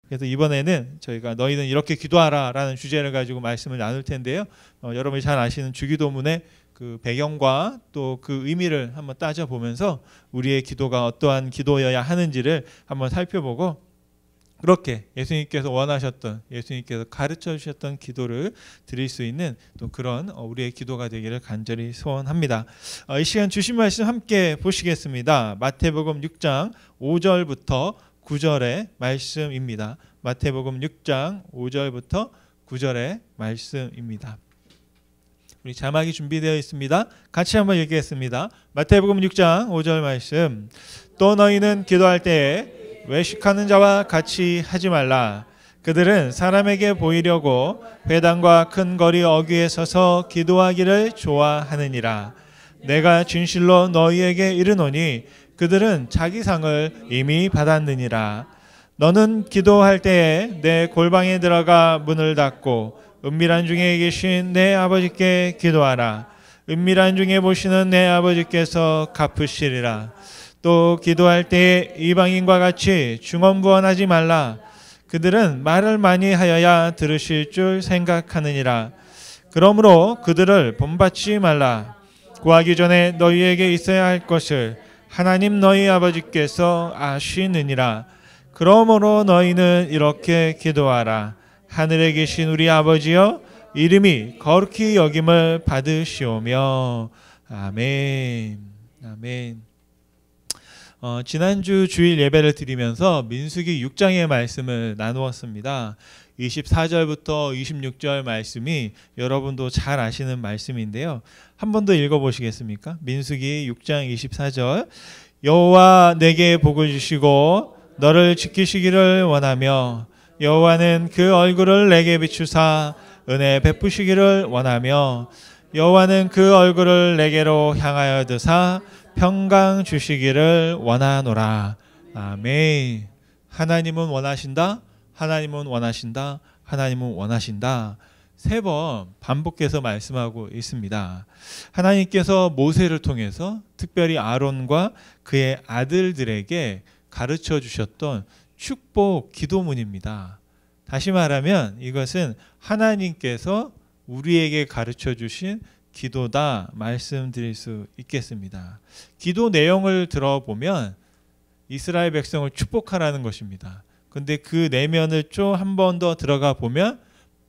그래서 이번에는 저희가 너희는 이렇게 기도하라 라는 주제를 가지고 말씀을 나눌 텐데요. 여러분이 잘 아시는 주기도문의 그 배경과 또 그 의미를 한번 따져보면서 우리의 기도가 어떠한 기도여야 하는지를 한번 살펴보고, 그렇게 예수님께서 원하셨던, 예수님께서 가르쳐 주셨던 기도를 드릴 수 있는 또 그런 우리의 기도가 되기를 간절히 소원합니다. 이 시간 주신 말씀 함께 보시겠습니다. 마태복음 6장 5절부터 9절의 말씀입니다. 마태복음 6장 5절부터 9절의 말씀입니다. 우리 자막이 준비되어 있습니다. 같이 한번 읽겠습니다. 마태복음 6장 5절 말씀. 또 너희는 기도할 때에 외식하는 자와 같이 하지 말라. 그들은 사람에게 보이려고 회당과 큰 거리 어귀에 서서 기도하기를 좋아하느니라. 내가 진실로 너희에게 이르노니 그들은 자기 상을 이미 받았느니라. 너는 기도할 때에 내 골방에 들어가 문을 닫고 은밀한 중에 계신 내 아버지께 기도하라. 은밀한 중에 보시는 내 아버지께서 갚으시리라. 또 기도할 때에 이방인과 같이 중언부언하지 말라. 그들은 말을 많이 하여야 들으실 줄 생각하느니라. 그러므로 그들을 본받지 말라. 구하기 전에 너희에게 있어야 할 것을 하나님 너희 아버지께서 아시느니라. 그러므로 너희는 이렇게 기도하라. 하늘에 계신 우리 아버지여, 이름이 거룩히 여김을 받으시오며. 아멘. 아멘. 지난주 주일 예배를 드리면서 민수기 6장의 말씀을 나누었습니다. 24절부터 26절 말씀이 여러분도 잘 아시는 말씀인데요. 한 번 더 읽어보시겠습니까? 민수기 6장 24절. 여호와 내게 복을 주시고 너를 지키시기를 원하며 여호와는 그 얼굴을 내게 비추사 은혜 베푸시기를 원하며 여호와는 그 얼굴을 내게로 향하여 드사 평강 주시기를 원하노라. 아멘. 하나님은 원하신다. 하나님은 원하신다. 하나님은 원하신다. 3번 반복해서 말씀하고 있습니다. 하나님께서 모세를 통해서 특별히 아론과 그의 아들들에게 가르쳐 주셨던 축복 기도문입니다. 다시 말하면 이것은 하나님께서 우리에게 가르쳐 주신 기도다 말씀드릴 수 있겠습니다. 기도 내용을 들어보면 이스라엘 백성을 축복하라는 것입니다. 근데 그 내면을 좀 한 번 더 들어가 보면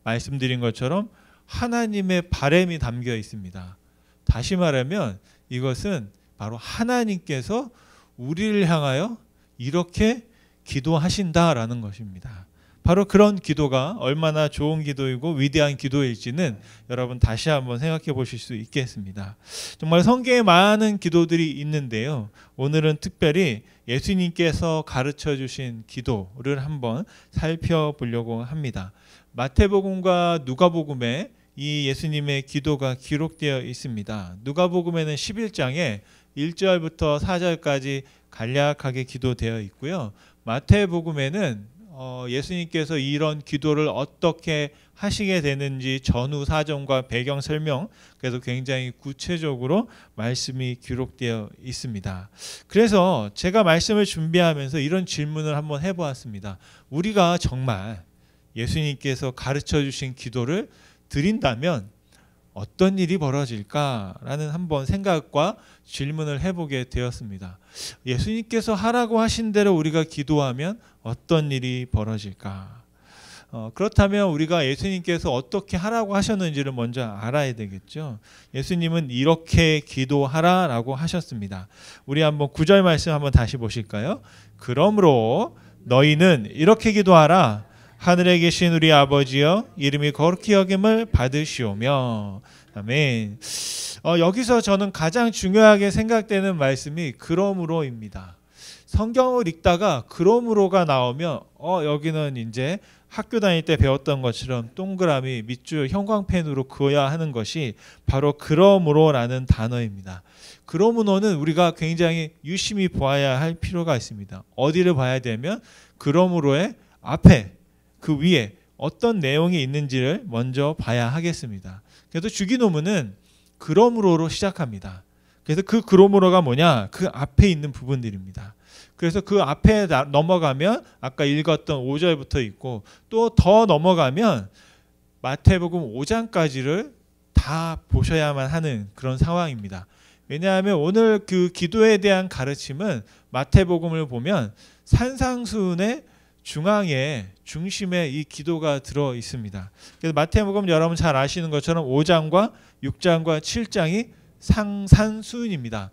말씀드린 것처럼 하나님의 바람이 담겨 있습니다. 다시 말하면 이것은 바로 하나님께서 우리를 향하여 이렇게 기도하신다라는 것입니다. 바로 그런 기도가 얼마나 좋은 기도이고 위대한 기도일지는 여러분 다시 한번 생각해 보실 수 있겠습니다. 정말 성경에 많은 기도들이 있는데요. 오늘은 특별히 예수님께서 가르쳐 주신 기도를 한번 살펴보려고 합니다. 마태복음과 누가복음에 이 예수님의 기도가 기록되어 있습니다. 누가복음에는 11장에 1절부터 4절까지 간략하게 기도되어 있고요. 마태복음에는 예수님께서 이런 기도를 어떻게 하시게 되는지 전후 사정과 배경 설명, 그래서 굉장히 구체적으로 말씀이 기록되어 있습니다. 그래서 제가 말씀을 준비하면서 이런 질문을 한번 해보았습니다. 우리가 정말 예수님께서 가르쳐 주신 기도를 드린다면 어떤 일이 벌어질까라는 한번 생각과 질문을 해보게 되었습니다. 예수님께서 하라고 하신 대로 우리가 기도하면 어떤 일이 벌어질까? 그렇다면 우리가 예수님께서 어떻게 하라고 하셨는지를 먼저 알아야 되겠죠. 예수님은 이렇게 기도하라라고 하셨습니다. 우리 한번 9절 말씀 한번 다시 보실까요? 그러므로 너희는 이렇게 기도하라. 하늘에 계신 우리 아버지여, 이름이 거룩히 여김을 받으시오며. 아멘. 여기서 저는 가장 중요하게 생각되는 말씀이 그러므로입니다. 성경을 읽다가 그러므로가 나오면 여기는 이제 학교 다닐 때 배웠던 것처럼 동그라미 밑줄 형광펜으로 그어야 하는 것이 바로 그러므로라는 단어입니다. 그러므로는 우리가 굉장히 유심히 보아야 할 필요가 있습니다. 어디를 봐야 되면 그러므로의 앞에 그 위에 어떤 내용이 있는지를 먼저 봐야 하겠습니다. 그래서 주기도문은 그러므로로 시작합니다. 그래서 그 그로모로가 뭐냐? 그 앞에 있는 부분들입니다. 그래서 그 앞에 넘어가면 아까 읽었던 5절부터 있고 또 더 넘어가면 마태복음 5장까지를 다 보셔야만 하는 그런 상황입니다. 왜냐하면 오늘 그 기도에 대한 가르침은 마태복음을 보면 산상수훈의 중심에 이 기도가 들어 있습니다. 그래서 마태복음 여러분 잘 아시는 것처럼 5장과 6장과 7장이 산상수훈입니다.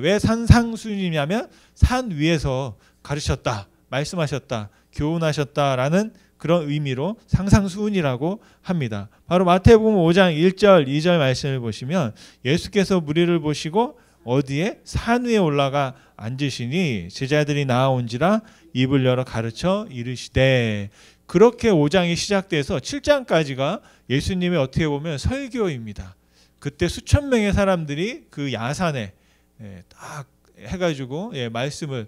왜 산상수훈이냐면 산 위에서 가르쳤다, 말씀하셨다, 교훈하셨다라는 그런 의미로 상상수훈이라고 합니다. 바로 마태복음 5장 1절 2절 말씀을 보시면 예수께서 무리를 보시고 어디에? 산 위에 올라가 앉으시니 제자들이 나아온지라 입을 열어 가르쳐 이르시되, 그렇게 5장이 시작돼서 7장까지가 예수님의 어떻게 보면 설교입니다. 그때 수천 명의 사람들이 그 야산에 딱 해가지고 말씀을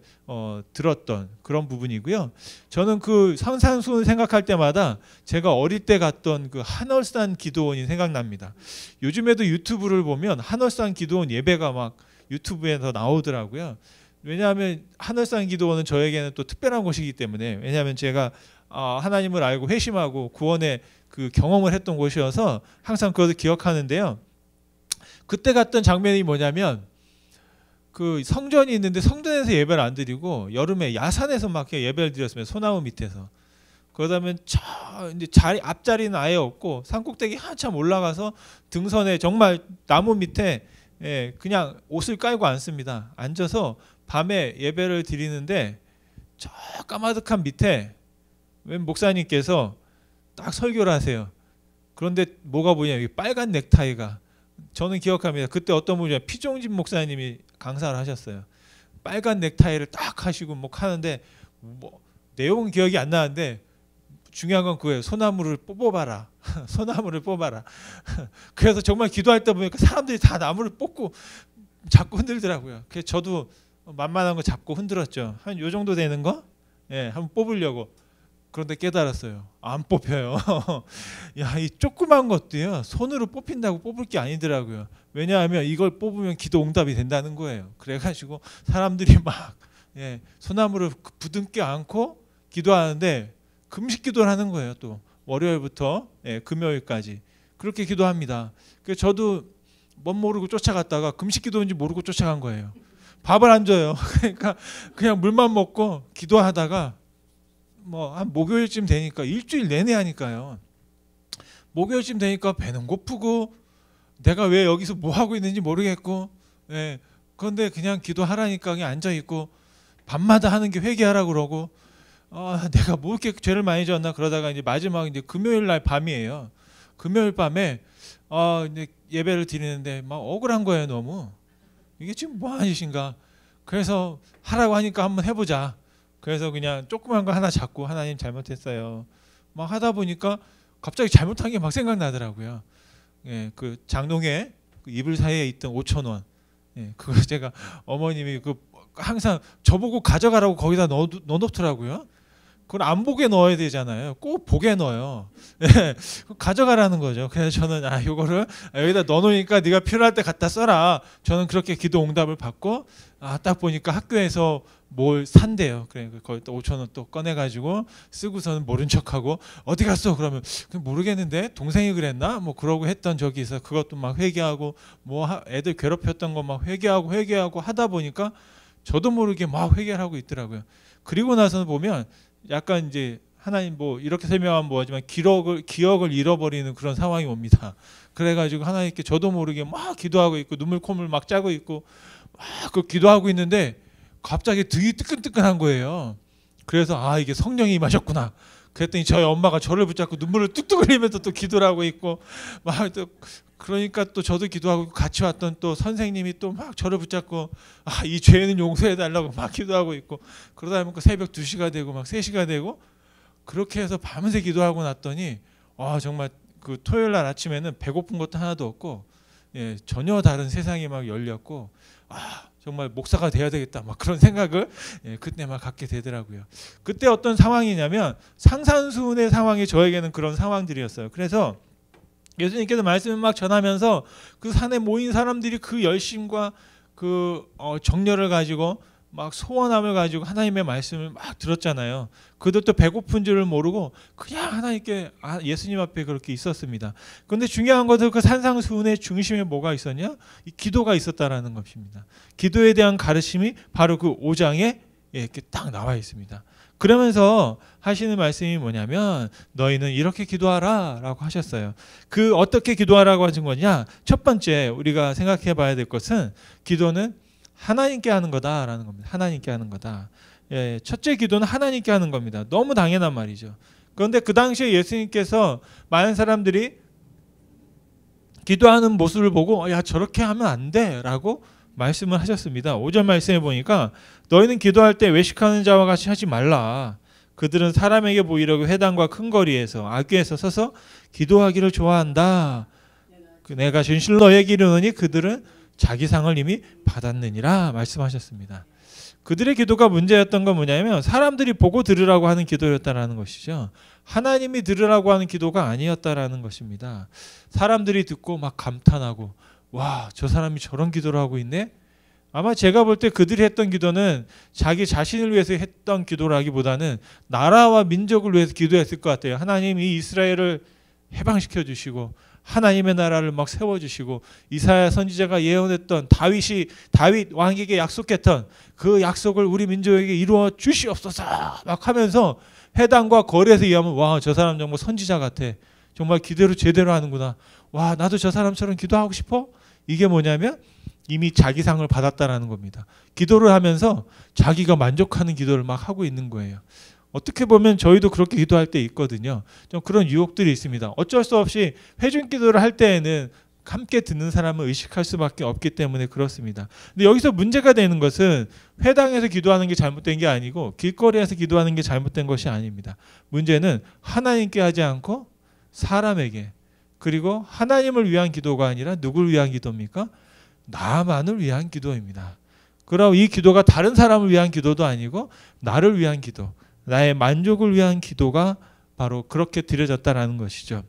들었던 그런 부분이고요. 저는 그 상상수훈 생각할 때마다 제가 어릴 때 갔던 그 한월산 기도원이 생각납니다. 요즘에도 유튜브를 보면 한월산 기도원 예배가 막 유튜브에서 나오더라고요. 왜냐하면 한월산 기도원은 저에게는 또 특별한 곳이기 때문에, 왜냐하면 제가 하나님을 알고 회심하고 구원의 그 경험을 했던 곳이어서 항상 그것을 기억하는데요. 그때 갔던 장면이 뭐냐면 그 성전이 있는데 성전에서 예배를 안 드리고 여름에 야산에서 막 예배를 드렸습니다. 소나무 밑에서. 그러다면 이제 앞자리는 아예 없고 산꼭대기 한참 올라가서 등선에 정말 나무 밑에 그냥 옷을 깔고 앉습니다. 앉아서 밤에 예배를 드리는데 저 까마득한 밑에 웬 목사님께서 딱 설교를 하세요. 그런데 뭐가 보이냐, 빨간 넥타이가, 저는 기억합니다. 그때 어떤 분이 피종진 목사님이 강사를 하셨어요. 빨간 넥타이를 딱 하시고 뭐 하는데 뭐 내용은 기억이 안 나는데 중요한 건 그거예요. 소나무를 뽑아라. 소나무를 뽑아라. 그래서 정말 기도할 때 보니까 사람들이 다 나무를 뽑고 잡고 흔들더라고요. 그래서 저도 만만한 거 잡고 흔들었죠. 한 요 정도 되는 거? 한번 뽑으려고. 그런데 깨달았어요. 안 뽑혀요. 야, 이 조그만 것도요, 손으로 뽑힌다고 뽑을 게 아니더라고요. 왜냐하면 이걸 뽑으면 기도 응답이 된다는 거예요. 그래가지고 사람들이 막 소나무를 부둥켜 안고 기도하는데 금식 기도를 하는 거예요. 또 월요일부터 금요일까지 그렇게 기도합니다. 그래서 저도 멋 모르고 쫓아갔다가 금식 기도인지 모르고 쫓아간 거예요. 밥을 안 줘요. 그러니까 그냥 물만 먹고 기도하다가 뭐 한 목요일쯤 되니까, 일주일 내내 하니까요, 목요일쯤 되니까 배는 고프고 내가 왜 여기서 뭐 하고 있는지 모르겠고, 그런데 그냥 기도하라니까 그냥 앉아 있고 밤마다 하는 게 회개하라 그러고, 내가 뭐 이렇게 죄를 많이 졌나 그러다가 이제 마지막 이제 금요일 날 밤이에요. 금요일 밤에 이제 예배를 드리는데 막 억울한 거예요. 너무 이게 지금 뭐 하는 짓인가. 그래서 하라고 하니까 한번 해보자. 그래서 그냥 조그만 거 하나 잡고 하나님 잘못했어요 막 하다 보니까 갑자기 잘못한 게 막 생각나더라고요. 그 장롱에 그 이불 사이에 있던 5,000원, 그걸 제가 어머님이 그 항상 저보고 가져가라고 거기다 넣어놓더라고요. 그걸 안 보게 넣어야 되잖아요. 꼭 보게 넣어요. 가져가라는 거죠. 그래서 저는 이거를 여기다 넣어놓으니까 네가 필요할 때 갖다 써라. 저는 그렇게 기도 응답을 받고, 딱 보니까 학교에서 뭘 산대요. 그래 거기 또 5,000원 또 꺼내가지고 쓰고서는 모른 척하고 어디 갔어? 그러면 모르겠는데 동생이 그랬나? 뭐 그러고 했던 적이 있어. 그것도 막 회개하고 뭐 애들 괴롭혔던 거 막 회개하고 하다 보니까 저도 모르게 막 회개를 하고 있더라고요. 그리고 나서 보면 약간 이제 하나님 뭐 이렇게 설명하면 뭐하지만 기억을 잃어버리는 그런 상황이 옵니다. 그래가지고 하나님께 저도 모르게 막 기도하고 있고 눈물 콧물 막 짜고 있고 막 그 기도하고 있는데 갑자기 등이 뜨끈뜨끈한 거예요. 그래서 이게 성령이 임하셨구나. 그랬더니 저희 엄마가 저를 붙잡고 눈물을 뚝뚝 흘리면서 또 기도를 하고 있고 막 또 그러니까 또 저도 기도하고 같이 왔던 또 선생님이 또 막 저를 붙잡고 이 죄는 용서해 달라고 막 기도하고 있고, 그러다 보니까 새벽 2시가 되고 막 3시가 되고 그렇게 해서 밤새 기도하고 났더니 정말 그 토요일 날 아침에는 배고픈 것도 하나도 없고 전혀 다른 세상이 막 열렸고 정말 목사가 돼야 되겠다 막 그런 생각을 그때 막 갖게 되더라고요. 그때 어떤 상황이냐면 상산수훈의 상황이 저에게는 그런 상황들이었어요. 그래서 예수님께서 말씀을 막 전하면서 그 산에 모인 사람들이 그 열심과 정열을 가지고 막 소원함을 가지고 하나님의 말씀을 막 들었잖아요. 그들도 배고픈 줄을 모르고 그냥 하나님께 예수님 앞에 그렇게 있었습니다. 그런데 중요한 것은 그 산상수훈의 중심에 뭐가 있었냐? 이 기도가 있었다라는 것입니다. 기도에 대한 가르침이 바로 그 5장에 이렇게 딱 나와 있습니다. 그러면서 하시는 말씀이 뭐냐면 너희는 이렇게 기도하라 라고 하셨어요. 그 어떻게 기도하라고 하신 거냐? 첫 번째 우리가 생각해 봐야 될 것은 기도는 하나님께 하는 거다라는 겁니다. 하나님께 하는 거다. 예, 첫째 기도는 하나님께 하는 겁니다. 너무 당연한 말이죠. 그런데 그 당시에 예수님께서 많은 사람들이 기도하는 모습을 보고 야 저렇게 하면 안 돼라고 말씀을 하셨습니다. 5절 말씀에 보니까 너희는 기도할 때 외식하는 자와 같이 하지 말라. 그들은 사람에게 보이려고 회당과 큰 거리에서 악교에서 서서 기도하기를 좋아한다. 내가 진실로 너희에게 이르노니 그들은 자기 상을 이미 받았느니라 말씀하셨습니다. 그들의 기도가 문제였던 건 뭐냐면 사람들이 보고 들으라고 하는 기도였다라는 것이죠. 하나님이 들으라고 하는 기도가 아니었다라는 것입니다. 사람들이 듣고 막 감탄하고 와, 저 사람이 저런 기도를 하고 있네? 아마 제가 볼 때 그들이 했던 기도는 자기 자신을 위해서 했던 기도라기보다는 나라와 민족을 위해서 기도했을 것 같아요. 하나님이 이스라엘을 해방시켜 주시고 하나님의 나라를 막 세워주시고 이사야 선지자가 예언했던 다윗 왕에게 약속했던 그 약속을 우리 민족에게 이루어 주시옵소서 막 하면서 회당과 거리에서 얘기하면 와, 저 사람 정말 선지자 같아. 정말 기도를 제대로 하는구나. 와, 나도 저 사람처럼 기도하고 싶어? 이게 뭐냐면 이미 자기 상을 받았다라는 겁니다. 기도를 하면서 자기가 만족하는 기도를 막 하고 있는 거예요. 어떻게 보면 저희도 그렇게 기도할 때 있거든요. 좀 그런 유혹들이 있습니다. 어쩔 수 없이 회중 기도를 할 때에는 함께 듣는 사람을 의식할 수밖에 없기 때문에 그렇습니다. 근데 여기서 문제가 되는 것은 회당에서 기도하는 게 잘못된 게 아니고 길거리에서 기도하는 게 잘못된 것이 아닙니다. 문제는 하나님께 하지 않고 사람에게, 그리고 하나님을 위한 기도가 아니라 누굴 위한 기도입니까? 나만을 위한 기도입니다. 그럼 이 기도가 다른 사람을 위한 기도도 아니고 나를 위한 기도, 나의 만족을 위한 기도가 바로 그렇게 드려졌다라는 것이죠.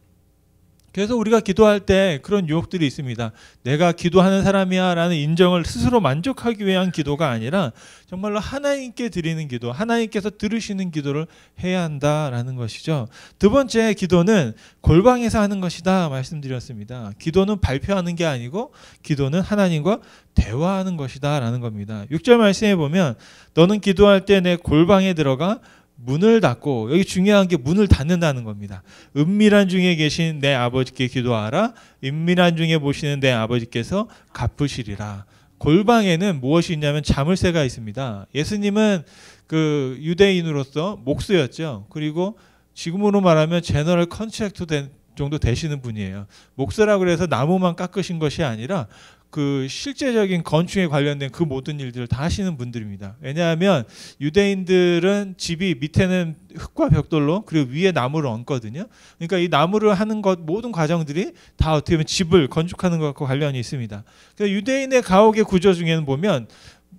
그래서 우리가 기도할 때 그런 유혹들이 있습니다. 내가 기도하는 사람이야 라는 인정을 스스로 만족하기 위한 기도가 아니라 정말로 하나님께 드리는 기도, 하나님께서 들으시는 기도를 해야 한다라는 것이죠. 두 번째, 기도는 골방에서 하는 것이다 말씀드렸습니다. 기도는 발표하는 게 아니고 기도는 하나님과 대화하는 것이다 라는 겁니다. 6절 말씀에 보면 너는 기도할 때 내 골방에 들어가 문을 닫고, 여기 중요한 게 문을 닫는다는 겁니다. 은밀한 중에 계신 내 아버지께 기도하라. 은밀한 중에 보시는 내 아버지께서 갚으시리라. 골방에는 무엇이 있냐면 자물쇠가 있습니다. 예수님은 그 유대인으로서 목수였죠. 그리고 지금으로 말하면 제너럴 컨트랙터 정도 되시는 분이에요. 목수라고 그래서 나무만 깎으신 것이 아니라 그 실제적인 건축에 관련된 그 모든 일들을 다 하시는 분들입니다. 왜냐하면 유대인들은 집이 밑에는 흙과 벽돌로 그리고 위에 나무를 얹거든요. 그러니까 이 나무를 하는 것 모든 과정들이 다 어떻게 보면 집을 건축하는 것과 관련이 있습니다. 그래서 유대인의 가옥의 구조 중에는 보면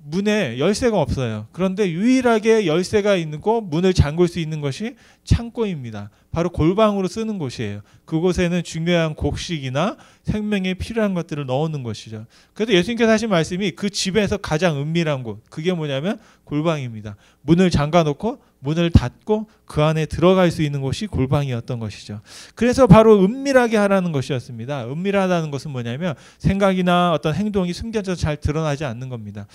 문에 열쇠가 없어요. 그런데 유일하게 열쇠가 있고 문을 잠글 수 있는 것이 창고입니다. 바로 골방으로 쓰는 곳이에요. 그곳에는 중요한 곡식이나 생명에 필요한 것들을 넣어놓는 것이죠. 그래서 예수님께서 하신 말씀이 그 집에서 가장 은밀한 곳, 그게 뭐냐면 골방입니다. 문을 잠가놓고 문을 닫고 그 안에 들어갈 수 있는 곳이 골방이었던 것이죠. 그래서 바로 은밀하게 하라는 것이었습니다. 은밀하다는 것은 뭐냐면 생각이나 어떤 행동이 숨겨져서 잘 드러나지 않는 겁니다.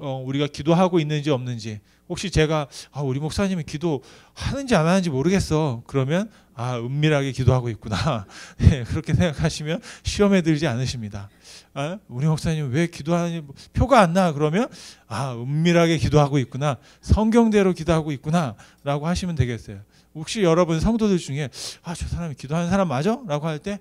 우리가 기도하고 있는지 없는지, 혹시 제가 우리 목사님이 기도하는지 안 하는지 모르겠어, 그러면 은밀하게 기도하고 있구나. 네, 그렇게 생각하시면 시험에 들지 않으십니다. 우리 목사님 왜 기도하는지 표가 안 나, 그러면 은밀하게 기도하고 있구나, 성경대로 기도하고 있구나 라고 하시면 되겠어요. 혹시 여러분 성도들 중에 저 사람이 기도하는 사람 맞아? 라고 할 때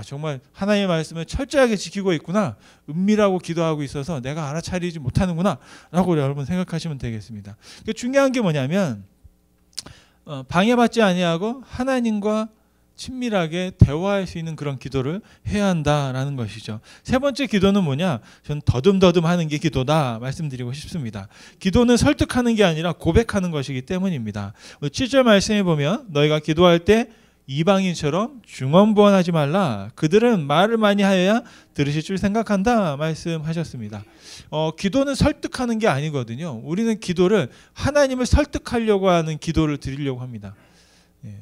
정말 하나님의 말씀을 철저하게 지키고 있구나, 은밀하고 기도하고 있어서 내가 알아차리지 못하는구나 라고 여러분 생각하시면 되겠습니다. 중요한 게 뭐냐면 방해받지 아니하고 하나님과 친밀하게 대화할 수 있는 그런 기도를 해야 한다라는 것이죠. 세 번째 기도는 뭐냐? 저는 더듬더듬 하는 게 기도다 말씀드리고 싶습니다. 기도는 설득하는 게 아니라 고백하는 것이기 때문입니다. 7절 말씀에 보면 너희가 기도할 때 이방인처럼 중언부언하지 말라. 그들은 말을 많이 하여야 들으실 줄 생각한다 말씀하셨습니다. 기도는 설득하는 게 아니거든요. 우리는 기도를 하나님을 설득하려고 하는 기도를 드리려고 합니다.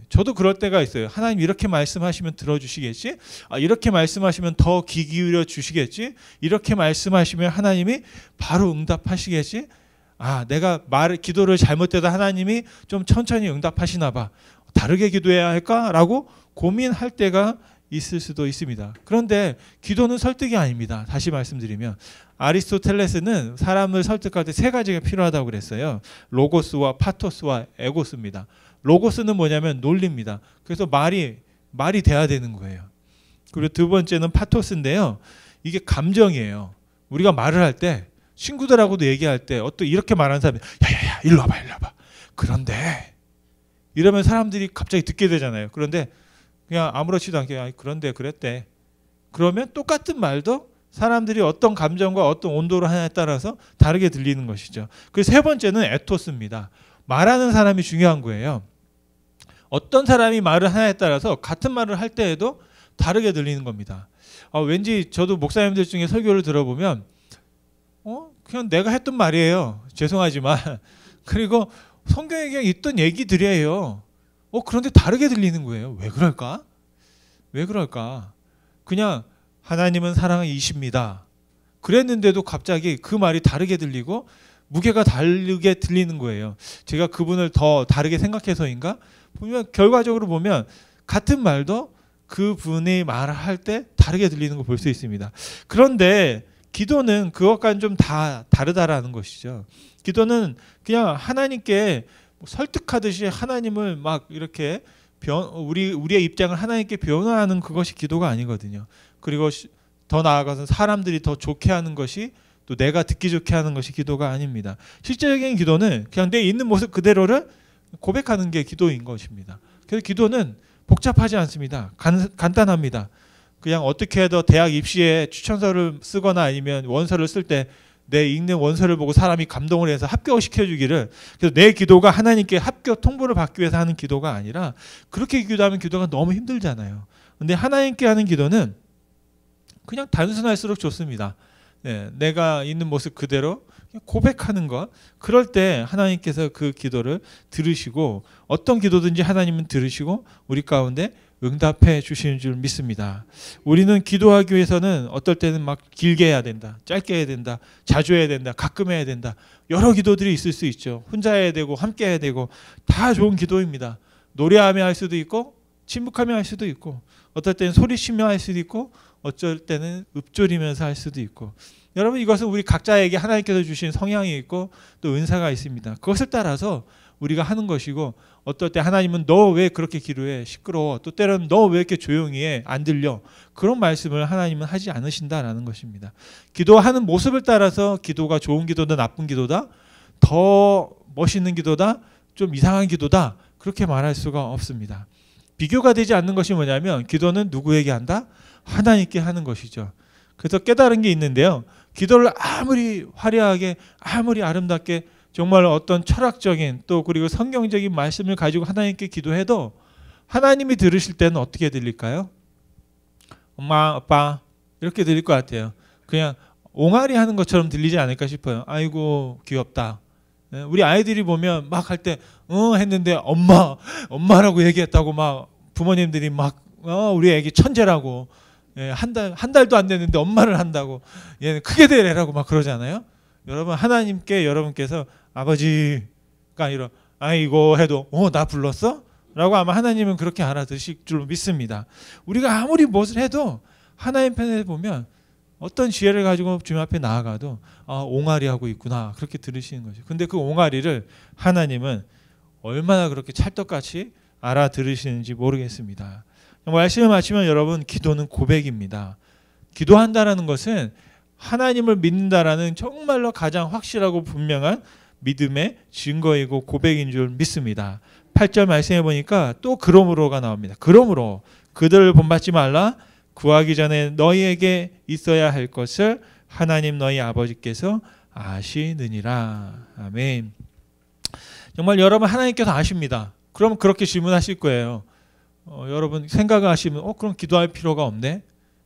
저도 그럴 때가 있어요. 하나님 이렇게 말씀하시면 들어주시겠지? 이렇게 말씀하시면 더 귀 기울여 주시겠지? 이렇게 말씀하시면 하나님이 바로 응답하시겠지? 내가 기도를 잘못해도 하나님이 좀 천천히 응답하시나 봐. 다르게 기도해야 할까라고 고민할 때가 있을 수도 있습니다. 그런데 기도는 설득이 아닙니다. 다시 말씀드리면 아리스토텔레스는 사람을 설득할 때 세 가지가 필요하다고 그랬어요. 로고스와 파토스와 에고스입니다. 로고스는 뭐냐면 논리입니다. 그래서 말이 돼야 되는 거예요. 그리고 두 번째는 파토스인데요. 이게 감정이에요. 우리가 말을 할 때 친구들하고도 얘기할 때 어떤 이렇게 말하는 사람이 야야야 일로 와봐. 그런데 이러면 사람들이 갑자기 듣게 되잖아요. 그런데 그냥 아무렇지도 않게 그런데 그랬대. 그러면 똑같은 말도 사람들이 어떤 감정과 어떤 온도로 하냐에 따라서 다르게 들리는 것이죠. 그리고 세 번째는 에토스입니다. 말하는 사람이 중요한 거예요. 어떤 사람이 말을 하냐에 따라서 같은 말을 할 때에도 다르게 들리는 겁니다. 왠지 저도 목사님들 중에 설교를 들어보면 그냥 내가 했던 말이에요. 죄송하지만. 그리고 성경에 그냥 있던 얘기들이에요. 그런데 다르게 들리는 거예요. 왜 그럴까? 그냥 하나님은 사랑이십니다. 그랬는데도 갑자기 그 말이 다르게 들리고 무게가 다르게 들리는 거예요. 제가 그분을 더 다르게 생각해서인가? 결과적으로 보면 같은 말도 그분이 말할 때 다르게 들리는 걸 볼 수 있습니다. 그런데 기도는 그것과는 좀 다 다르다라는 것이죠. 기도는 그냥 하나님께 설득하듯이 하나님을 막 이렇게 우리의 입장을 하나님께 변화하는 그것이 기도가 아니거든요. 그리고 더 나아가서 사람들이 더 좋게 하는 것이 또 내가 듣기 좋게 하는 것이 기도가 아닙니다. 실제적인 기도는 그냥 내 있는 모습 그대로를 고백하는 게 기도인 것입니다. 그래서 기도는 복잡하지 않습니다. 간단합니다. 그냥 어떻게 해도 대학 입시에 추천서를 쓰거나 아니면 원서를 쓸 때 내 읽는 원서를 보고 사람이 감동을 해서 합격시켜 주기를, 그래서 내 기도가 하나님께 합격 통보를 받기 위해서 하는 기도가 아니라, 그렇게 기도하면 기도가 너무 힘들잖아요. 근데 하나님께 하는 기도는 그냥 단순할수록 좋습니다. 내가 있는 모습 그대로 고백하는 것. 그럴 때 하나님께서 그 기도를 들으시고, 어떤 기도든지 하나님은 들으시고 우리 가운데 응답해 주시는 줄 믿습니다. 우리는 기도하기 위해서는 어떨 때는 막 길게 해야 된다, 짧게 해야 된다, 자주 해야 된다, 가끔 해야 된다, 여러 기도들이 있을 수 있죠. 혼자 해야 되고 함께 해야 되고 다 좋은 기도입니다. 노래하며 할 수도 있고 침묵하며 할 수도 있고, 어떨 때는 소리치며 할 수도 있고, 어쩔 때는 읊조리면서 할 수도 있고. 여러분, 이것은 우리 각자에게 하나님께서 주신 성향이 있고 또 은사가 있습니다. 그것을 따라서 우리가 하는 것이고, 어떨 때 하나님은 너 왜 그렇게 기도해? 시끄러워. 또 때로는 너 왜 이렇게 조용히 해? 안 들려. 그런 말씀을 하나님은 하지 않으신다라는 것입니다. 기도하는 모습을 따라서 기도가 좋은 기도다, 나쁜 기도다, 더 멋있는 기도다, 좀 이상한 기도다, 그렇게 말할 수가 없습니다. 비교가 되지 않는 것이 뭐냐면, 기도는 누구에게 한다? 하나님께 하는 것이죠. 그래서 깨달은 게 있는데요. 기도를 아무리 화려하게, 아무리 아름답게, 정말 어떤 철학적인 또 그리고 성경적인 말씀을 가지고 하나님께 기도해도 하나님이 들으실 때는 어떻게 들릴까요? 엄마, 아빠 이렇게 들릴 것 같아요. 그냥 옹알이 하는 것처럼 들리지 않을까 싶어요. 아이고 귀엽다. 우리 아이들이 보면 막 할 때 했는데 엄마라고 얘기했다고 막 부모님들이 막 우리 애기 천재라고, 한 달도 안 됐는데 엄마를 한다고, 얘는 크게 되래라고 막 그러잖아요. 여러분, 하나님께 여러분께서 아버지가 아니라 아이고 해도 나 불렀어? 라고 아마 하나님은 그렇게 알아들으실 줄로 믿습니다. 우리가 아무리 무엇을 해도 하나님 편에 보면 어떤 지혜를 가지고 주님 앞에 나아가도 옹알이 하고 있구나, 그렇게 들으시는 거죠. 근데 그 옹알이를 하나님은 얼마나 그렇게 찰떡같이 알아들으시는지 모르겠습니다. 말씀을 마치면 여러분, 기도는 고백입니다. 기도한다라는 것은 하나님을 믿는다라는 정말로 가장 확실하고 분명한 믿음의 증거이고 고백인 줄 믿습니다. 8절 말씀해 보니까 또 그러므로가 나옵니다. 그러므로 그들을 본받지 말라. 구하기 전에 너희에게 있어야 할 것을 하나님 너희 아버지께서 아시느니라. 아멘. 정말 여러분, 하나님께서 아십니다. 그럼 그렇게 질문하실 거예요. 여러분 생각하시면 그럼 기도할 필요가 없네?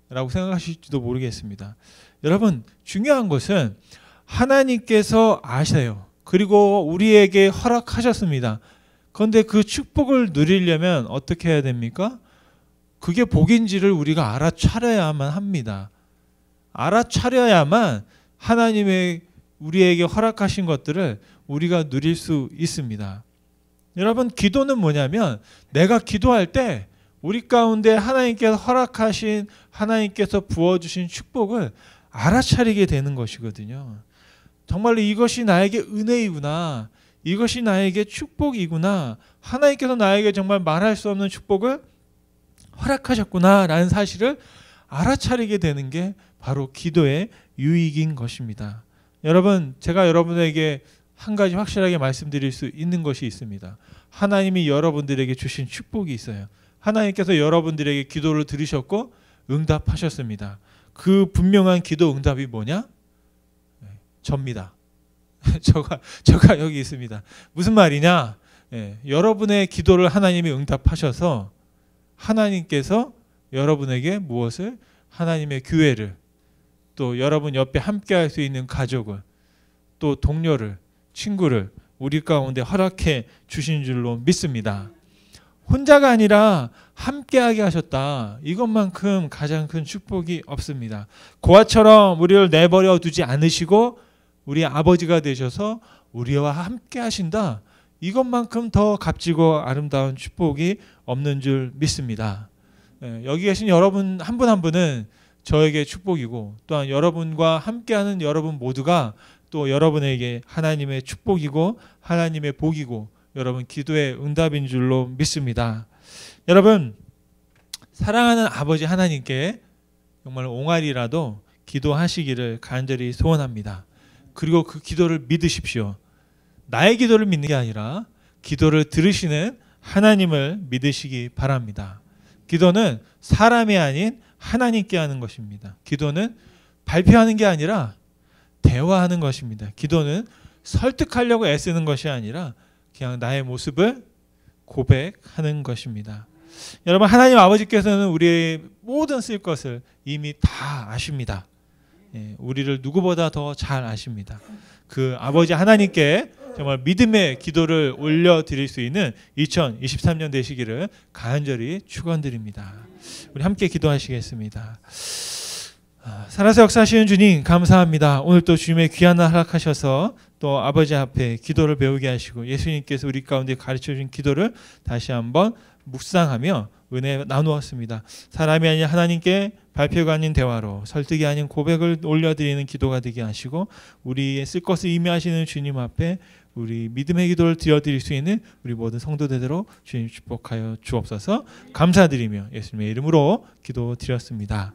라고 생각하실지도 모르겠습니다. 여러분 중요한 것은 하나님께서 아세요. 그리고 우리에게 허락하셨습니다. 그런데 그 축복을 누리려면 어떻게 해야 됩니까? 그게 복인지를 우리가 알아차려야만 합니다. 알아차려야만 하나님의 우리에게 허락하신 것들을 우리가 누릴 수 있습니다. 여러분 기도는 뭐냐면 내가 기도할 때 우리 가운데 하나님께서 허락하신 하나님께서 부어주신 축복을 알아차리게 되는 것이거든요. 정말로 이것이 나에게 은혜이구나. 이것이 나에게 축복이구나. 하나님께서 나에게 정말 말할 수 없는 축복을 허락하셨구나 라는 사실을 알아차리게 되는 게 바로 기도의 유익인 것입니다. 여러분 제가 여러분에게 한 가지 확실하게 말씀드릴 수 있는 것이 있습니다. 하나님이 여러분들에게 주신 축복이 있어요. 하나님께서 여러분들에게 기도를 들으셨고 응답하셨습니다. 그 분명한 기도 응답이 뭐냐? 접니다. 저가 여기 있습니다. 무슨 말이냐? 여러분의 기도를 하나님이 응답하셔서 하나님께서 여러분에게 무엇을? 하나님의 교회를, 또 여러분 옆에 함께 할 수 있는 가족을, 또 동료를, 친구를 우리 가운데 허락해 주신 줄로 믿습니다. 혼자가 아니라 함께하게 하셨다. 이것만큼 가장 큰 축복이 없습니다. 고아처럼 우리를 내버려 두지 않으시고 우리 아버지가 되셔서 우리와 함께 하신다. 이것만큼 더 값지고 아름다운 축복이 없는 줄 믿습니다. 여기 계신 여러분 한 분 한 분은 저에게 축복이고 또한 여러분과 함께하는 여러분 모두가 또 여러분에게 하나님의 축복이고 하나님의 복이고 여러분 기도의 응답인 줄로 믿습니다. 여러분 사랑하는 아버지 하나님께 정말 옹알이라도 기도하시기를 간절히 소원합니다. 그리고 그 기도를 믿으십시오. 나의 기도를 믿는 게 아니라 기도를 들으시는 하나님을 믿으시기 바랍니다. 기도는 사람이 아닌 하나님께 하는 것입니다. 기도는 발표하는 게 아니라 대화하는 것입니다. 기도는 설득하려고 애쓰는 것이 아니라 그냥 나의 모습을 고백하는 것입니다. 여러분 하나님 아버지께서는 우리의 모든 쓸 것을 이미 다 아십니다. 우리를 누구보다 더 잘 아십니다. 그 아버지 하나님께 정말 믿음의 기도를 올려드릴 수 있는 2023년 되시기를 간절히 축원드립니다. 우리 함께 기도하시겠습니다. 살아서 역사하시는 주님 감사합니다. 오늘 또 주님의 귀한 날 허락하셔서 또 아버지 앞에 기도를 배우게 하시고 예수님께서 우리 가운데 가르쳐준 기도를 다시 한번 묵상하며 은혜 나누었습니다. 사람이 아닌 하나님께 발표가 아닌 대화로 설득이 아닌 고백을 올려드리는 기도가 되게 하시고 우리의 쓸 것을 임의하시는 주님 앞에 우리 믿음의 기도를 드려드릴 수 있는 우리 모든 성도되도록 주님 축복하여 주옵소서. 감사드리며 예수님의 이름으로 기도드렸습니다.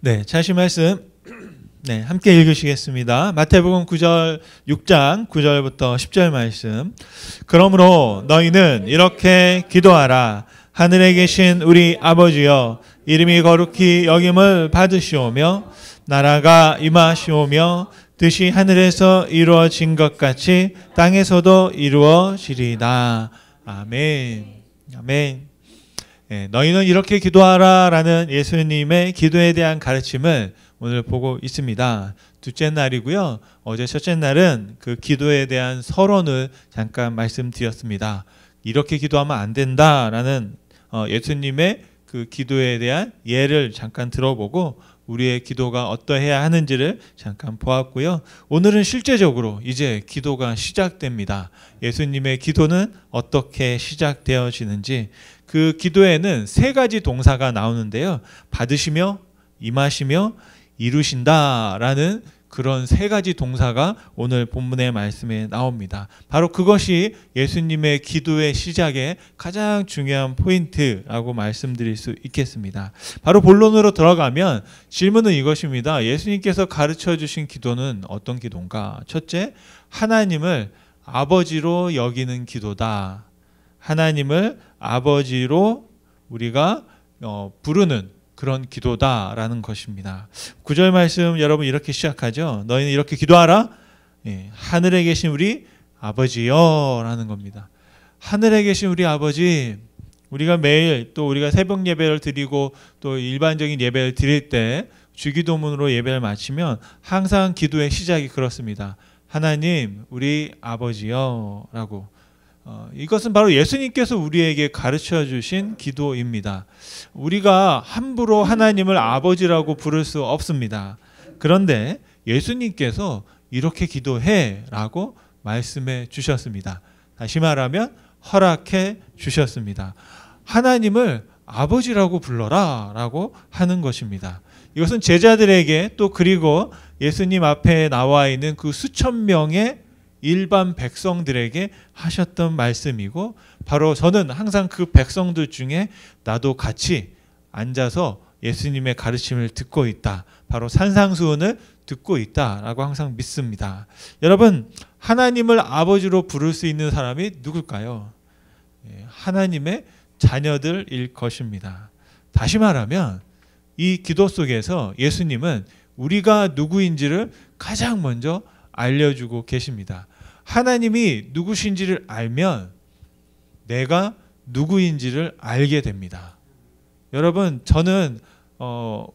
네, 자신 말씀 함께 읽으시겠습니다. 마태복음 6장 9절부터 10절 말씀. 그러므로 너희는 이렇게 기도하라. 하늘에 계신 우리 아버지여, 이름이 거룩히 여김을 받으시오며 나라가 임하시오며 뜻이 하늘에서 이루어진 것 같이 땅에서도 이루어지리다. 아멘. 아멘. 너희는 이렇게 기도하라 라는 예수님의 기도에 대한 가르침을 오늘 보고 있습니다. 둘째 날이고요. 어제 첫째 날은 그 기도에 대한 서론을 잠깐 말씀드렸습니다. 이렇게 기도하면 안 된다라는 예수님의 그 기도에 대한 예를 잠깐 들어보고 우리의 기도가 어떠해야 하는지를 잠깐 보았고요. 오늘은 실제적으로 이제 기도가 시작됩니다. 예수님의 기도는 어떻게 시작되어지는지, 그 기도에는 세 가지 동사가 나오는데요. 받으시며, 임하시며, 이루신다라는 그런 세 가지 동사가 오늘 본문의 말씀에 나옵니다. 바로 그것이 예수님의 기도의 시작의 가장 중요한 포인트라고 말씀드릴 수 있겠습니다. 바로 본론으로 들어가면 질문은 이것입니다. 예수님께서 가르쳐 주신 기도는 어떤 기도인가? 첫째, 하나님을 아버지로 여기는 기도다. 하나님을 아버지로 우리가 부르는 그런 기도다라는 것입니다. 9절 말씀 여러분 이렇게 시작하죠. 너희는 이렇게 기도하라. 하늘에 계신 우리 아버지여라는 겁니다. 하늘에 계신 우리 아버지, 우리가 매일 또 우리가 새벽 예배를 드리고 또 일반적인 예배를 드릴 때 주기도문으로 예배를 마치면 항상 기도의 시작이 그렇습니다. 하나님, 우리 아버지여라고. 이것은 바로 예수님께서 우리에게 가르쳐 주신 기도입니다. 우리가 함부로 하나님을 아버지라고 부를 수 없습니다. 그런데 예수님께서 이렇게 기도해라고 말씀해 주셨습니다. 다시 말하면 허락해 주셨습니다. 하나님을 아버지라고 불러라 라고 하는 것입니다. 이것은 제자들에게 또 그리고 예수님 앞에 나와 있는 그 수천 명의 일반 백성들에게 하셨던 말씀이고, 바로 저는 항상 그 백성들 중에 나도 같이 앉아서 예수님의 가르침을 듣고 있다, 바로 산상수훈을 듣고 있다라고 항상 믿습니다. 여러분, 하나님을 아버지로 부를 수 있는 사람이 누굴까요? 하나님의 자녀들일 것입니다. 다시 말하면 이 기도 속에서 예수님은 우리가 누구인지를 가장 먼저 알려주고 계십니다. 하나님이 누구신지를 알면 내가 누구인지를 알게 됩니다. 여러분, 저는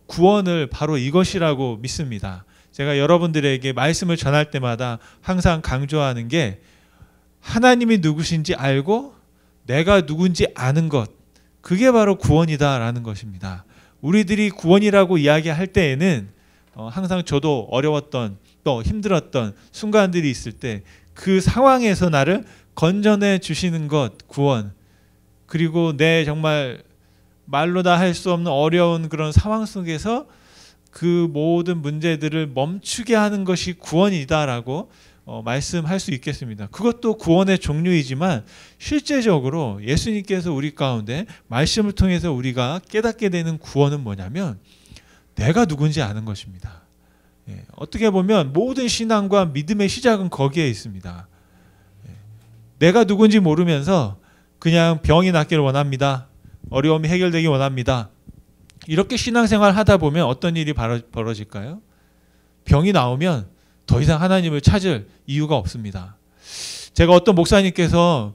구원을 바로 이것이라고 믿습니다. 제가 여러분들에게 말씀을 전할 때마다 항상 강조하는 게, 하나님이 누구신지 알고 내가 누군지 아는 것, 그게 바로 구원이다라는 것입니다. 우리들이 구원이라고 이야기할 때에는 항상 저도 어려웠던 또 힘들었던 순간들이 있을 때 그 상황에서 나를 건져내 주시는 것, 구원, 그리고 내 정말 말로 다 할 수 없는 어려운 그런 상황 속에서 그 모든 문제들을 멈추게 하는 것이 구원이다라고 말씀할 수 있겠습니다. 그것도 구원의 종류이지만 실제적으로 예수님께서 우리 가운데 말씀을 통해서 우리가 깨닫게 되는 구원은 뭐냐면 내가 누군지 아는 것입니다. 어떻게 보면 모든 신앙과 믿음의 시작은 거기에 있습니다. 내가 누군지 모르면서 그냥 병이 낫기를 원합니다. 어려움이 해결되기 원합니다. 이렇게 신앙생활 하다 보면 어떤 일이 벌어질까요? 병이 나오면 더 이상 하나님을 찾을 이유가 없습니다. 제가 어떤 목사님께서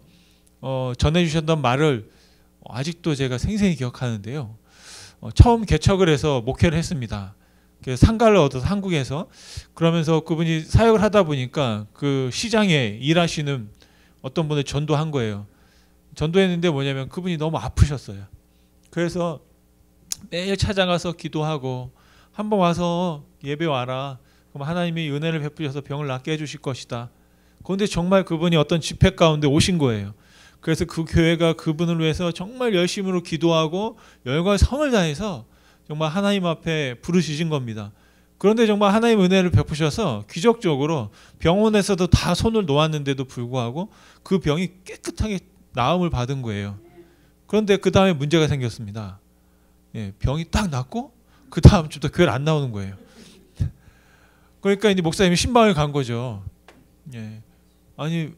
전해주셨던 말을 아직도 제가 생생히 기억하는데요. 처음 개척을 해서 목회를 했습니다. 상가를 얻어서 한국에서. 그러면서 그분이 사역을 하다 보니까 그 시장에 일하시는 어떤 분을 전도한 거예요. 전도했는데 뭐냐면 그분이 너무 아프셨어요. 그래서 매일 찾아가서 기도하고, 한번 와서 예배 와라, 그럼 하나님이 은혜를 베푸셔서 병을 낫게 해주실 것이다. 그런데 정말 그분이 어떤 집회 가운데 오신 거예요. 그래서 그 교회가 그분을 위해서 정말 열심으로 기도하고 열과 성을 다해서 정말 하나님 앞에 부르시신 겁니다. 그런데 정말 하나님 은혜를 베푸셔서 기적적으로 병원에서도 다 손을 놓았는데도 불구하고 그 병이 깨끗하게 나음을 받은 거예요. 그런데 그 다음에 문제가 생겼습니다. 병이 딱 낫고 그 다음 주부터 교회를 안 나오는 거예요. 그러니까 이제 목사님이 신방을 간 거죠. 아니,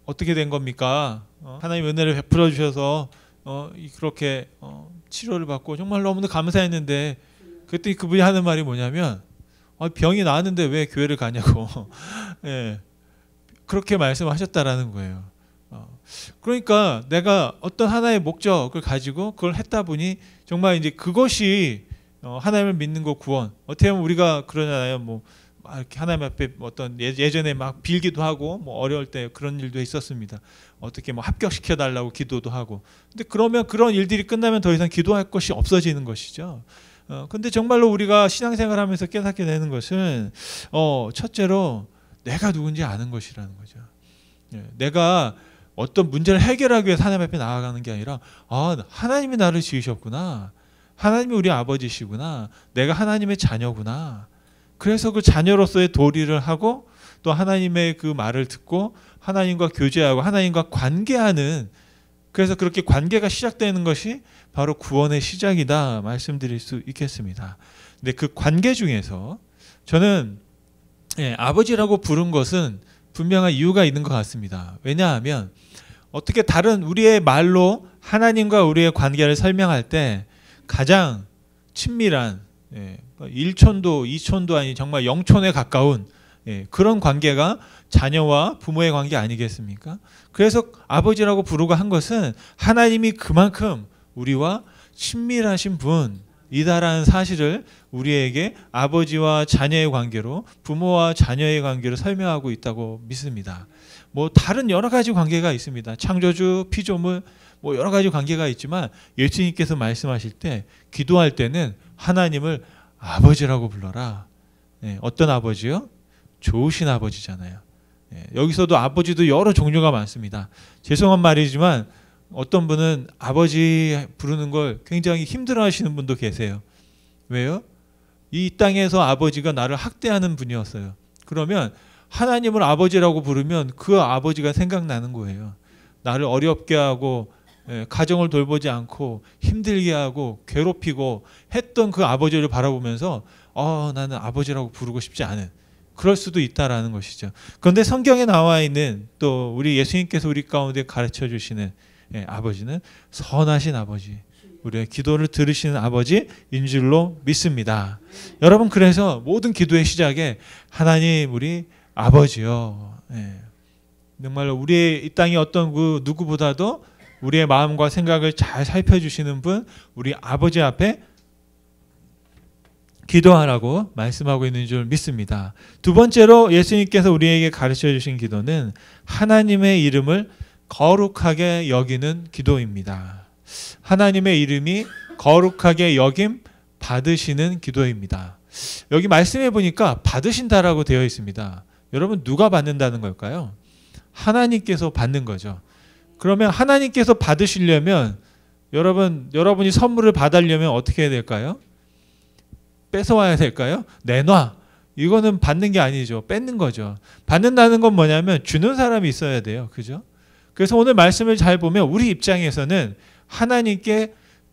어떻게 된 겁니까? 하나님 은혜를 베풀어 주셔서 그렇게 치료를 받고 정말 너무나 감사했는데, 그랬더니 그분이 하는 말이 뭐냐면 병이 나았는데 왜 교회를 가냐고 그렇게 말씀하셨다라는 거예요. 그러니까 내가 어떤 하나의 목적을 가지고 그걸 했다 보니 정말 이제 그것이 하나님을 믿는 것, 구원. 어떻게 보면 우리가 그러잖아요. 뭐 이렇게 하나님 앞에 어떤 예전에 막 빌기도 하고, 뭐 어려울 때 그런 일도 있었습니다. 어떻게 뭐 합격시켜 달라고 기도도 하고. 근데 그러면 그런 일들이 끝나면 더 이상 기도할 것이 없어지는 것이죠. 근데 정말로 우리가 신앙생활하면서 깨닫게 되는 것은 첫째로 내가 누군지 아는 것이라는 거죠. 내가 어떤 문제를 해결하기 위해서 하나님 앞에 나아가는 게 아니라, 하나님이 나를 지으셨구나, 하나님이 우리 아버지시구나, 내가 하나님의 자녀구나. 그래서 그 자녀로서의 도리를 하고 또 하나님의 그 말을 듣고 하나님과 교제하고 하나님과 관계하는, 그래서 그렇게 관계가 시작되는 것이 바로 구원의 시작이다 말씀드릴 수 있겠습니다. 근데 그 관계 중에서 저는 아버지라고 부른 것은 분명한 이유가 있는 것 같습니다. 왜냐하면 어떻게 다른 우리의 말로 하나님과 우리의 관계를 설명할 때 가장 친밀한 1촌도 2촌도 아닌 정말 0촌에 가까운 그런 관계가 자녀와 부모의 관계 아니겠습니까? 그래서 아버지라고 부르고 한 것은 하나님이 그만큼 우리와 친밀하신 분이다라는 사실을 우리에게 아버지와 자녀의 관계로, 부모와 자녀의 관계로 설명하고 있다고 믿습니다. 뭐 다른 여러 가지 관계가 있습니다. 창조주, 피조물, 뭐 여러 가지 관계가 있지만 예수님께서 말씀하실 때, 기도할 때는 하나님을 아버지라고 불러라. 어떤 아버지요? 좋으신 아버지잖아요. 여기서도 아버지도 여러 종류가 많습니다. 죄송한 말이지만 어떤 분은 아버지 부르는 걸 굉장히 힘들어하시는 분도 계세요. 왜요? 이 땅에서 아버지가 나를 학대하는 분이었어요. 그러면 하나님을 아버지라고 부르면 그 아버지가 생각나는 거예요. 나를 어렵게 하고 가정을 돌보지 않고 힘들게 하고 괴롭히고 했던 그 아버지를 바라보면서 나는 아버지라고 부르고 싶지 않은, 그럴 수도 있다라는 것이죠. 그런데 성경에 나와 있는, 또 우리 예수님께서 우리 가운데 가르쳐 주시는 아버지는 선하신 아버지, 우리의 기도를 들으시는 아버지인 줄로 믿습니다. 여러분, 그래서 모든 기도의 시작에 하나님 우리 아버지요, 정말로 우리의 이 땅의 어떤 그 누구보다도 우리의 마음과 생각을 잘 살펴주시는 분, 우리 아버지 앞에 기도하라고 말씀하고 있는 줄 믿습니다. 두 번째로 예수님께서 우리에게 가르쳐 주신 기도는 하나님의 이름을 거룩하게 여기는 기도입니다. 하나님의 이름이 거룩하게 여김 받으시는 기도입니다. 여기 말씀해 보니까 받으신다라고 되어 있습니다. 여러분, 누가 받는다는 걸까요? 하나님께서 받는 거죠. 그러면 하나님께서 받으시려면 여러분이 선물을 받으려면 어떻게 해야 될까요? 뺏어와야 될까요? 내놔. 이거는 받는 게 아니죠. 뺏는 거죠. 받는다는 건 뭐냐면 주는 사람이 있어야 돼요. 그죠? 그래서 오늘 말씀을 잘 보면 우리 입장에서는 하나님께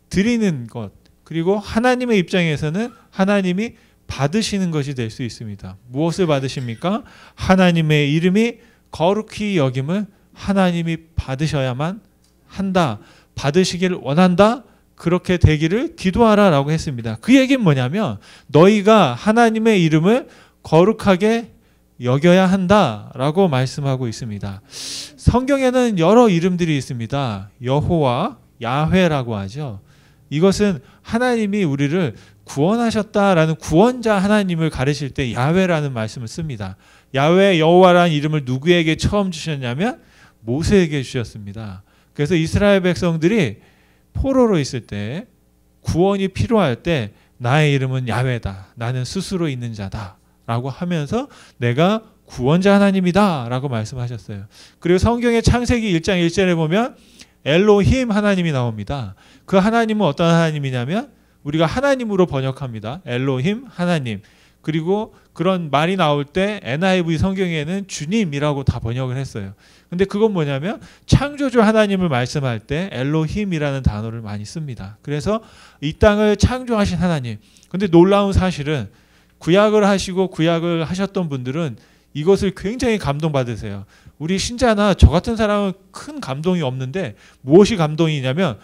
드리는 것, 그리고 하나님의 입장에서는 하나님이 받으시는 것이 될 수 있습니다. 무엇을 받으십니까? 하나님의 이름이 거룩히 여김을 하나님이 받으셔야만 한다. 받으시기를 원한다. 그렇게 되기를 기도하라라고 했습니다. 그 얘기는 뭐냐면 너희가 하나님의 이름을 거룩하게 여겨야 한다라고 말씀하고 있습니다. 성경에는 여러 이름들이 있습니다. 여호와, 야훼라고 하죠. 이것은 하나님이 우리를 구원하셨다라는 구원자 하나님을 가르칠 때 야훼라는 말씀을 씁니다. 야훼, 여호와라는 이름을 누구에게 처음 주셨냐면 모세에게 주셨습니다. 그래서 이스라엘 백성들이 포로로 있을 때, 구원이 필요할 때 나의 이름은 야훼다. 나는 스스로 있는 자다. 라고 하면서 내가 구원자 하나님이다. 라고 말씀하셨어요. 그리고 성경의 창세기 1장 1절에 보면 엘로힘 하나님이 나옵니다. 그 하나님은 어떤 하나님이냐면 우리가 하나님으로 번역합니다. 엘로힘 하나님. 그리고 그런 말이 나올 때 NIV 성경에는 주님이라고 다 번역을 했어요. 근데 그건 뭐냐면 창조주 하나님을 말씀할 때 엘로힘이라는 단어를 많이 씁니다. 그래서 이 땅을 창조하신 하나님. 근데 놀라운 사실은 구약을 하시고 구약을 하셨던 분들은 이것을 굉장히 감동받으세요. 우리 신자나 저 같은 사람은 큰 감동이 없는데 무엇이 감동이냐면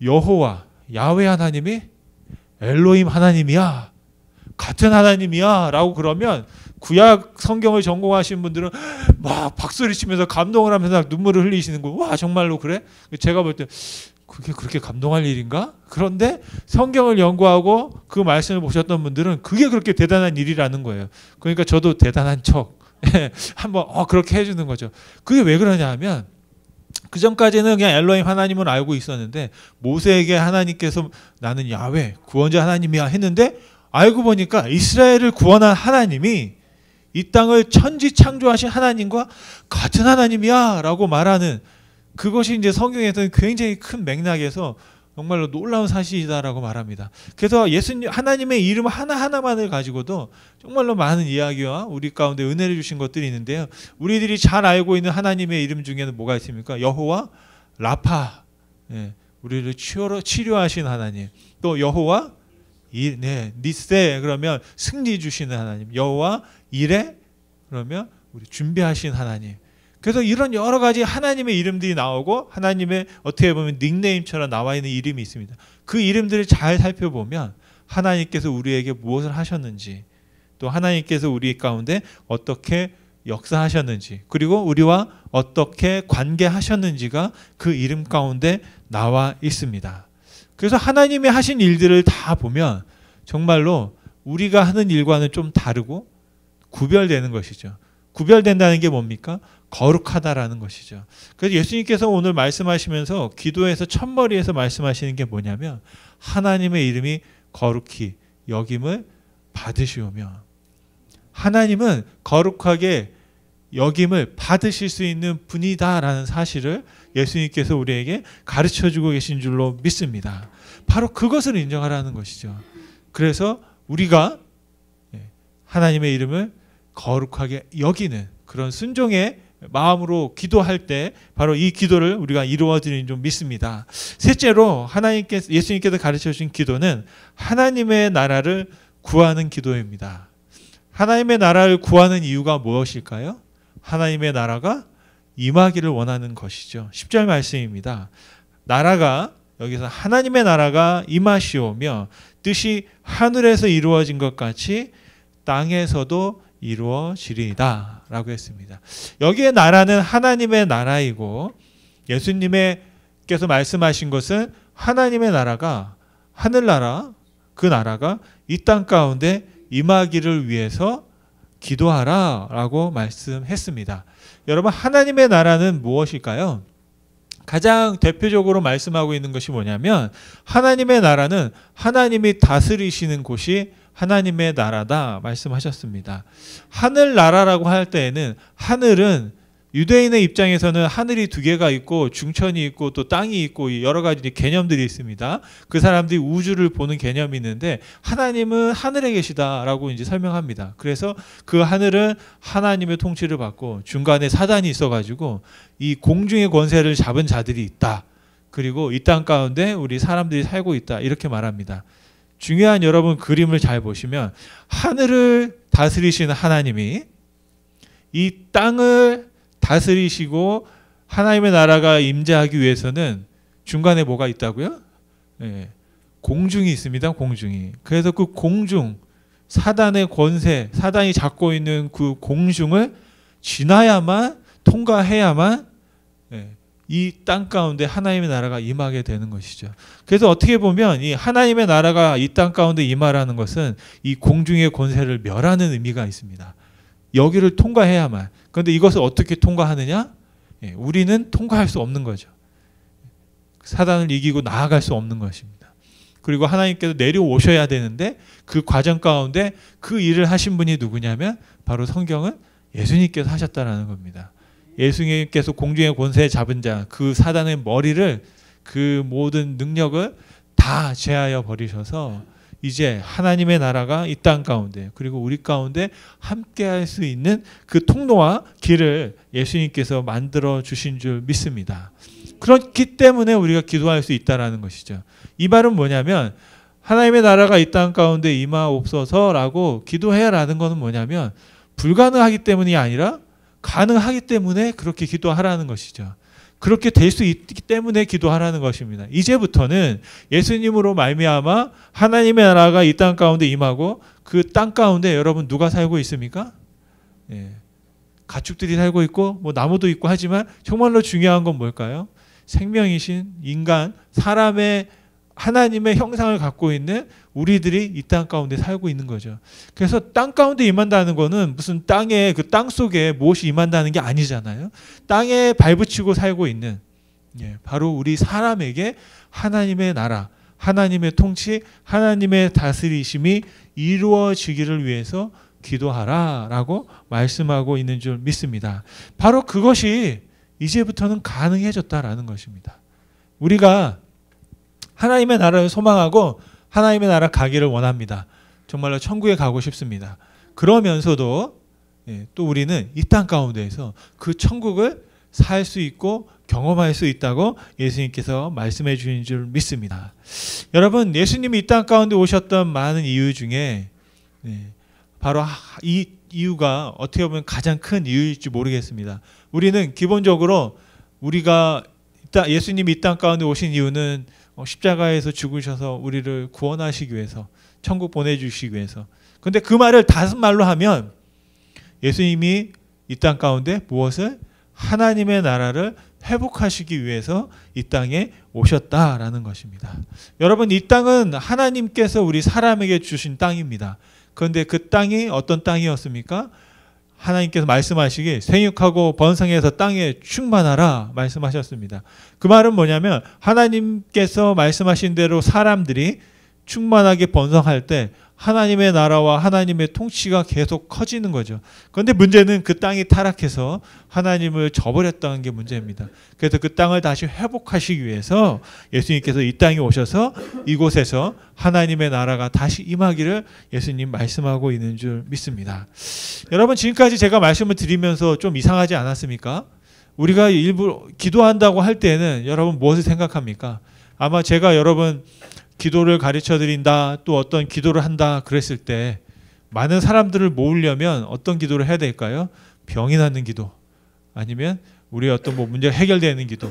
여호와, 야훼 하나님이 엘로힘 하나님이야. 같은 하나님이야 라고 그러면 구약 성경을 전공하신 분들은 막 박수를 치면서 감동을 하면서 눈물을 흘리시는 거예요. 와, 정말로 그래? 제가 볼 때 그게 그렇게 감동할 일인가? 그런데 성경을 연구하고 그 말씀을 보셨던 분들은 그게 그렇게 대단한 일이라는 거예요. 그러니까 저도 대단한 척 한번 그렇게 해주는 거죠. 그게 왜 그러냐 하면 그 전까지는 그냥 엘로힘 하나님은 알고 있었는데 모세에게 하나님께서 나는 야훼 구원자 하나님이야 했는데 알고 보니까 이스라엘을 구원한 하나님이 이 땅을 천지 창조하신 하나님과 같은 하나님이야 라고 말하는 그것이 이제 성경에서는 굉장히 큰 맥락에서 정말로 놀라운 사실이다라고 말합니다. 그래서 예수님 하나님의 이름 하나하나만을 가지고도 정말로 많은 이야기와 우리 가운데 은혜를 주신 것들이 있는데요. 우리들이 잘 알고 있는 하나님의 이름 중에는 뭐가 있습니까? 여호와 라파, 우리를 치료하신 하나님. 또 여호와 니세, 그러면 승리 주시는 하나님. 여호와 이레, 그러면 우리 준비하신 하나님. 그래서 이런 여러 가지 하나님의 이름들이 나오고 하나님의 어떻게 보면 닉네임처럼 나와 있는 이름이 있습니다. 그 이름들을 잘 살펴보면 하나님께서 우리에게 무엇을 하셨는지, 또 하나님께서 우리 가운데 어떻게 역사하셨는지, 그리고 우리와 어떻게 관계하셨는지가 그 이름 가운데 나와 있습니다. 그래서 하나님이 하신 일들을 다 보면 정말로 우리가 하는 일과는 좀 다르고 구별되는 것이죠. 구별된다는 게 뭡니까? 거룩하다라는 것이죠. 그래서 예수님께서 오늘 말씀하시면서 기도에서 첫머리에서 말씀하시는 게 뭐냐면 하나님의 이름이 거룩히 여김을 받으시오며, 하나님은 거룩하게 여김을 받으실 수 있는 분이다라는 사실을 예수님께서 우리에게 가르쳐주고 계신 줄로 믿습니다. 바로 그것을 인정하라는 것이죠. 그래서 우리가 하나님의 이름을 거룩하게 여기는 그런 순종의 마음으로 기도할 때 바로 이 기도를 우리가 이루어지는 줄 믿습니다. 셋째로 예수님께서 가르쳐 주신 기도는 하나님의 나라를 구하는 기도입니다. 하나님의 나라를 구하는 이유가 무엇일까요? 하나님의 나라가 임하기를 원하는 것이죠. 10절 말씀입니다. 나라가, 여기서 하나님의 나라가 임하시오며 뜻이 하늘에서 이루어진 것 같이 땅에서도 이루어지리이다 라고 했습니다. 여기에 나라는 하나님의 나라이고, 예수님께서 말씀하신 것은 하나님의 나라가, 하늘나라, 그 나라가 이 땅 가운데 임하기를 위해서 기도하라 라고 말씀했습니다. 여러분, 하나님의 나라는 무엇일까요? 가장 대표적으로 말씀하고 있는 것이 뭐냐면 하나님의 나라는 하나님이 다스리시는 곳이 하나님의 나라다 말씀하셨습니다. 하늘나라라고 할 때에는, 하늘은 유대인의 입장에서는 하늘이 두 개가 있고 중천이 있고 또 땅이 있고 여러 가지 개념들이 있습니다. 그 사람들이 우주를 보는 개념이 있는데 하나님은 하늘에 계시다라고 이제 설명합니다. 그래서 그 하늘은 하나님의 통치를 받고 중간에 사단이 있어가지고 이 공중의 권세를 잡은 자들이 있다. 그리고 이 땅 가운데 우리 사람들이 살고 있다. 이렇게 말합니다. 중요한 여러분 그림을 잘 보시면 하늘을 다스리시는 하나님이 이 땅을 다스리시고 하나님의 나라가 임재하기 위해서는 중간에 뭐가 있다고요? 공중이 있습니다. 공중이. 그래서 그 공중, 사단의 권세, 사단이 잡고 있는 그 공중을 지나야만, 통과해야만 이 땅 가운데 하나님의 나라가 임하게 되는 것이죠. 그래서 어떻게 보면 이 하나님의 나라가 이 땅 가운데 임하라는 것은 이 공중의 권세를 멸하는 의미가 있습니다. 여기를 통과해야만. 그런데 이것을 어떻게 통과하느냐? 우리는 통과할 수 없는 거죠. 사단을 이기고 나아갈 수 없는 것입니다. 그리고 하나님께서 내려오셔야 되는데 그 과정 가운데 그 일을 하신 분이 누구냐면 바로 성경은 예수님께서 하셨다라는 겁니다. 예수님께서 공중의 권세에 잡은 자, 그 사단의 머리를, 그 모든 능력을 다 제하여 버리셔서 이제 하나님의 나라가 이 땅 가운데 그리고 우리 가운데 함께할 수 있는 그 통로와 길을 예수님께서 만들어 주신 줄 믿습니다. 그렇기 때문에 우리가 기도할 수 있다라는 것이죠. 이 말은 뭐냐면 하나님의 나라가 이 땅 가운데 임하옵소서라고 기도해라는 것은 뭐냐면 불가능하기 때문이 아니라 가능하기 때문에 그렇게 기도하라는 것이죠. 그렇게 될 수 있기 때문에 기도하라는 것입니다. 이제부터는 예수님으로 말미암아 하나님의 나라가 이 땅 가운데 임하고 그 땅 가운데 여러분 누가 살고 있습니까? 가축들이 살고 있고 뭐 나무도 있고 하지만 정말로 중요한 건 뭘까요? 생명이신 인간, 사람의 하나님의 형상을 갖고 있는 우리들이 이 땅 가운데 살고 있는 거죠. 그래서 땅 가운데 임한다는 거는 무슨 땅에 그 땅 속에 무엇이 임한다는 게 아니잖아요. 땅에 발붙이고 살고 있는 바로 우리 사람에게 하나님의 나라, 하나님의 통치, 하나님의 다스리심이 이루어지기를 위해서 기도하라라고 말씀하고 있는 줄 믿습니다. 바로 그것이 이제부터는 가능해졌다라는 것입니다. 우리가 하나님의 나라를 소망하고 하나님의 나라 가기를 원합니다. 정말로 천국에 가고 싶습니다. 그러면서도 또 우리는 이 땅 가운데에서 그 천국을 살 수 있고 경험할 수 있다고 예수님께서 말씀해 주신 줄 믿습니다. 여러분, 예수님이 이 땅 가운데 오셨던 많은 이유 중에 바로 이 이유가 어떻게 보면 가장 큰 이유일지 모르겠습니다. 우리는 기본적으로 우리가 예수님이 이 땅 가운데 오신 이유는 십자가에서 죽으셔서 우리를 구원하시기 위해서, 천국 보내주시기 위해서, 근데 그 말을 다른 말로 하면 예수님이 이 땅 가운데 무엇을? 하나님의 나라를 회복하시기 위해서 이 땅에 오셨다라는 것입니다. 여러분, 이 땅은 하나님께서 우리 사람에게 주신 땅입니다. 그런데 그 땅이 어떤 땅이었습니까? 하나님께서 말씀하시기 생육하고 번성해서 땅에 충만하라 말씀하셨습니다. 그 말은 뭐냐면 하나님께서 말씀하신 대로 사람들이 충만하게 번성할 때 하나님의 나라와 하나님의 통치가 계속 커지는 거죠. 그런데 문제는 그 땅이 타락해서 하나님을 저버렸다는 게 문제입니다. 그래서 그 땅을 다시 회복하시기 위해서 예수님께서 이 땅에 오셔서 이곳에서 하나님의 나라가 다시 임하기를 예수님 말씀하고 있는 줄 믿습니다. 여러분, 지금까지 제가 말씀을 드리면서 좀 이상하지 않았습니까? 우리가 일부 기도한다고 할 때는 여러분 무엇을 생각합니까? 아마 제가 여러분 기도를 가르쳐 드린다, 또 어떤 기도를 한다 그랬을 때 많은 사람들을 모으려면 어떤 기도를 해야 될까요? 병이 낫는 기도, 아니면 우리의 어떤 뭐 문제가 해결되는 기도,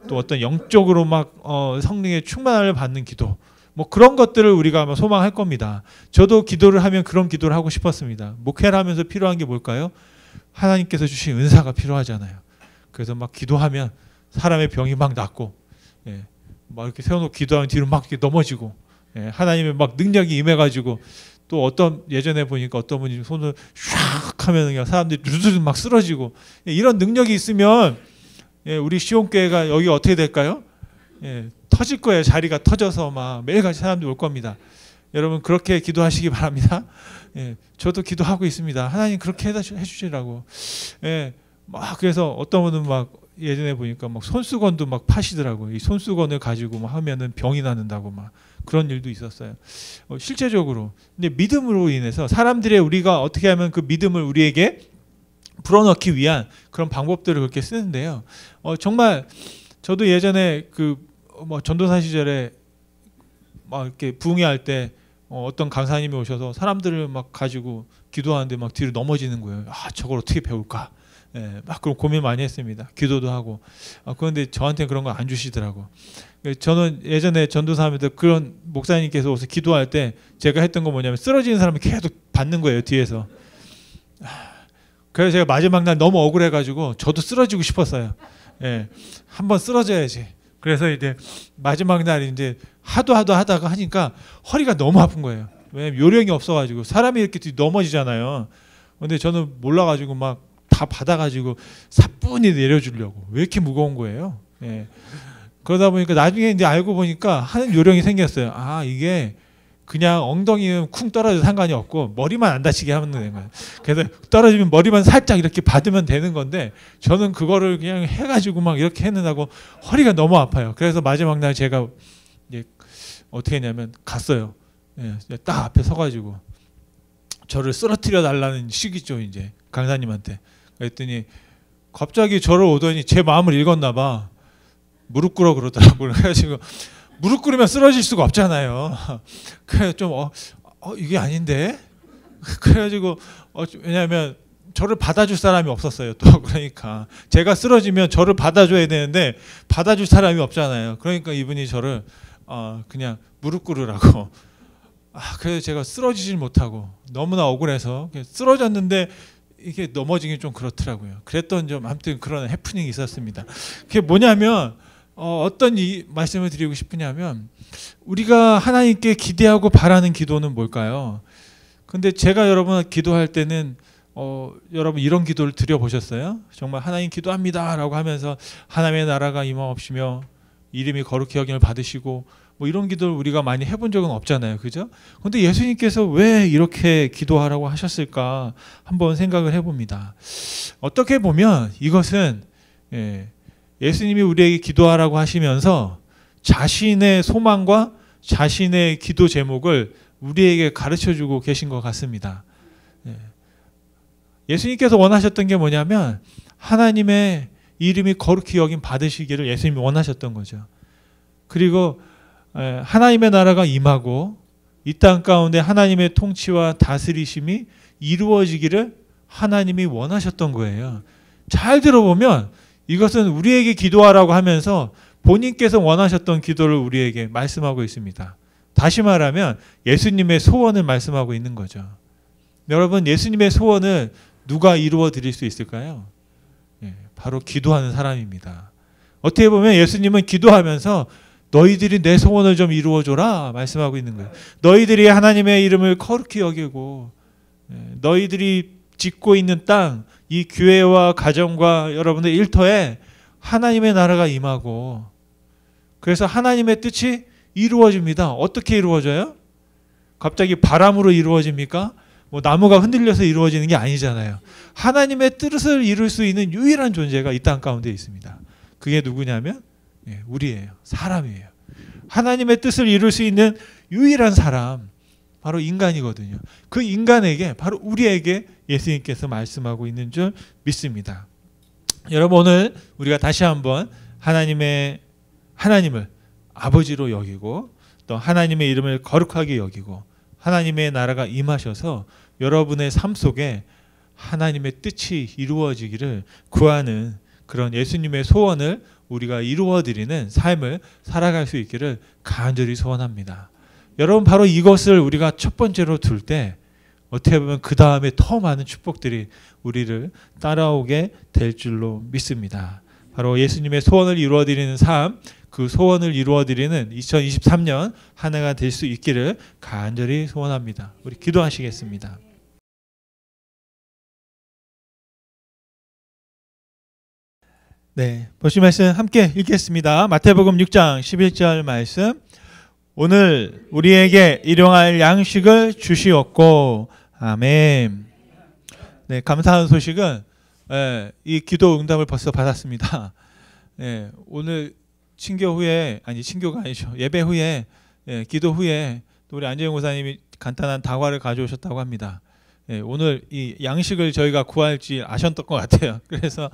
또 어떤 영적으로 막 성령의 충만함을 받는 기도, 뭐 그런 것들을 우리가 아마 소망할 겁니다. 저도 기도를 하면 그런 기도를 하고 싶었습니다. 목회를 하면서 필요한 게 뭘까요? 하나님께서 주신 은사가 필요하잖아요. 그래서 막 기도하면 사람의 병이 막 낫고, 막 이렇게 세워놓고 기도하면 뒤로 막 이렇게 넘어지고, 하나님의 막 능력이 임해가지고, 또 어떤 예전에 보니까 어떤 분이 손을 샥 하면 그냥 사람들이 루르르 막 쓰러지고, 이런 능력이 있으면 우리 시온교회가 여기 어떻게 될까요? 터질 거예요. 자리가 터져서 막 매일같이 사람들이 올 겁니다. 여러분 그렇게 기도하시기 바랍니다. 저도 기도하고 있습니다. 하나님 그렇게 해주시라고. 막 그래서 어떤 분은 막 예전에 보니까 막 손수건도 막 파시더라고요. 이 손수건을 가지고 막 하면은 병이 나는다고 막 그런 일도 있었어요. 실제적으로. 근데 믿음으로 인해서 사람들의 우리가 어떻게 하면 그 믿음을 우리에게 불어넣기 위한 그런 방법들을 그렇게 쓰는데요. 정말 저도 예전에 그 뭐 전도사 시절에 막 이렇게 부흥회할 때 어떤 강사님이 오셔서 사람들을 막 가지고 기도하는데 막 뒤로 넘어지는 거예요. 아, 저걸 어떻게 배울까? 막 그런 고민 많이 했습니다. 기도도 하고. 그런데 저한테 그런 거 안 주시더라고. 저는 예전에 전도사하면서 그런 목사님께서 오셔서 기도할 때 제가 했던 거 뭐냐면 쓰러지는 사람을 계속 받는 거예요, 뒤에서. 그래서 제가 마지막 날 너무 억울해가지고 저도 쓰러지고 싶었어요. 한번 쓰러져야지. 그래서 이제 마지막 날 이제 하다가 하니까 허리가 너무 아픈 거예요. 왜냐면 요령이 없어가지고 사람이 이렇게 넘어지잖아요. 근데 저는 몰라가지고 막 다 받아가지고 사뿐히 내려주려고. 왜 이렇게 무거운 거예요? 그러다 보니까 나중에 이제 알고 보니까 하는 요령이 생겼어요. 아, 이게 그냥 엉덩이는 쿵 떨어져도 상관이 없고 머리만 안 다치게 하면 되는 거예요. 그래서 떨어지면 머리만 살짝 이렇게 받으면 되는 건데 저는 그거를 그냥 해가지고 막 이렇게 했는다고 허리가 너무 아파요. 그래서 마지막 날 제가 이제 어떻게 했냐면 갔어요. 딱 앞에 서가지고 저를 쓰러뜨려 달라는 식이죠, 이제 강사님한테. 그랬더니 갑자기 저를 오더니 제 마음을 읽었나 봐. 무릎 꿇어 그러더라고요. 그래가지고 무릎 꿇으면 쓰러질 수가 없잖아요. 그래 좀 이게 아닌데. 그래가지고 왜냐하면 저를 받아줄 사람이 없었어요. 또 그러니까 제가 쓰러지면 저를 받아줘야 되는데 받아줄 사람이 없잖아요. 그러니까 이분이 저를 그냥 무릎 꿇으라고. 그래서 제가 쓰러지질 못하고 너무나 억울해서 쓰러졌는데 이게 넘어지기 좀 그렇더라고요. 그랬던 좀 아무튼 그런 해프닝이 있었습니다. 그게 뭐냐면 어떤 이 말씀을 드리고 싶으냐면 우리가 하나님께 기대하고 바라는 기도는 뭘까요? 근데 제가 여러분 기도할 때는 여러분 이런 기도를 드려보셨어요? 정말 하나님 기도합니다라고 하면서 하나님의 나라가 임하옵시며 이름이 거룩히 여김을 받으시고 뭐 이런 기도를 우리가 많이 해본 적은 없잖아요. 그죠? 근데 예수님께서 왜 이렇게 기도하라고 하셨을까 한번 생각을 해봅니다. 어떻게 보면 이것은 예수님이 우리에게 기도하라고 하시면서 자신의 소망과 자신의 기도 제목을 우리에게 가르쳐주고 계신 것 같습니다. 예수님께서 원하셨던 게 뭐냐면 하나님의 이름이 거룩히 여김 받으시기를 예수님이 원하셨던 거죠. 그리고 하나님의 나라가 임하고 이 땅 가운데 하나님의 통치와 다스리심이 이루어지기를 하나님이 원하셨던 거예요. 잘 들어보면 이것은 우리에게 기도하라고 하면서 본인께서 원하셨던 기도를 우리에게 말씀하고 있습니다. 다시 말하면 예수님의 소원을 말씀하고 있는 거죠. 여러분, 예수님의 소원을 누가 이루어 드릴 수 있을까요? 바로 기도하는 사람입니다. 어떻게 보면 예수님은 기도하면서 너희들이 내 소원을 좀 이루어줘라 말씀하고 있는 거예요. 너희들이 하나님의 이름을 거룩히 여기고 너희들이 짓고 있는 땅, 이 교회와 가정과 여러분의 일터에 하나님의 나라가 임하고, 그래서 하나님의 뜻이 이루어집니다. 어떻게 이루어져요? 갑자기 바람으로 이루어집니까? 뭐 나무가 흔들려서 이루어지는 게 아니잖아요. 하나님의 뜻을 이룰 수 있는 유일한 존재가 이 땅 가운데 있습니다. 그게 누구냐면 우리예요. 사람이에요. 하나님의 뜻을 이룰 수 있는 유일한 사람, 바로 인간이거든요. 그 인간에게, 바로 우리에게 예수님께서 말씀하고 있는 줄 믿습니다. 여러분, 오늘 우리가 다시 한번 하나님을 아버지로 여기고, 또 하나님의 이름을 거룩하게 여기고, 하나님의 나라가 임하셔서 여러분의 삶 속에 하나님의 뜻이 이루어지기를 구하는 그런 예수님의 소원을 우리가 이루어드리는 삶을 살아갈 수 있기를 간절히 소원합니다. 여러분, 바로 이것을 우리가 첫 번째로 둘 때 어떻게 보면 그 다음에 더 많은 축복들이 우리를 따라오게 될 줄로 믿습니다. 바로 예수님의 소원을 이루어드리는 삶, 그 소원을 이루어드리는 2023년 한 해가 될 수 있기를 간절히 소원합니다. 우리 기도하시겠습니다. 네, 보신 말씀 함께 읽겠습니다. 마태복음 6장 11절 말씀. 오늘 우리에게 일용할 양식을 주시옵고. 아멘. 네, 감사한 소식은 이 기도 응답을 벌써 받았습니다. 오늘 친교 후에, 아니 친교가 아니죠, 예배 후에, 기도 후에 또 우리 안재영 목사님이 간단한 다과를 가져오셨다고 합니다. 오늘 이 양식을 저희가 구할지 아셨던 것 같아요. 그래서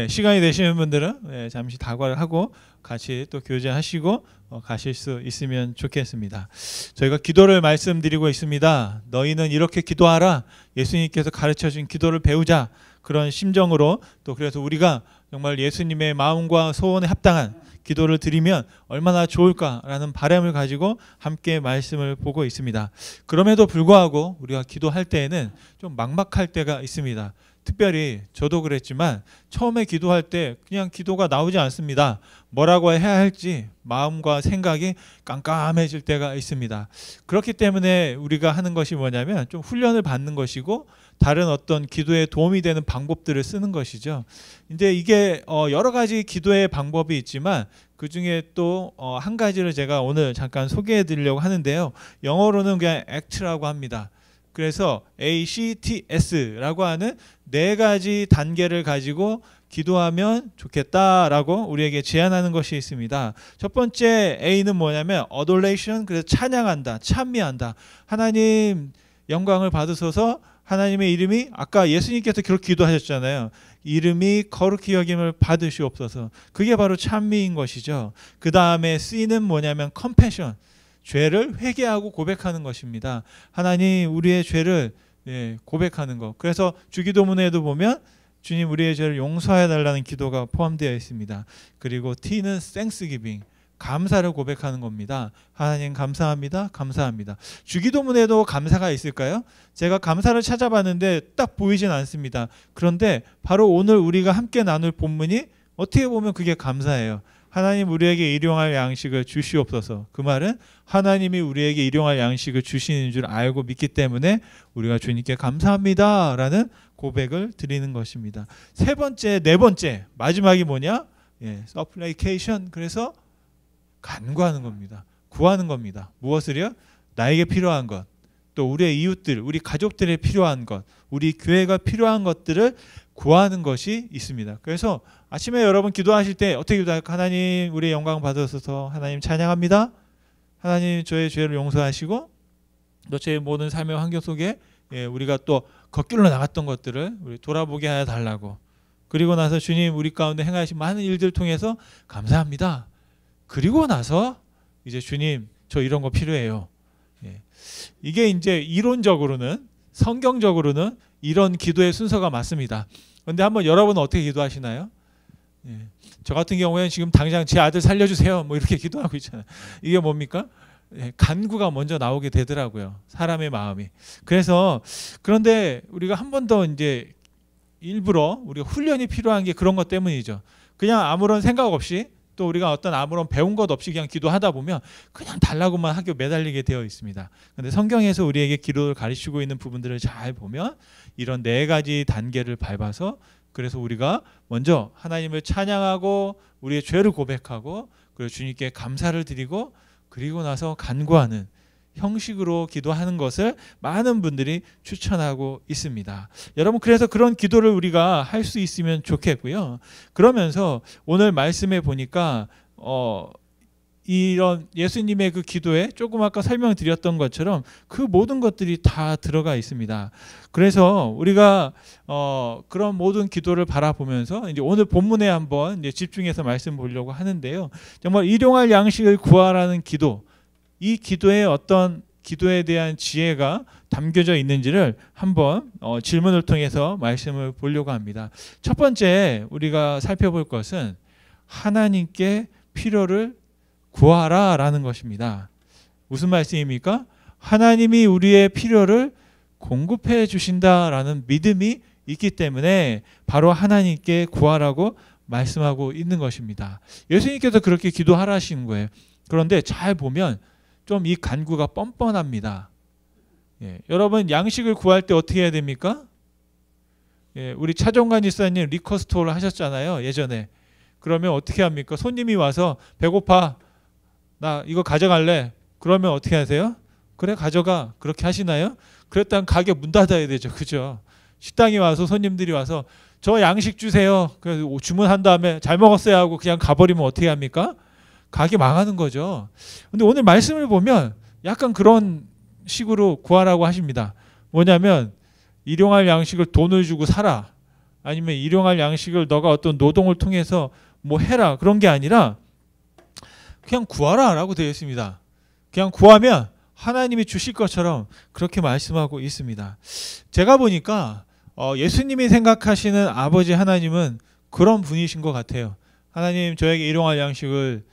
시간이 되시는 분들은 잠시 다과를 하고 같이 또 교제하시고 가실 수 있으면 좋겠습니다. 저희가 기도를 말씀드리고 있습니다. 너희는 이렇게 기도하라. 예수님께서 가르쳐준 기도를 배우자. 그런 심정으로, 또 그래서 우리가 정말 예수님의 마음과 소원에 합당한 기도를 드리면 얼마나 좋을까라는 바람을 가지고 함께 말씀을 보고 있습니다. 그럼에도 불구하고 우리가 기도할 때에는 좀 막막할 때가 있습니다. 특별히 저도 그랬지만 처음에 기도할 때 그냥 기도가 나오지 않습니다. 뭐라고 해야 할지 마음과 생각이 깜깜해질 때가 있습니다. 그렇기 때문에 우리가 하는 것이 뭐냐면 좀 훈련을 받는 것이고, 다른 어떤 기도에 도움이 되는 방법들을 쓰는 것이죠. 이제 이게 여러 가지 기도의 방법이 있지만 그 중에 또 한 가지를 제가 오늘 잠깐 소개해 드리려고 하는데요. 영어로는 그냥 act라고 합니다. 그래서 ACTS라고 하는 4가지 단계를 가지고 기도하면 좋겠다라고 우리에게 제안하는 것이 있습니다. 첫 번째 A는 뭐냐면 adoration, 그래서 찬양한다, 찬미한다. 하나님 영광을 받으소서, 하나님의 이름이, 아까 예수님께서 그렇게 기도하셨잖아요. 이름이 거룩히 여김을 받으시옵소서. 그게 바로 찬미인 것이죠. 그 다음에 C는 뭐냐면 compassion, 죄를 회개하고 고백하는 것입니다. 하나님, 우리의 죄를 고백하는 것. 그래서 주기도문에도 보면 주님, 우리의 죄를 용서해 달라는 기도가 포함되어 있습니다. 그리고 T는 thanksgiving, 감사를 고백하는 겁니다. 하나님 감사합니다. 감사합니다. 주기도문에도 감사가 있을까요? 제가 감사를 찾아봤는데 딱 보이진 않습니다. 그런데 바로 오늘 우리가 함께 나눌 본문이 어떻게 보면 그게 감사예요. 하나님, 우리에게 일용할 양식을 주시옵소서. 그 말은 하나님이 우리에게 일용할 양식을 주시는 줄 알고 믿기 때문에 우리가 주님께 감사합니다 라는 고백을 드리는 것입니다. 세 번째, 네 번째, 마지막이 뭐냐? supplication, 그래서 간구하는 겁니다. 구하는 겁니다. 무엇을요? 나에게 필요한 것, 또 우리의 이웃들, 우리 가족들에 필요한 것, 우리 교회가 필요한 것들을 구하는 것이 있습니다. 그래서 아침에 여러분 기도하실 때 어떻게 기도할까? 하나님, 우리의 영광 받으소서. 하나님 찬양합니다. 하나님, 저의 죄를 용서하시고 또 제 모든 삶의 환경 속에 우리가 또 걷길로 나갔던 것들을 우리 돌아보게 하여 달라고. 그리고 나서 주님, 우리 가운데 행하신 많은 일들 통해서 감사합니다. 그리고 나서 이제 주님, 저 이런 거 필요해요. 이게 이제 이론적으로는, 성경적으로는 이런 기도의 순서가 맞습니다. 그런데 한번 여러분은 어떻게 기도하시나요? 저 같은 경우에는 지금 당장 제 아들 살려주세요, 뭐 이렇게 기도하고 있잖아요. 이게 뭡니까? 간구가 먼저 나오게 되더라고요. 사람의 마음이. 그래서 그런데 우리가 한 번 더 이제 일부러 우리가 훈련이 필요한 게 그런 것 때문이죠. 그냥 아무런 생각 없이 또 우리가 어떤 아무런 배운 것 없이 그냥 기도하다 보면 그냥 달라고만 하게 매달리게 되어 있습니다. 그런데 성경에서 우리에게 기도를 가르치고 있는 부분들을 잘 보면 이런 4가지 단계를 밟아서 그래서 우리가 먼저 하나님을 찬양하고 우리의 죄를 고백하고 그리고 주님께 감사를 드리고 그리고 나서 간구하는 형식으로 기도하는 것을 많은 분들이 추천하고 있습니다. 여러분 그래서 그런 기도를 우리가 할 수 있으면 좋겠고요. 그러면서 오늘 말씀에 보니까 이런 예수님의 그 기도에 조금 아까 설명드렸던 것처럼 그 모든 것들이 다 들어가 있습니다. 그래서 우리가 그런 모든 기도를 바라보면서 이제 오늘 본문에 한번 이제 집중해서 말씀 보려고 하는데요. 정말 일용할 양식을 구하라는 기도, 이 기도에 어떤 기도에 대한 지혜가 담겨져 있는지를 한번 질문을 통해서 말씀을 보려고 합니다. 첫 번째 우리가 살펴볼 것은 하나님께 필요를 구하라라는 것입니다. 무슨 말씀입니까? 하나님이 우리의 필요를 공급해 주신다라는 믿음이 있기 때문에 바로 하나님께 구하라고 말씀하고 있는 것입니다. 예수님께서 그렇게 기도하라시는 거예요. 그런데 잘 보면 좀 이 간구가 뻔뻔합니다. 여러분 양식을 구할 때 어떻게 해야 됩니까? 우리 차종관 지사님 리커스토어를 하셨잖아요. 예전에. 그러면 어떻게 합니까? 손님이 와서 배고파. 나 이거 가져갈래. 그러면 어떻게 하세요? 그래 가져가. 그렇게 하시나요? 그랬다면 가게 문 닫아야 되죠. 그죠? 식당에 와서 손님들이 와서 저 양식 주세요. 그래서 주문한 다음에 잘 먹었어요 하고 그냥 가버리면 어떻게 합니까? 가게 망하는 거죠. 근데 오늘 말씀을 보면 약간 그런 식으로 구하라고 하십니다. 뭐냐면 일용할 양식을 돈을 주고 사라. 아니면 일용할 양식을 너가 어떤 노동을 통해서 뭐 해라. 그런 게 아니라 그냥 구하라 라고 되어 있습니다. 그냥 구하면 하나님이 주실 것처럼 그렇게 말씀하고 있습니다. 제가 보니까 예수님이 생각하시는 아버지 하나님은 그런 분이신 것 같아요. 하나님 저에게 일용할 양식을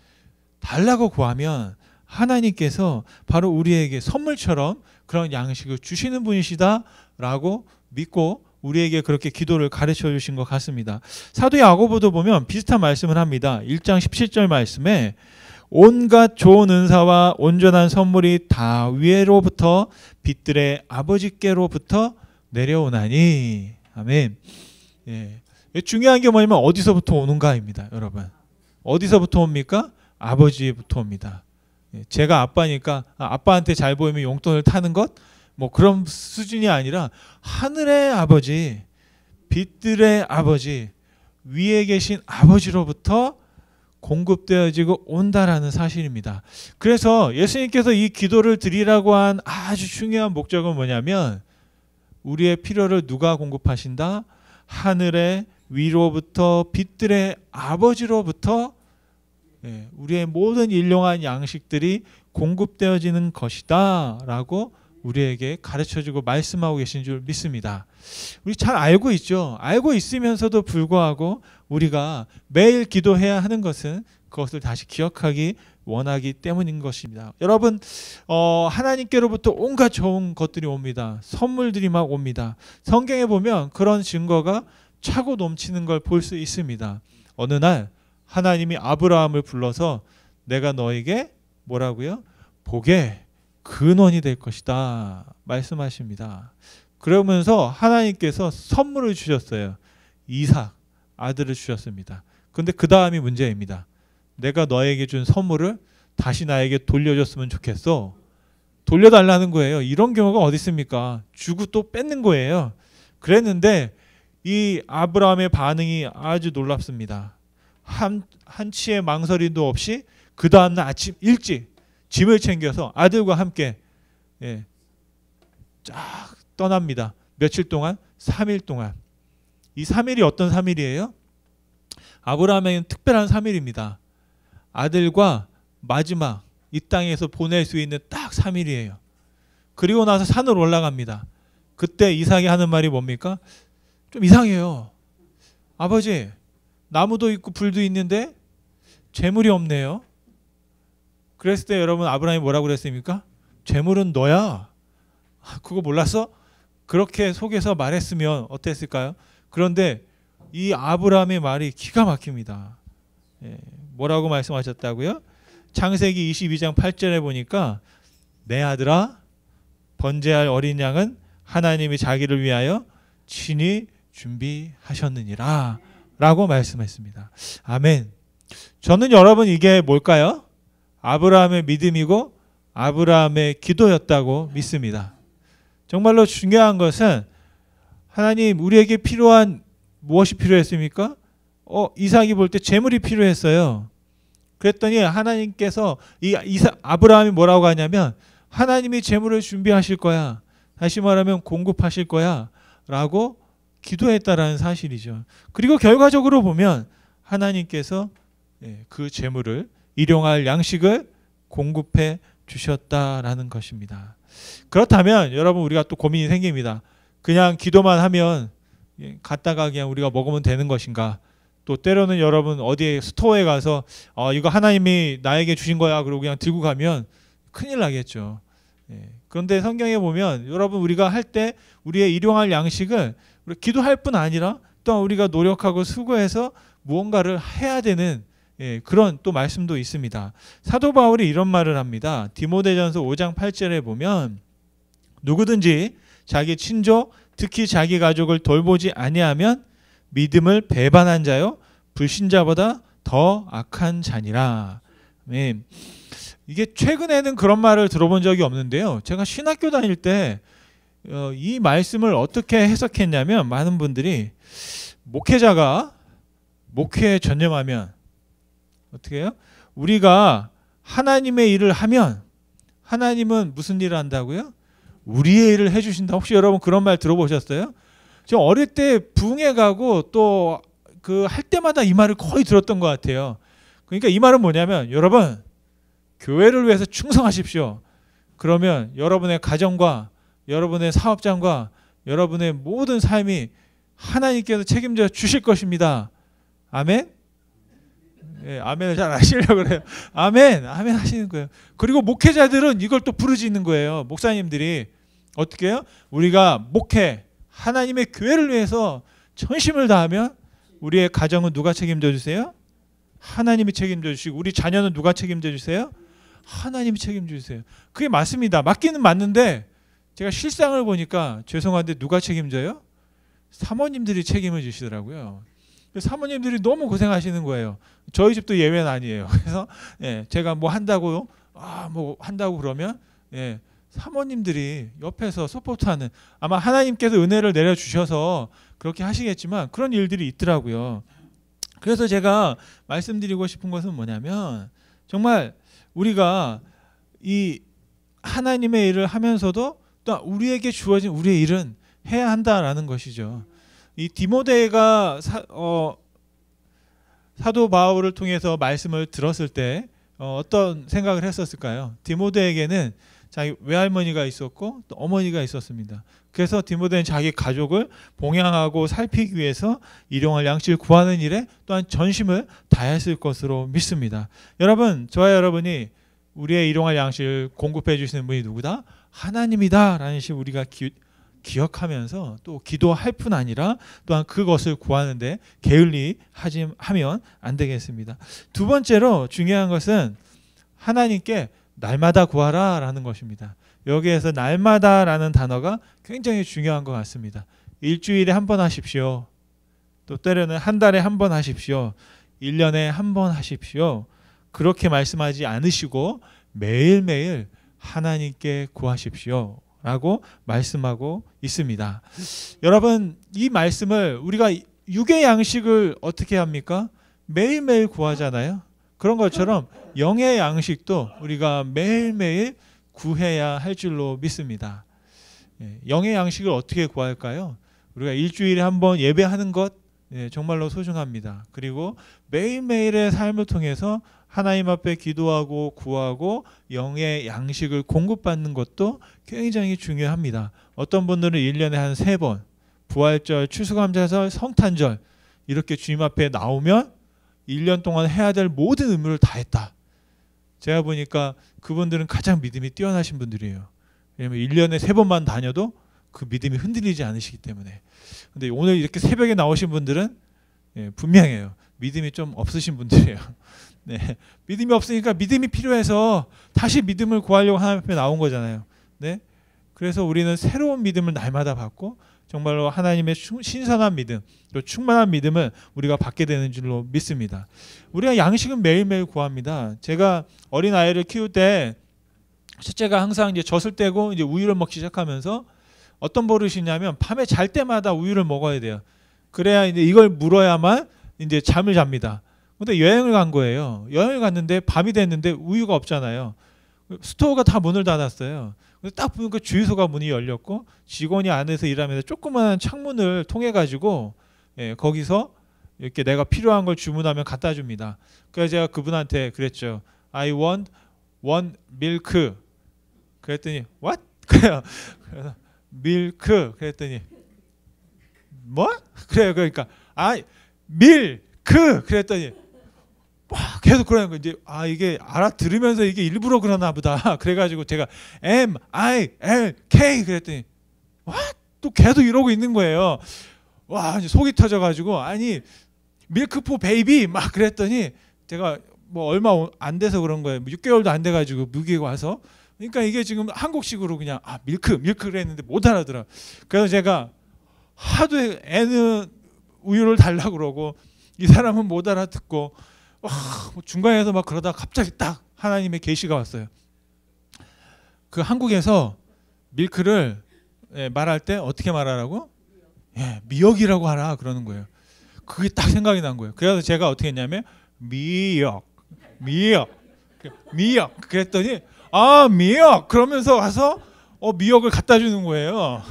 달라고 구하면 하나님께서 바로 우리에게 선물처럼 그런 양식을 주시는 분이시다라고 믿고 우리에게 그렇게 기도를 가르쳐 주신 것 같습니다. 사도 야고보도 보면 비슷한 말씀을 합니다. 1장 17절 말씀에 온갖 좋은 은사와 온전한 선물이 다 위로부터 빛들의 아버지께로부터 내려오나니. 아멘. 중요한 게 뭐냐면 어디서부터 오는가입니다. 여러분. 어디서부터 옵니까? 아버지부터 옵니다. 제가 아빠니까 아빠한테 잘 보이면 용돈을 타는 것? 뭐 그런 수준이 아니라 하늘의 아버지, 빛들의 아버지, 위에 계신 아버지로부터 공급되어지고 온다라는 사실입니다. 그래서 예수님께서 이 기도를 드리라고 한 아주 중요한 목적은 뭐냐면 우리의 필요를 누가 공급하신다? 하늘의 위로부터 빛들의 아버지로부터 우리의 모든 일용한 양식들이 공급되어지는 것이다 라고 우리에게 가르쳐주고 말씀하고 계신 줄 믿습니다. 우리 잘 알고 있죠. 알고 있으면서도 불구하고 우리가 매일 기도해야 하는 것은 그것을 다시 기억하기 원하기 때문인 것입니다. 여러분 하나님께로부터 온갖 좋은 것들이 옵니다. 선물들이 막 옵니다. 성경에 보면 그런 증거가 차고 넘치는 걸 볼 수 있습니다. 어느 날 하나님이 아브라함을 불러서 내가 너에게 뭐라고요? 복의 근원이 될 것이다 말씀하십니다. 그러면서 하나님께서 선물을 주셨어요. 이삭 아들을 주셨습니다. 그런데 그 다음이 문제입니다. 내가 너에게 준 선물을 다시 나에게 돌려줬으면 좋겠어. 돌려달라는 거예요. 이런 경우가 어디 있습니까? 주고 또 뺏는 거예요. 그랬는데 이 아브라함의 반응이 아주 놀랍습니다. 한치의 망설임도 없이 그 다음날 아침 일찍 짐을 챙겨서 아들과 함께 쫙 떠납니다. 며칠 동안? 3일 동안. 이 3일이 어떤 3일이에요? 아브라함에게는 특별한 3일입니다. 아들과 마지막 이 땅에서 보낼 수 있는 딱 3일이에요. 그리고 나서 산으로 올라갑니다. 그때 이삭이 하는 말이 뭡니까? 좀 이상해요. 아버지, 나무도 있고 불도 있는데 재물이 없네요. 그랬을 때 여러분 아브라함이 뭐라고 그랬습니까? 재물은 너야. 그거 몰랐어? 그렇게 속에서 말했으면 어땠을까요? 그런데 이 아브라함의 말이 기가 막힙니다. 뭐라고 말씀하셨다고요? 창세기 22장 8절에 보니까 내 아들아 번제할 어린 양은 하나님이 자기를 위하여 친히 준비하셨느니라 라고 말씀했습니다. 아멘. 저는 여러분 이게 뭘까요? 아브라함의 믿음이고 아브라함의 기도였다고 믿습니다. 정말로 중요한 것은 하나님 우리에게 필요한 무엇이 필요했습니까? 이삭이 볼 때 재물이 필요했어요. 그랬더니 하나님께서 아브라함이 뭐라고 하냐면 하나님이 재물을 준비하실 거야. 다시 말하면 공급하실 거야 라고 기도했다라는 사실이죠. 그리고 결과적으로 보면 하나님께서 그 재물을 일용할 양식을 공급해 주셨다라는 것입니다. 그렇다면 여러분 우리가 또 고민이 생깁니다. 그냥 기도만 하면 갖다가 그냥 우리가 먹으면 되는 것인가? 또 때로는 여러분 어디에 스토어에 가서 이거 하나님이 나에게 주신 거야 그러고 그냥 들고 가면 큰일 나겠죠. 그런데 성경에 보면 여러분 우리가 할 때 우리의 일용할 양식을 우리 기도할 뿐 아니라 또 우리가 노력하고 수고해서 무언가를 해야 되는 그런 또 말씀도 있습니다. 사도 바울이 이런 말을 합니다. 디모데전서 5장 8절에 보면 누구든지 자기 친족 특히 자기 가족을 돌보지 아니하면 믿음을 배반한 자요 불신자보다 더 악한 자니라. 이게 최근에는 그런 말을 들어본 적이 없는데요. 제가 신학교 다닐 때 이 말씀을 어떻게 해석했냐면 많은 분들이 목회자가 목회에 전념하면 어떻게 해요? 우리가 하나님의 일을 하면 하나님은 무슨 일을 한다고요? 우리의 일을 해주신다. 혹시 여러분 그런 말 들어보셨어요? 저 어릴 때 부흥회 가고 또 그 할 때마다 이 말을 거의 들었던 것 같아요. 그러니까 이 말은 뭐냐면 여러분 교회를 위해서 충성하십시오. 그러면 여러분의 가정과 여러분의 사업장과 여러분의 모든 삶이 하나님께서 책임져 주실 것입니다. 아멘? 아멘을 잘 하시려고 그래요. 아멘, 아멘 하시는 거예요. 그리고 목회자들은 이걸 또 부르짖는 거예요. 목사님들이 어떻게 해요? 우리가 목회, 하나님의 교회를 위해서 전심을 다하면 우리의 가정은 누가 책임져 주세요? 하나님이 책임져 주시고 우리 자녀는 누가 책임져 주세요? 하나님이 책임져 주세요. 그게 맞습니다. 맞기는 맞는데 제가 실상을 보니까 죄송한데 누가 책임져요? 사모님들이 책임을 지시더라고요. 사모님들이 너무 고생하시는 거예요. 저희 집도 예외는 아니에요. 그래서 제가 뭐 한다고 그러면 사모님들이 옆에서 서포트하는 아마 하나님께서 은혜를 내려주셔서 그렇게 하시겠지만 그런 일들이 있더라고요. 그래서 제가 말씀드리고 싶은 것은 뭐냐면 정말 우리가 이 하나님의 일을 하면서도 또 우리에게 주어진 우리의 일은 해야 한다라는 것이죠. 이 디모데가 사도 바울을 통해서 말씀을 들었을 때 어떤 생각을 했었을까요? 디모데에게는 자기 외할머니가 있었고 또 어머니가 있었습니다. 그래서 디모데는 자기 가족을 봉양하고 살피기 위해서 일용할 양식을 구하는 일에 또한 전심을 다했을 것으로 믿습니다. 여러분, 저와 여러분이 우리의 일용할 양식을 공급해 주시는 분이 누구다? 하나님이다 라는 식으로 우리가 기억하면서 또 기도할 뿐 아니라 또한 그것을 구하는데 게을리하면 안 되겠습니다. 두 번째로 중요한 것은 하나님께 날마다 구하라 라는 것입니다. 여기에서 날마다 라는 단어가 굉장히 중요한 것 같습니다. 일주일에 한 번 하십시오. 또 때로는 한 달에 한 번 하십시오. 1년에 한 번 하십시오. 그렇게 말씀하지 않으시고 매일매일 하나님께 구하십시오 라고 말씀하고 있습니다. 여러분, 이 말씀을 우리가 육의 양식을 어떻게 합니까? 매일매일 구하잖아요. 그런 것처럼 영의 양식도 우리가 매일매일 구해야 할 줄로 믿습니다. 영의 양식을 어떻게 구할까요? 우리가 일주일에 한 번 예배하는 것 정말로 소중합니다. 그리고 매일매일의 삶을 통해서 하나님 앞에 기도하고 구하고 영의 양식을 공급받는 것도 굉장히 중요합니다. 어떤 분들은 1년에 한 3번 부활절, 추수감사절, 성탄절 이렇게 주님 앞에 나오면 1년 동안 해야 될 모든 의무를 다 했다. 제가 보니까 그분들은 가장 믿음이 뛰어나신 분들이에요. 왜냐면 1년에 3번만 다녀도 그 믿음이 흔들리지 않으시기 때문에. 근데 오늘 이렇게 새벽에 나오신 분들은 분명해요. 믿음이 좀 없으신 분들이에요. 네. 믿음이 없으니까 믿음이 필요해서 다시 믿음을 구하려고 하나님 앞에 나온 거잖아요. 네. 그래서 우리는 새로운 믿음을 날마다 받고 정말로 하나님의 신선한 믿음, 또 충만한 믿음을 우리가 받게 되는 줄로 믿습니다. 우리가 양식은 매일매일 구합니다. 제가 어린 아이를 키울 때 첫째가 항상 이제 젖을 떼고 이제 우유를 먹기 시작하면서 어떤 버릇이냐면 밤에 잘 때마다 우유를 먹어야 돼요. 그래야 이제 이걸 물어야만 이제 잠을 잡니다. 근데 여행을 간 거예요. 여행을 갔는데 밤이 됐는데 우유가 없잖아요. 스토어가 다 문을 닫았어요. 딱 보니까 주유소가 문이 열렸고 직원이 안에서 일하면서 조그마한 창문을 통해 가지고 거기서 이렇게 내가 필요한 걸 주문하면 갖다 줍니다. 그래서 제가 그분한테 그랬죠. I want one milk. 그랬더니 what? 그래요. 그래서 밀크 그랬더니 뭐? 그래요. 그러니까 밀크 그랬더니 계속 그러는 거 이제 이게 알아들으면서 이게 일부러 그러나 보다. 그래가지고 제가 MILK 그랬더니 또 계속 이러고 있는 거예요. 와 이제 속이 터져가지고 아니 밀크 포 베이비 막 그랬더니 제가 뭐 얼마 안 돼서 그런 거예요. 6개월도 안 돼가지고 미국에 와서 그러니까 이게 지금 한국식으로 그냥 밀크 그랬는데 못 알아들어. 그래서 제가 하도 애는 우유를 달라고 그러고 이 사람은 못 알아듣고 중간에서 막 그러다 갑자기 딱 하나님의 계시가 왔어요. 그 한국에서 밀크를 말할 때 어떻게 말하라고? 미역이라고 하라 그러는 거예요. 그게 딱 생각이 난 거예요. 그래서 제가 어떻게 했냐면 미역 그랬더니 미역 그러면서 가서 미역을 갖다 주는 거예요.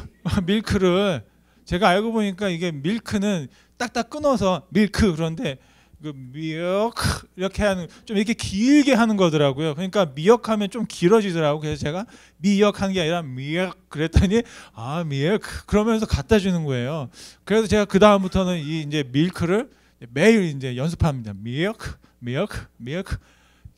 밀크를 제가 알고 보니까 이게 밀크는 딱딱 끊어서 밀크 그런데 그 미역 이렇게 하는 좀 이렇게 길게 하는 거더라고요. 그러니까 미역하면 좀 길어지더라고. 그래서 제가 미역한 게 아니라 미역 그랬더니 미역 그러면서 갖다 주는 거예요. 그래서 제가 그 다음부터는 이 이제 밀크를 매일 이제 연습합니다. 미역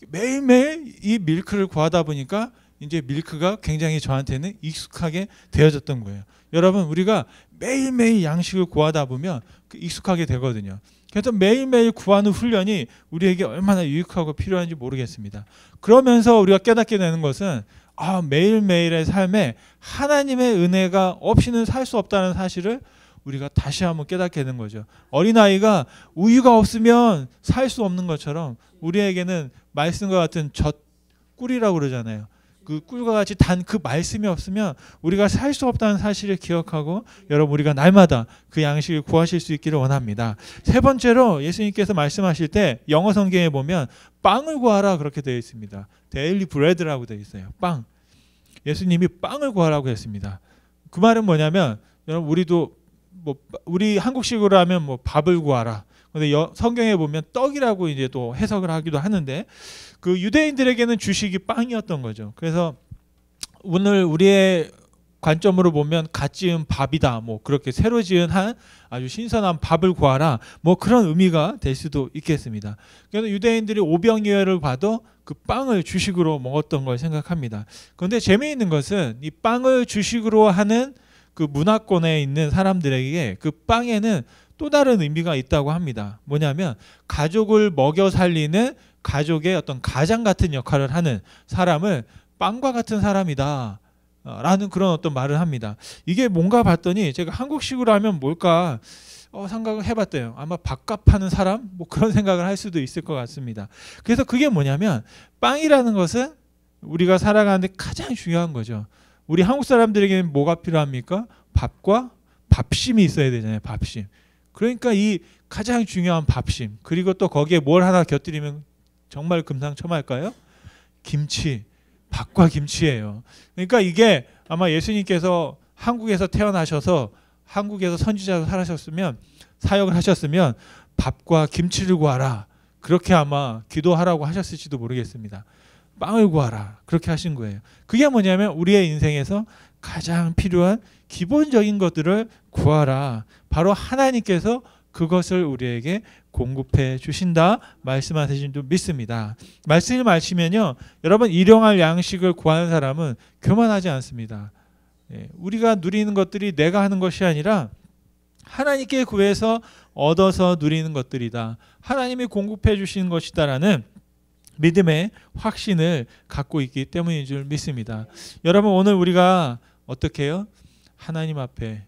매일매일 이 밀크를 구하다 보니까 이제 밀크가 굉장히 저한테는 익숙하게 되어졌던 거예요. 여러분 우리가 매일매일 양식을 구하다 보면 익숙하게 되거든요. 그래서 매일매일 구하는 훈련이 우리에게 얼마나 유익하고 필요한지 모르겠습니다. 그러면서 우리가 깨닫게 되는 것은 매일매일의 삶에 하나님의 은혜가 없이는 살 수 없다는 사실을 우리가 다시 한번 깨닫게 되는 거죠. 어린아이가 우유가 없으면 살 수 없는 것처럼 우리에게는 말씀과 같은 꿀이라고 그러잖아요. 그 꿀과 같이 단 그 말씀이 없으면 우리가 살 수 없다는 사실을 기억하고 여러분 우리가 날마다 그 양식을 구하실 수 있기를 원합니다. 세 번째로 예수님께서 말씀하실 때 영어 성경에 보면 빵을 구하라 그렇게 되어 있습니다. 데일리 브레드라고 되어 있어요. 빵. 예수님이 빵을 구하라고 했습니다. 그 말은 뭐냐면 여러분 우리도 우리 한국식으로 하면 밥을 구하라. 근데 성경에 보면 떡이라고 이제 또 해석을 하기도 하는데 그 유대인들에게는 주식이 빵이었던 거죠. 그래서 오늘 우리의 관점으로 보면 갓 지은 밥이다. 그렇게 새로 지은 한 아주 신선한 밥을 구하라. 그런 의미가 될 수도 있겠습니다. 그래서 유대인들이 오병이어를 봐도 그 빵을 주식으로 먹었던 걸 생각합니다. 그런데 재미있는 것은 이 빵을 주식으로 하는 그 문화권에 있는 사람들에게 그 빵에는 또 다른 의미가 있다고 합니다. 뭐냐면 가족을 먹여 살리는 가족의 어떤 가장 같은 역할을 하는 사람을 빵과 같은 사람이다 라는 그런 어떤 말을 합니다. 이게 뭔가 봤더니 제가 한국식으로 하면 뭘까 생각을 해봤대요. 아마 밥값 하는 사람? 그런 생각을 할 수도 있을 것 같습니다. 그래서 그게 뭐냐면 빵이라는 것은 우리가 살아가는데 가장 중요한 거죠. 우리 한국 사람들에게는 뭐가 필요합니까? 밥과 밥심이 있어야 되잖아요. 밥심. 그러니까 이 가장 중요한 밥심 그리고 또 거기에 뭘 하나 곁들이면 정말 금상첨화일까요? 김치. 밥과 김치예요. 그러니까 이게 아마 예수님께서 한국에서 태어나셔서 한국에서 선지자로 사역을 하셨으면 밥과 김치를 구하라. 그렇게 아마 기도하라고 하셨을지도 모르겠습니다. 빵을 구하라. 그렇게 하신 거예요. 그게 뭐냐면 우리의 인생에서 가장 필요한 기본적인 것들을 구하라. 바로 하나님께서 그것을 우리에게 공급해 주신다 말씀하신 줄 믿습니다. 말씀을 마치면요, 여러분 일용할 양식을 구하는 사람은 교만하지 않습니다. 우리가 누리는 것들이 내가 하는 것이 아니라 하나님께 구해서 얻어서 누리는 것들이다. 하나님이 공급해 주시는 것이다라는 믿음의 확신을 갖고 있기 때문인 줄 믿습니다. 여러분 오늘 우리가 어떻게 해요? 하나님 앞에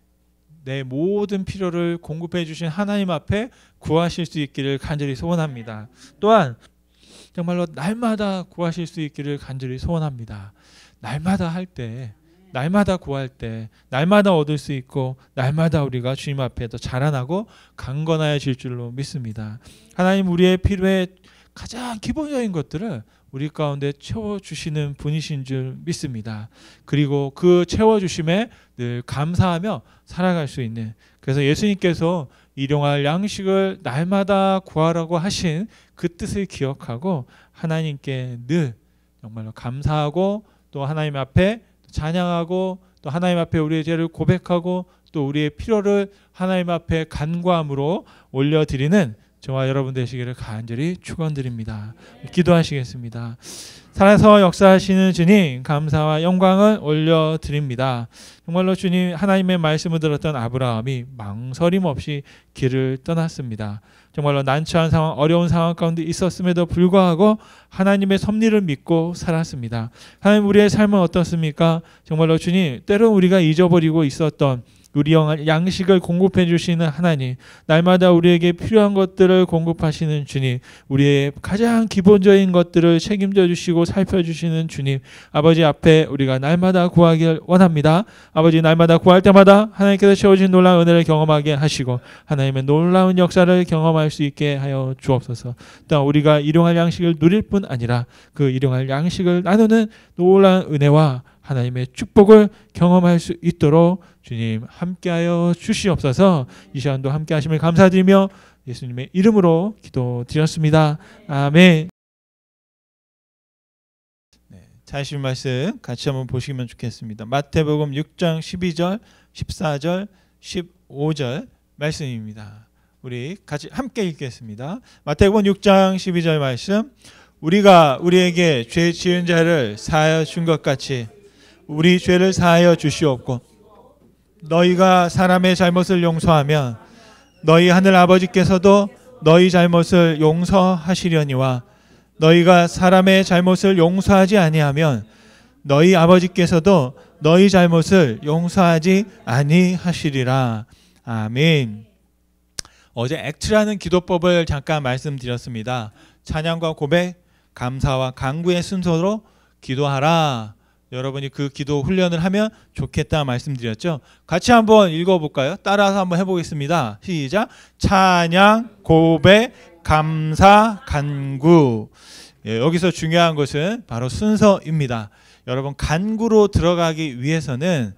내 모든 필요를 공급해 주신 하나님 앞에 구하실 수 있기를 간절히 소원합니다. 또한 정말로 날마다 구하실 수 있기를 간절히 소원합니다. 날마다 할 때, 날마다 구할 때, 날마다 얻을 수 있고 날마다 우리가 주님 앞에 더 자라나고 강건해질 줄로 믿습니다. 하나님 우리의 필요에 가장 기본적인 것들을 우리 가운데 채워주시는 분이신 줄 믿습니다. 그리고 그 채워주심에 늘 감사하며 살아갈 수 있는, 그래서 예수님께서 일용할 양식을 날마다 구하라고 하신 그 뜻을 기억하고 하나님께 늘 정말로 감사하고 또 하나님 앞에 찬양하고 또 하나님 앞에 우리의 죄를 고백하고 또 우리의 필요를 하나님 앞에 간구함으로 올려드리는 저와 여러분 되시기를 간절히 축원드립니다. 기도하시겠습니다. 살아서 역사하시는 주님 감사와 영광을 올려드립니다. 정말로 주님 하나님의 말씀을 들었던 아브라함이 망설임 없이 길을 떠났습니다. 정말로 난처한 상황, 어려운 상황 가운데 있었음에도 불구하고 하나님의 섭리를 믿고 살았습니다. 하나님 우리의 삶은 어떻습니까? 정말로 주님 때로 우리가 잊어버리고 있었던 우리 양식을 공급해 주시는 하나님, 날마다 우리에게 필요한 것들을 공급하시는 주님, 우리의 가장 기본적인 것들을 책임져 주시고 살펴주시는 주님, 아버지 앞에 우리가 날마다 구하길 원합니다. 아버지 날마다 구할 때마다 하나님께서 채워주신 놀라운 은혜를 경험하게 하시고 하나님의 놀라운 역사를 경험할 수 있게 하여 주옵소서. 또한 우리가 일용할 양식을 누릴 뿐 아니라 그 일용할 양식을 나누는 놀라운 은혜와 하나님의 축복을 경험할 수 있도록 주님 함께하여 주시옵소서. 이 시간도 함께하심을 감사드리며 예수님의 이름으로 기도드렸습니다. 아멘. 자신 말씀 같이 한번 보시면 좋겠습니다. 마태복음 6장 12절, 14절, 15절 말씀입니다. 우리 같이 함께 읽겠습니다. 마태복음 6장 12절 말씀, 우리가 우리에게 죄 지은 자를 사하여 준 것 같이 우리 죄를 사하여 주시옵고 너희가 사람의 잘못을 용서하면 너희 하늘 아버지께서도 너희 잘못을 용서하시려니와 너희가 사람의 잘못을 용서하지 아니하면 너희 아버지께서도 너희 잘못을 용서하지 아니하시리라. 아멘. 어제 액트라는 기도법을 잠깐 말씀드렸습니다. 찬양과 고백, 감사와 간구의 순서로 기도하라. 여러분이 그 기도 훈련을 하면 좋겠다 말씀드렸죠. 같이 한번 읽어볼까요? 따라서 한번 해보겠습니다. 시작. 찬양, 고백, 감사, 간구. 여기서 중요한 것은 바로 순서입니다. 여러분 간구로 들어가기 위해서는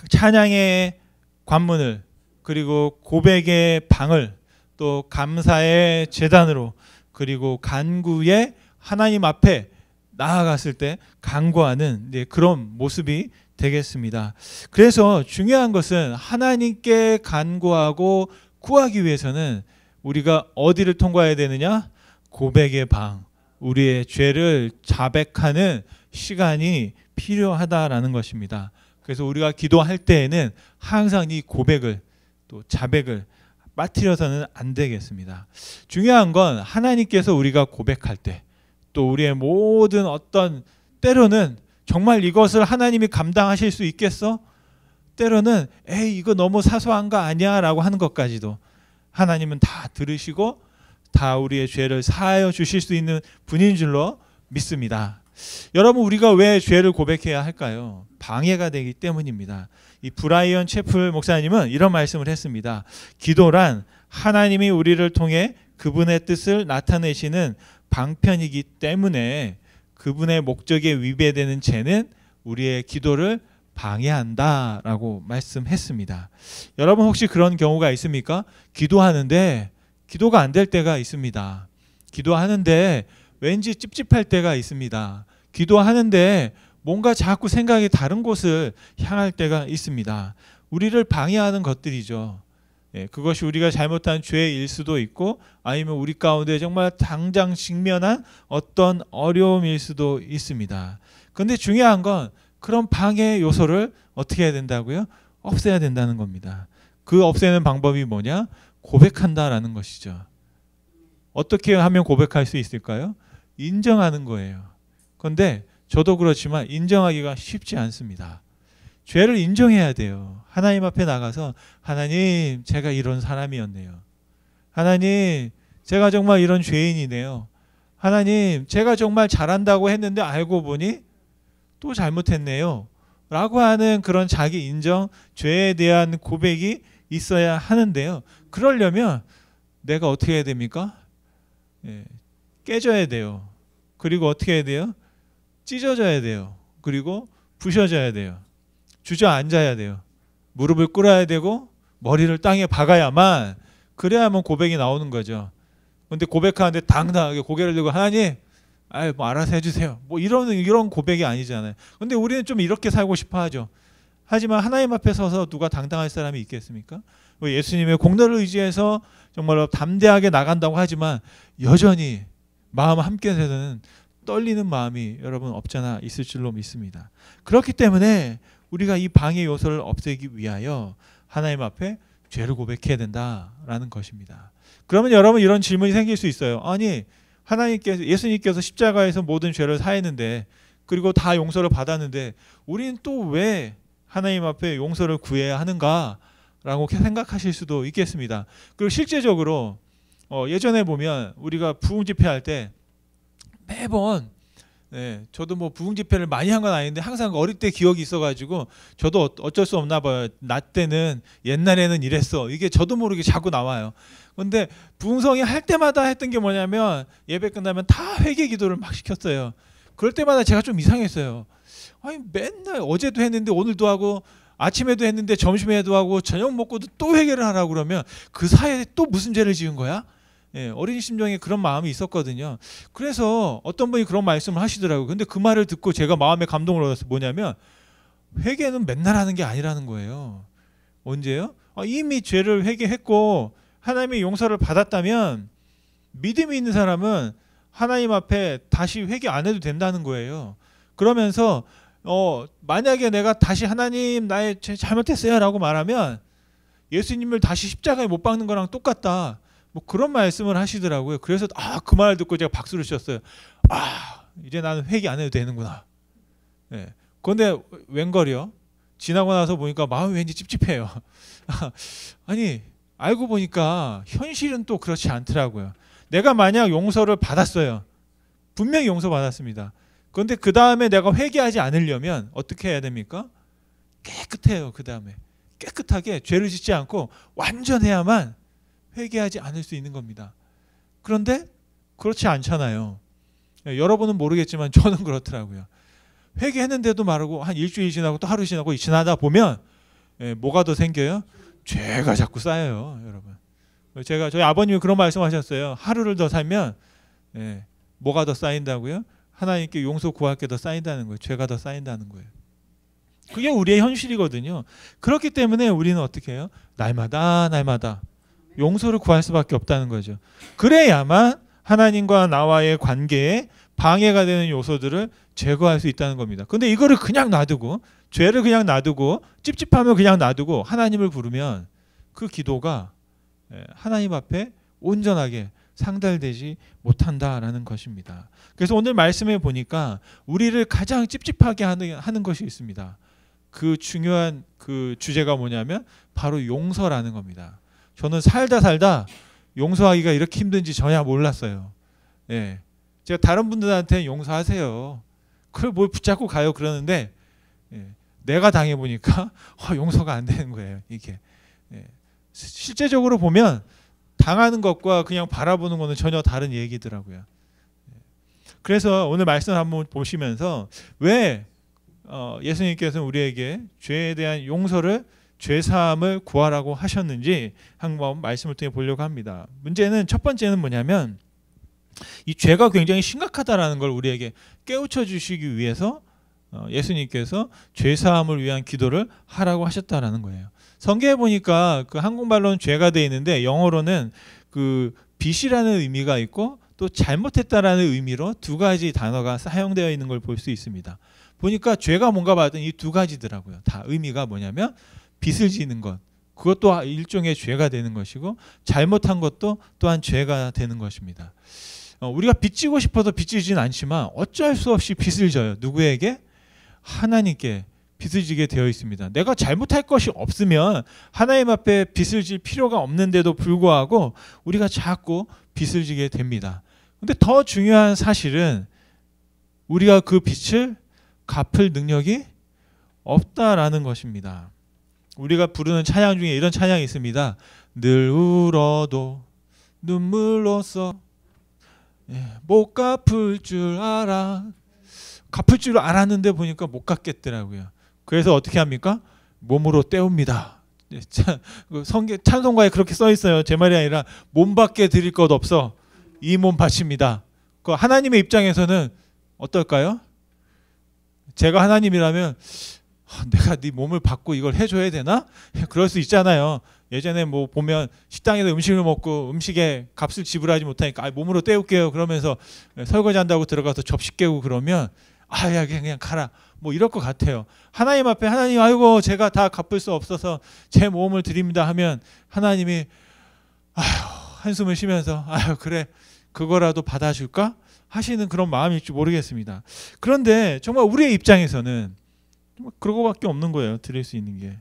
찬양의 관문을 그리고 고백의 방을 또 감사의 제단으로 그리고 간구의 하나님 앞에 나아갔을 때 간구하는 그런 모습이 되겠습니다. 그래서 중요한 것은 하나님께 간구하고 구하기 위해서는 우리가 어디를 통과해야 되느냐? 고백의 방, 우리의 죄를 자백하는 시간이 필요하다라는 것입니다. 그래서 우리가 기도할 때에는 항상 이 고백을 또 자백을 빠뜨려서는 안 되겠습니다. 중요한 건 하나님께서 우리가 고백할 때 또 우리의 모든 어떤 때로는 정말 이것을 하나님이 감당하실 수 있겠어? 때로는 에이 이거 너무 사소한 거 아니야 라고 하는 것까지도 하나님은 다 들으시고 다 우리의 죄를 사하여 주실 수 있는 분인 줄로 믿습니다. 여러분 우리가 왜 죄를 고백해야 할까요? 방해가 되기 때문입니다. 이 브라이언 채플 목사님은 이런 말씀을 했습니다. 기도란 하나님이 우리를 통해 그분의 뜻을 나타내시는 방편이기 때문에 그분의 목적에 위배되는 죄는 우리의 기도를 방해한다라고 말씀했습니다. 여러분 혹시 그런 경우가 있습니까? 기도하는데 기도가 안 될 때가 있습니다. 기도하는데 왠지 찝찝할 때가 있습니다. 기도하는데 뭔가 자꾸 생각이 다른 곳을 향할 때가 있습니다. 우리를 방해하는 것들이죠. 그것이 우리가 잘못한 죄일 수도 있고 아니면 우리 가운데 정말 당장 직면한 어떤 어려움일 수도 있습니다. 그런데 중요한 건 그런 방해 요소를 어떻게 해야 된다고요? 없애야 된다는 겁니다. 그 없애는 방법이 뭐냐? 고백한다라는 것이죠. 어떻게 하면 고백할 수 있을까요? 인정하는 거예요. 그런데 저도 그렇지만 인정하기가 쉽지 않습니다. 죄를 인정해야 돼요. 하나님 앞에 나가서 하나님 제가 이런 사람이었네요. 하나님 제가 정말 이런 죄인이네요. 하나님 제가 정말 잘한다고 했는데 알고 보니 또 잘못했네요. 라고 하는 그런 자기 인정, 죄에 대한 고백이 있어야 하는데요. 그러려면 내가 어떻게 해야 됩니까? 깨져야 돼요. 그리고 어떻게 해야 돼요? 찢어져야 돼요. 그리고 부셔져야 돼요. 주저앉아야 돼요. 무릎을 꿇어야 되고 머리를 땅에 박아야만 그래야만 고백이 나오는 거죠. 근데 고백하는데 당당하게 고개를 들고 하나님 뭐 알아서 해주세요. 뭐 이런 고백이 아니잖아요. 근데 우리는 좀 이렇게 살고 싶어 하죠. 하지만 하나님 앞에 서서 누가 당당할 사람이 있겠습니까? 예수님의 공로를 의지해서 정말로 담대하게 나간다고 하지만 여전히 마음 한켠에서는 떨리는 마음이 여러분 없잖아 있을 줄로 믿습니다. 그렇기 때문에 우리가 이 방해 요소를 없애기 위하여 하나님 앞에 죄를 고백해야 된다라는 것입니다. 그러면 여러분 이런 질문이 생길 수 있어요. 아니 예수님께서 십자가에서 모든 죄를 사했는데 그리고 다 용서를 받았는데 우리는 또 왜 하나님 앞에 용서를 구해야 하는가라고 생각하실 수도 있겠습니다. 그리고 실제적으로 예전에 보면 우리가 부흥 집회할 때 매번 저도 뭐 부흥 집회를 많이 한 건 아닌데 항상 어릴 때 기억이 있어가지고 저도 어쩔 수 없나 봐요. 나 때는 옛날에는 이랬어. 이게 저도 모르게 자꾸 나와요. 근데 부흥성이 할 때마다 했던 게 뭐냐면 예배 끝나면 다 회개 기도를 막 시켰어요. 그럴 때마다 제가 좀 이상했어요. 아니 맨날 어제도 했는데 오늘도 하고 아침에도 했는데 점심에도 하고 저녁 먹고도 또 회개를 하라고 그러면 그 사이에 또 무슨 죄를 지은 거야? 어린 심정에 그런 마음이 있었거든요. 그래서 어떤 분이 그런 말씀을 하시더라고요. 근데 그 말을 듣고 제가 마음에 감동을 얻었어요. 뭐냐면 회개는 맨날 하는 게 아니라는 거예요. 언제요? 이미 죄를 회개했고 하나님의 용서를 받았다면 믿음이 있는 사람은 하나님 앞에 다시 회개 안 해도 된다는 거예요. 그러면서 만약에 내가 다시 하나님 나의 죄 잘못했어요 라고 말하면 예수님을 다시 십자가에 못 박는 거랑 똑같다. 뭐 그런 말씀을 하시더라고요. 그래서 그 말을 듣고 제가 박수를 쳤어요. 이제 나는 회개 안 해도 되는구나. 그런데 웬걸요? 지나고 나서 보니까 마음이 왠지 찝찝해요. 아니 알고 보니까 현실은 또 그렇지 않더라고요. 내가 만약 용서를 받았어요. 분명히 용서받았습니다. 그런데 그 다음에 내가 회개하지 않으려면 어떻게 해야 됩니까? 깨끗해요. 그 다음에 깨끗하게 죄를 짓지 않고 완전해야만 회개하지 않을 수 있는 겁니다. 그런데 그렇지 않잖아요. 여러분은 모르겠지만 저는 그렇더라고요. 회개했는데도 말하고 한 일주일 지나고 또 하루 지나고 지나다 보면 뭐가 더 생겨요? 죄가 자꾸 쌓여요, 여러분. 저희 아버님이 그런 말씀하셨어요. 하루를 더 살면 뭐가 더 쌓인다고요? 하나님께 용서 구할 게 더 쌓인다는 거예요. 죄가 더 쌓인다는 거예요. 그게 우리의 현실이거든요. 그렇기 때문에 우리는 어떻게 해요? 날마다 용서를 구할 수밖에 없다는 거죠. 그래야만 하나님과 나와의 관계에 방해가 되는 요소들을 제거할 수 있다는 겁니다. 근데 이거를 그냥 놔두고 죄를 그냥 놔두고 찝찝하면 그냥 놔두고 하나님을 부르면 그 기도가 하나님 앞에 온전하게 상달되지 못한다라는 것입니다. 그래서 오늘 말씀에 보니까 우리를 가장 찝찝하게 하는 것이 있습니다. 그 중요한 그 주제가 뭐냐면 바로 용서라는 겁니다. 저는 살다 용서하기가 이렇게 힘든지 전혀 몰랐어요. 제가 다른 분들한테 용서하세요. 그걸 뭘 붙잡고 가요 그러는데 내가 당해보니까 용서가 안 되는 거예요. 이게 실제적으로 보면 당하는 것과 그냥 바라보는 것은 전혀 다른 얘기더라고요. 그래서 오늘 말씀을 한번 보시면서 왜 예수님께서는 우리에게 죄에 대한 용서를 죄사함을 구하라고 하셨는지 한번 말씀을 통해 보려고 합니다. 문제는 첫 번째는 뭐냐면 이 죄가 굉장히 심각하다라는 걸 우리에게 깨우쳐 주시기 위해서 예수님께서 죄사함을 위한 기도를 하라고 하셨다라는 거예요. 성경에 보니까 그 한국말로는 죄가 돼 있는데 영어로는 그 빚이라는 의미가 있고 또 잘못했다라는 의미로 두 가지 단어가 사용되어 있는 걸 볼 수 있습니다. 보니까 죄가 뭔가 봤더니 이 두 가지더라고요. 다 의미가 뭐냐면 빚을 지는 것, 그것도 일종의 죄가 되는 것이고 잘못한 것도 또한 죄가 되는 것입니다. 우리가 빚지고 싶어도 빚지진 않지만 어쩔 수 없이 빚을 져요. 누구에게? 하나님께 빚을 지게 되어 있습니다. 내가 잘못할 것이 없으면 하나님 앞에 빚을 질 필요가 없는데도 불구하고 우리가 자꾸 빚을 지게 됩니다. 근데 더 중요한 사실은 우리가 그 빚을 갚을 능력이 없다라는 것입니다. 우리가 부르는 찬양 중에 이런 찬양이 있습니다. 늘 울어도 눈물로써 못 갚을 줄 알아. 갚을 줄 알았는데 보니까 못 갚겠더라고요. 그래서 어떻게 합니까? 몸으로 때웁니다. 찬송가에 그렇게 써 있어요. 제 말이 아니라 몸밖에 드릴 것 없어 이 몸 바칩니다. 그 하나님의 입장에서는 어떨까요? 제가 하나님이라면 내가 네 몸을 받고 이걸 해줘야 되나? 그럴 수 있잖아요. 예전에 뭐 보면 식당에서 음식을 먹고 음식에 값을 지불하지 못하니까 몸으로 때울게요. 그러면서 설거지 한다고 들어가서 접시 깨고 그러면 야 그냥 가라. 뭐 이럴 것 같아요. 하나님 앞에 하나님 아이고 제가 다 갚을 수 없어서 제 몸을 드립니다 하면 하나님이 한숨을 쉬면서 그래 그거라도 받아줄까? 하시는 그런 마음일지 모르겠습니다. 그런데 정말 우리의 입장에서는 그런 것밖에 없는 거예요. 드릴 수 있는 게.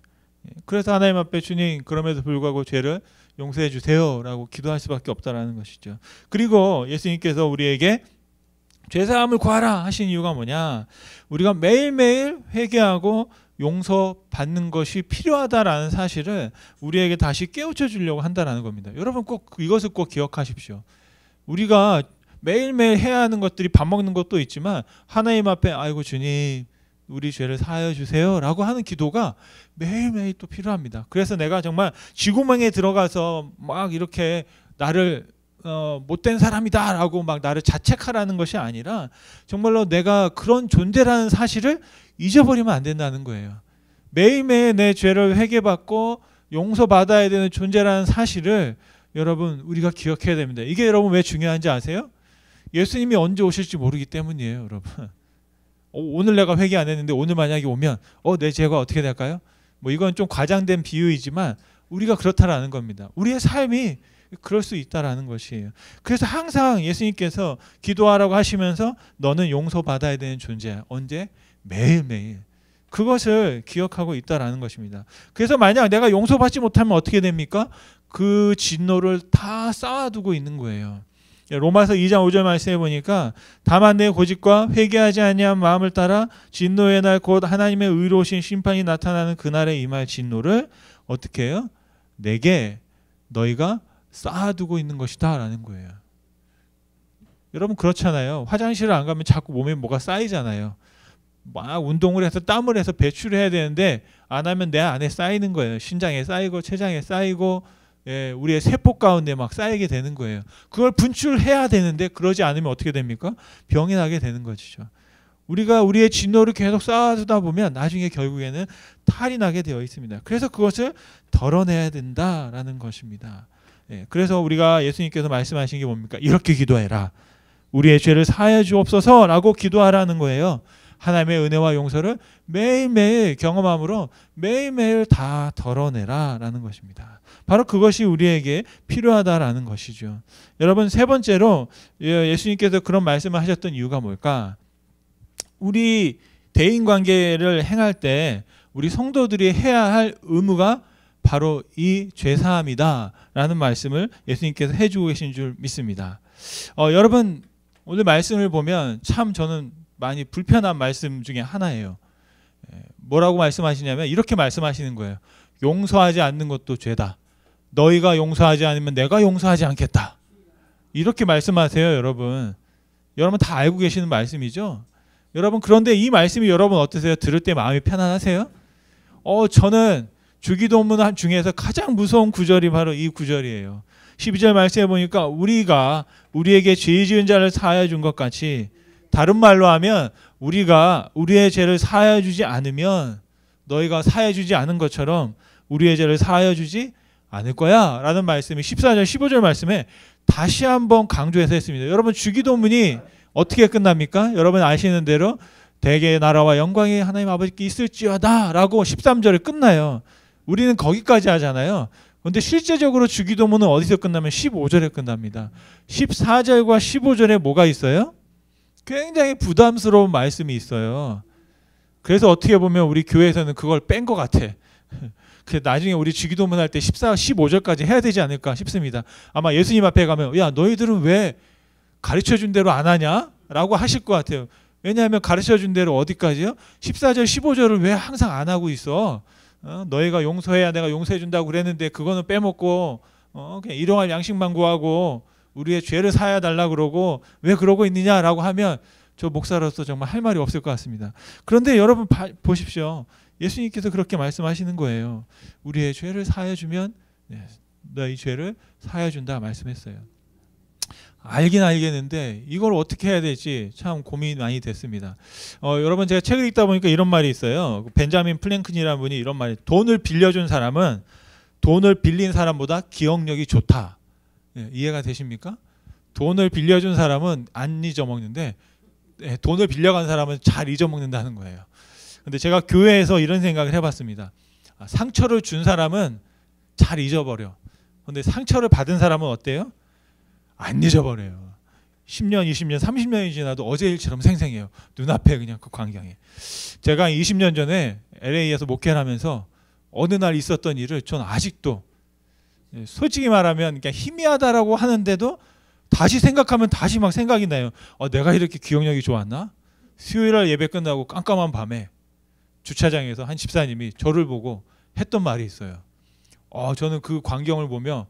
그래서 하나님 앞에 주님 그럼에도 불구하고 죄를 용서해 주세요라고 기도할 수밖에 없다라는 것이죠. 그리고 예수님께서 우리에게 죄사함을 구하라 하신 이유가 뭐냐? 우리가 매일매일 회개하고 용서받는 것이 필요하다라는 사실을 우리에게 다시 깨우쳐 주려고 한다라는 겁니다. 여러분 꼭 이것을 꼭 기억하십시오. 우리가 매일매일 해야 하는 것들이 밥 먹는 것도 있지만 하나님 앞에 아이고 주님 우리 죄를 사하여 주세요 라고 하는 기도가 매일매일 또 필요합니다. 그래서 내가 정말 쥐구멍에 들어가서 막 이렇게 나를 못된 사람이다 라고 막 나를 자책하라는 것이 아니라 정말로 내가 그런 존재라는 사실을 잊어버리면 안 된다는 거예요. 매일매일 내 죄를 회개받고 용서받아야 되는 존재라는 사실을 여러분 우리가 기억해야 됩니다. 이게 여러분 왜 중요한지 아세요? 예수님이 언제 오실지 모르기 때문이에요. 여러분 오늘 내가 회개 안 했는데 오늘 만약에 오면 내 죄가 어떻게 될까요? 뭐 이건 좀 과장된 비유이지만 우리가 그렇다라는 겁니다. 우리의 삶이 그럴 수 있다라는 것이에요. 그래서 항상 예수님께서 기도하라고 하시면서 너는 용서받아야 되는 존재야. 언제? 매일매일. 그것을 기억하고 있다라는 것입니다. 그래서 만약 내가 용서받지 못하면 어떻게 됩니까? 그 진노를 다 쌓아두고 있는 거예요. 로마서 2장 5절 말씀해 보니까 다만 내 고집과 회개하지 아니한 마음을 따라 진노의 날 곧 하나님의 의로우신 심판이 나타나는 그날에 임할 진노를 어떻게 해요? 내게 너희가 쌓아두고 있는 것이다 라는 거예요. 여러분 그렇잖아요. 화장실을 안 가면 자꾸 몸에 뭐가 쌓이잖아요. 막 운동을 해서 땀을 해서 배출을 해야 되는데 안 하면 내 안에 쌓이는 거예요. 신장에 쌓이고 췌장에 쌓이고 우리의 세포 가운데 막 쌓이게 되는 거예요. 그걸 분출해야 되는데 그러지 않으면 어떻게 됩니까? 병이 나게 되는 것이죠. 우리가 우리의 진노를 계속 쌓아두다 보면 나중에 결국에는 탈이 나게 되어 있습니다. 그래서 그것을 덜어내야 된다라는 것입니다. 그래서 우리가 예수님께서 말씀하신 게 뭡니까? 이렇게 기도해라. 우리의 죄를 사하여 주옵소서라고 기도하라는 거예요. 하나님의 은혜와 용서를 매일매일 경험함으로 매일매일 다 덜어내라라는 것입니다. 바로 그것이 우리에게 필요하다라는 것이죠. 여러분 세 번째로 예수님께서 그런 말씀을 하셨던 이유가 뭘까? 우리 대인관계를 행할 때 우리 성도들이 해야 할 의무가 바로 이 죄사함이다라는 말씀을 예수님께서 해주고 계신 줄 믿습니다. 여러분 오늘 말씀을 보면 참 저는 많이 불편한 말씀 중에 하나예요. 뭐라고 말씀하시냐면 이렇게 말씀하시는 거예요. 용서하지 않는 것도 죄다. 너희가 용서하지 않으면 내가 용서하지 않겠다. 이렇게 말씀하세요, 여러분. 여러분 다 알고 계시는 말씀이죠. 여러분 그런데 이 말씀이 여러분 어떠세요? 들을 때 마음이 편안하세요? 저는 주기도문 중에서 가장 무서운 구절이 바로 이 구절이에요. 12절 말씀해 보니까 우리가 우리에게 죄 지은 자를 사하여 준 것 같이, 다른 말로 하면 우리가 우리의 죄를 사하여 주지 않으면 너희가 사하여 주지 않은 것처럼 우리의 죄를 사하여 주지 않을 거야 라는 말씀이 14절 15절 말씀에 다시 한번 강조해서 했습니다. 여러분 주기도문이 어떻게 끝납니까? 여러분 아시는 대로 대개의 나라와 영광이 하나님 아버지께 있을지어다 라고 13절에 끝나요. 우리는 거기까지 하잖아요. 그런데 실제적으로 주기도문은 어디서 끝나면 15절에 끝납니다. 14절과 15절에 뭐가 있어요? 굉장히 부담스러운 말씀이 있어요. 그래서 어떻게 보면 우리 교회에서는 그걸 뺀 것 같아. 나중에 우리 주기도문 할 때 14, 15절까지 해야 되지 않을까 싶습니다. 아마 예수님 앞에 가면 야 너희들은 왜 가르쳐준 대로 안 하냐? 라고 하실 것 같아요. 왜냐하면 가르쳐준 대로 어디까지요? 14절 15절을 왜 항상 안 하고 있어? 너희가 용서해야 내가 용서해준다고 그랬는데 그거는 빼먹고 그냥 일용할 양식만 구하고 우리의 죄를 사야 달라고 그러고 왜 그러고 있느냐라고 하면 저 목사로서 정말 할 말이 없을 것 같습니다. 그런데 여러분 보십시오. 예수님께서 그렇게 말씀하시는 거예요. 우리의 죄를 사하여 주면 너희 죄를 사하여 준다 말씀했어요. 알긴 알겠는데 이걸 어떻게 해야 될지 참 고민이 많이 됐습니다. 여러분 제가 책을 읽다 보니까 이런 말이 있어요. 벤자민 플랭클이라는 분이 이런 말이 돈을 빌려준 사람은 돈을 빌린 사람보다 기억력이 좋다. 이해가 되십니까? 돈을 빌려준 사람은 안 잊어먹는데 돈을 빌려간 사람은 잘 잊어먹는다는 거예요. 근데 제가 교회에서 이런 생각을 해봤습니다. 상처를 준 사람은 잘 잊어버려. 근데 상처를 받은 사람은 어때요? 안 잊어버려요. 10년, 20년, 30년이 지나도 어제 일처럼 생생해요. 눈앞에 그냥 그 광경이. 제가 20년 전에 LA에서 목회를 하면서 어느 날 있었던 일을 전 아직도 솔직히 말하면 그냥 희미하다라고 하는데도 다시 생각하면 다시 막 생각이 나요. 내가 이렇게 기억력이 좋았나? 수요일날 예배 끝나고 깜깜한 밤에 주차장에서 한 집사님이 저를 보고 했던 말이 있어요. 저는 그 광경을 보며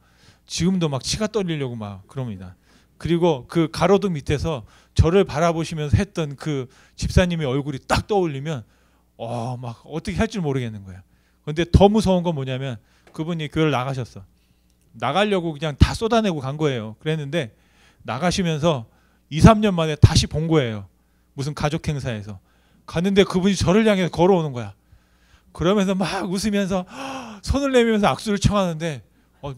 지금도 막 치가 떨리려고 막 그럽니다. 그리고 그 가로등 밑에서 저를 바라보시면서 했던 그 집사님의 얼굴이 딱 떠올리면 막 어떻게 할 줄 모르겠는 거예요. 그런데 더 무서운 건 뭐냐면 그분이 교회를 나가셨어. 나가려고 그냥 다 쏟아내고 간 거예요. 그랬는데 나가시면서 2, 3년 만에 다시 본 거예요. 무슨 가족 행사에서. 갔는데 그분이 저를 향해서 걸어오는 거야. 그러면서 막 웃으면서 손을 내밀면서 악수를 청하는데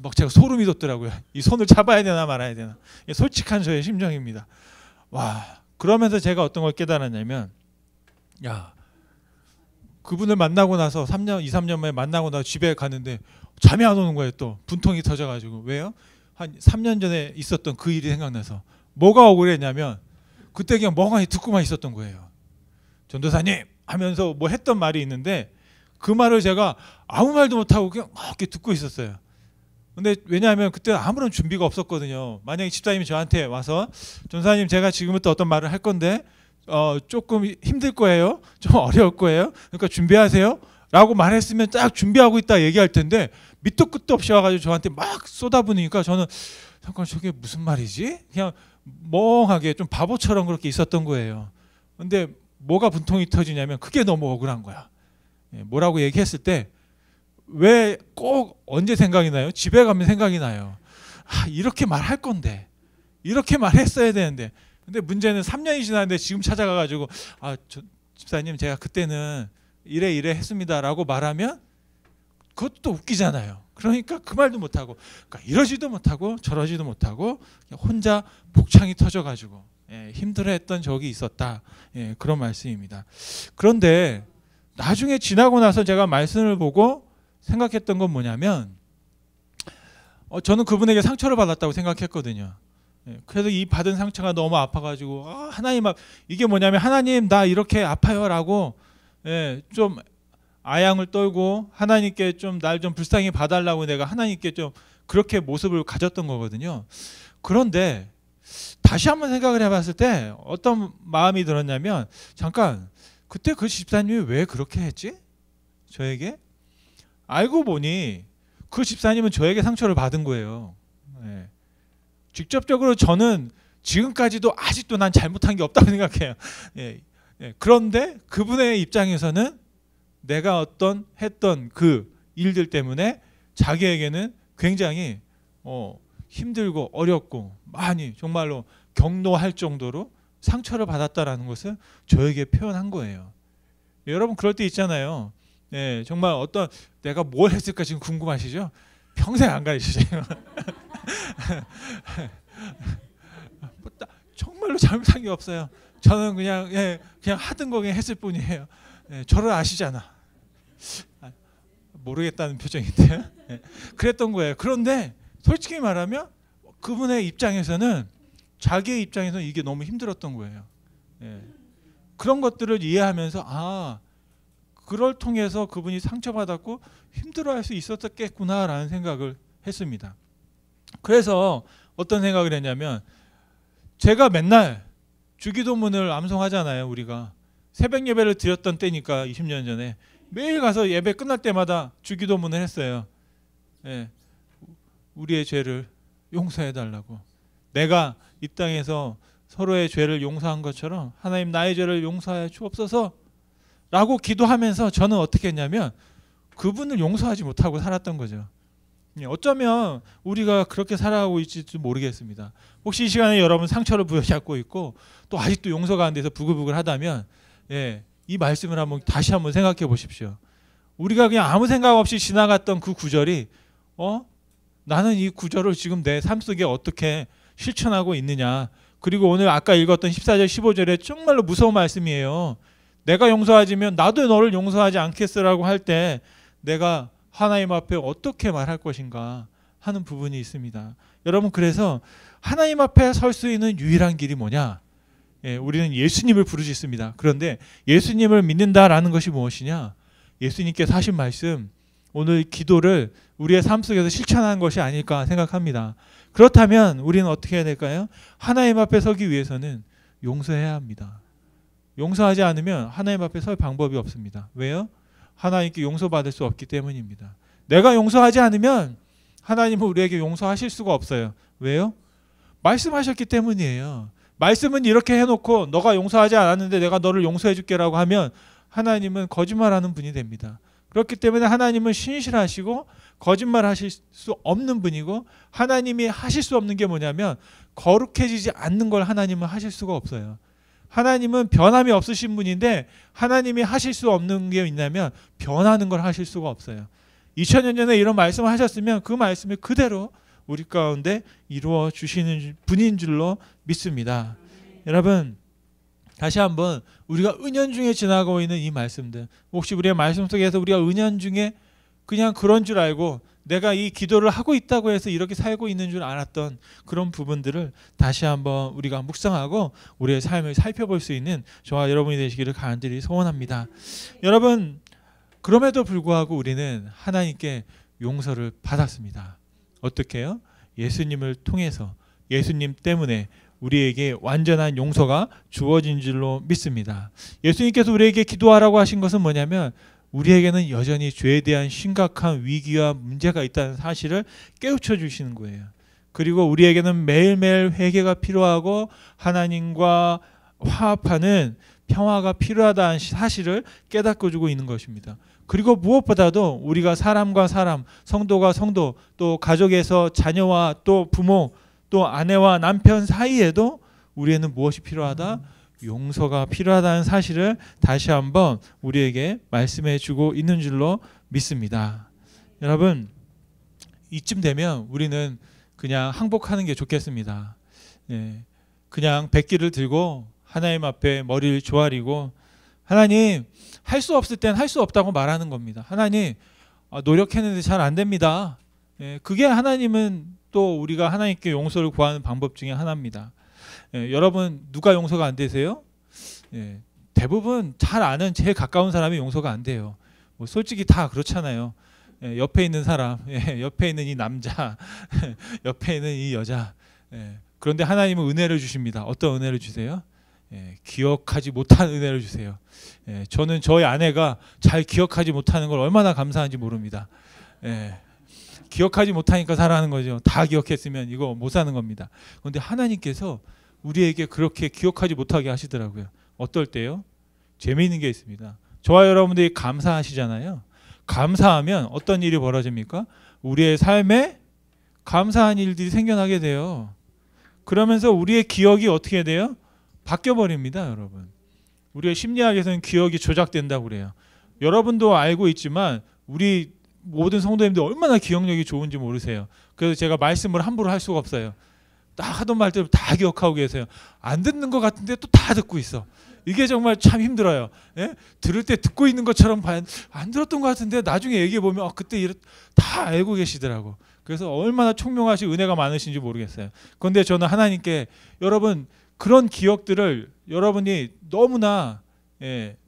막 제가 소름이 돋더라고요. 이 손을 잡아야 되나 말아야 되나. 솔직한 저의 심정입니다. 그러면서 제가 어떤 걸 깨달았냐면 그분을 만나고 나서 3년, 2, 3년 만에 만나고 나서 집에 갔는데 잠이 안 오는 거예요. 또 분통이 터져가지고. 왜요? 한 3년 전에 있었던 그 일이 생각나서. 뭐가 억울했냐면 그때 그냥 멍하니 듣고만 있었던 거예요. 전도사님 하면서 뭐 했던 말이 있는데 그 말을 제가 아무 말도 못하고 그냥 막 이렇게 듣고 있었어요. 근데 왜냐하면 그때 아무런 준비가 없었거든요. 만약에 집사님이 저한테 와서 전도사님 제가 지금부터 어떤 말을 할 건데 조금 힘들 거예요. 좀 어려울 거예요. 그러니까 준비하세요. 라고 말했으면 딱 준비하고 있다 얘기할 텐데 밑도 끝도 없이 와가지고 저한테 막 쏟아부으니까 저는 잠깐 저게 무슨 말이지? 그냥 멍하게 좀 바보처럼 그렇게 있었던 거예요. 근데 뭐가 분통이 터지냐면 그게 너무 억울한 거야. 뭐라고 얘기했을 때 왜 꼭 언제 생각이 나요? 집에 가면 생각이 나요. 이렇게 말할 건데 이렇게 말했어야 되는데 근데 문제는 3년이 지났는데 지금 찾아가가지고 집사님 제가 그때는 이래 했습니다 라고 말하면 그것도 웃기잖아요. 그러니까 그 말도 못하고 그러니까 이러지도 못하고 저러지도 못하고 혼자 복창이 터져가지고 힘들어했던 적이 있었다. 그런 말씀입니다. 그런데 나중에 지나고 나서 제가 말씀을 보고 생각했던 건 뭐냐면 저는 그분에게 상처를 받았다고 생각했거든요. 그래서 이 받은 상처가 너무 아파가지고 하나님 이게 뭐냐면 하나님 나 이렇게 아파요라고 좀 아양을 떨고 하나님께 좀 날 좀 불쌍히 봐달라고 내가 하나님께 좀 그렇게 모습을 가졌던 거거든요. 그런데 다시 한번 생각을 해봤을 때 어떤 마음이 들었냐면 잠깐 그때 그 집사님이 왜 그렇게 했지? 저에게? 알고 보니 그 집사님은 저에게 상처를 받은 거예요. 직접적으로 저는 지금까지도 아직도 난 잘못한 게 없다고 생각해요. 그런데 그분의 입장에서는 내가 했던 그 일들 때문에 자기에게는 굉장히 힘들고 어렵고 많이 정말로 격노할 정도로 상처를 받았다라는 것을 저에게 표현한 거예요. 여러분 그럴 때 있잖아요. 예, 정말 어떤 내가 뭘 했을까 지금 궁금하시죠? 평생 안 가르치세요. 정말로 잘못한 게 없어요. 저는 그냥 그냥 하던 거 그냥 했을 뿐이에요. 저를 아시잖아. 모르겠다는 표정인데요. 그랬던 거예요. 그런데 솔직히 말하면 그분의 입장에서는 자기의 입장에서는 이게 너무 힘들었던 거예요. 그런 것들을 이해하면서 그걸 통해서 그분이 상처받았고 힘들어할 수 있었겠구나라는 생각을 했습니다. 그래서 어떤 생각을 했냐면 제가 맨날 주기도문을 암송하잖아요. 우리가 새벽 예배를 드렸던 때니까 20년 전에 매일 가서 예배 끝날 때마다 주기도문을 했어요. 우리의 죄를 용서해달라고. 내가 이 땅에서 서로의 죄를 용서한 것처럼 하나님 나의 죄를 용서하여 주옵소서 라고 기도하면서 저는 어떻게 했냐면 그분을 용서하지 못하고 살았던 거죠. 어쩌면 우리가 그렇게 살아가고 있을지 모르겠습니다. 혹시 이 시간에 여러분 상처를 부여잡고 있고 또 아직도 용서가 안 돼서 부글부글 하다면 이 말씀을 다시 한번 생각해 보십시오. 우리가 그냥 아무 생각 없이 지나갔던 그 구절이 나는 이 구절을 지금 내 삶 속에 어떻게 실천하고 있느냐. 그리고 오늘 아까 읽었던 14절 15절에 정말로 무서운 말씀이에요. 내가 용서하지면 나도 너를 용서하지 않겠어라고 할 때 내가 하나님 앞에 어떻게 말할 것인가 하는 부분이 있습니다. 여러분 그래서 하나님 앞에 설 수 있는 유일한 길이 뭐냐? 우리는 예수님을 부르짖습니다. 그런데 예수님을 믿는다라는 것이 무엇이냐? 예수님께서 하신 말씀 오늘 기도를 우리의 삶 속에서 실천하는 것이 아닐까 생각합니다. 그렇다면 우리는 어떻게 해야 될까요? 하나님 앞에 서기 위해서는 용서해야 합니다. 용서하지 않으면 하나님 앞에 설 방법이 없습니다. 왜요? 하나님께 용서받을 수 없기 때문입니다. 내가 용서하지 않으면 하나님은 우리에게 용서하실 수가 없어요. 왜요? 말씀하셨기 때문이에요. 말씀은 이렇게 해놓고 너가 용서하지 않았는데 내가 너를 용서해 줄게라고 하면 하나님은 거짓말하는 분이 됩니다. 그렇기 때문에 하나님은 신실하시고 거짓말하실 수 없는 분이고 하나님이 하실 수 없는 게 뭐냐면 거룩해지지 않는 걸 하나님은 하실 수가 없어요. 하나님은 변함이 없으신 분인데 하나님이 하실 수 없는 게 있냐면 변하는 걸 하실 수가 없어요. 2000년 전에 이런 말씀을 하셨으면 그 말씀을 그대로 우리 가운데 이루어 주시는 분인 줄로 믿습니다. 여러분 다시 한번 우리가 은연중에 지나가고 있는 이 말씀들 혹시 우리의 말씀 속에서 우리가 은연중에 그냥 그런 줄 알고 내가 이 기도를 하고 있다고 해서 이렇게 살고 있는 줄 알았던 그런 부분들을 다시 한번 우리가 묵상하고 우리의 삶을 살펴볼 수 있는 저와 여러분이 되시기를 간절히 소원합니다. 여러분 그럼에도 불구하고 우리는 하나님께 용서를 받았습니다. 어떻게 해요? 예수님을 통해서 예수님 때문에 우리에게 완전한 용서가 주어진 줄로 믿습니다. 예수님께서 우리에게 기도하라고 하신 것은 뭐냐면 우리에게는 여전히 죄에 대한 심각한 위기와 문제가 있다는 사실을 깨우쳐 주시는 거예요. 그리고 우리에게는 매일매일 회개가 필요하고 하나님과 화합하는 평화가 필요하다는 사실을 깨닫고 주고 있는 것입니다. 그리고 무엇보다도 우리가 사람과 사람, 성도가 성도, 또 가족에서 자녀와 또 부모, 또 아내와 남편 사이에도 우리에는 무엇이 필요하다? 용서가 필요하다는 사실을 다시 한번 우리에게 말씀해 주고 있는 줄로 믿습니다. 여러분 이쯤 되면 우리는 그냥 항복하는 게 좋겠습니다. 그냥 백기를 들고 하나님 앞에 머리를 조아리고 하나님 할 수 없을 땐 할 수 없다고 말하는 겁니다. 하나님 노력했는데 잘 안 됩니다. 그게 하나님은 또 우리가 하나님께 용서를 구하는 방법 중에 하나입니다. 여러분 누가 용서가 안 되세요? 대부분 잘 아는 제일 가까운 사람이 용서가 안 돼요. 뭐 솔직히 다 그렇잖아요. 옆에 있는 사람, 옆에 있는 이 남자, 옆에 있는 이 여자. 그런데 하나님은 은혜를 주십니다. 어떤 은혜를 주세요? 기억하지 못한 은혜를 주세요. 저는 저희 아내가 잘 기억하지 못하는 걸 얼마나 감사한지 모릅니다. 기억하지 못하니까 살아가는 거죠. 다 기억했으면 이거 못 사는 겁니다. 그런데 하나님께서 우리에게 그렇게 기억하지 못하게 하시더라고요. 어떨 때요? 재미있는 게 있습니다. 저와 여러분들이 감사하시잖아요. 감사하면 어떤 일이 벌어집니까? 우리의 삶에 감사한 일들이 생겨나게 돼요. 그러면서 우리의 기억이 어떻게 돼요? 바뀌어버립니다. 여러분. 우리의 심리학에서는 기억이 조작된다고 그래요. 여러분도 알고 있지만 우리 모든 성도님들 얼마나 기억력이 좋은지 모르세요. 그래서 제가 말씀을 함부로 할 수가 없어요. 딱 하던 말대로 다 기억하고 계세요. 안 듣는 것 같은데 또 다 듣고 있어. 이게 정말 참 힘들어요. 예? 들을 때 듣고 있는 것처럼 안 들었던 것 같은데 나중에 얘기해 보면 그때 다 알고 계시더라고. 그래서 얼마나 총명하시고 은혜가 많으신지 모르겠어요. 그런데 저는 하나님께 여러분 그런 기억들을 여러분이 너무나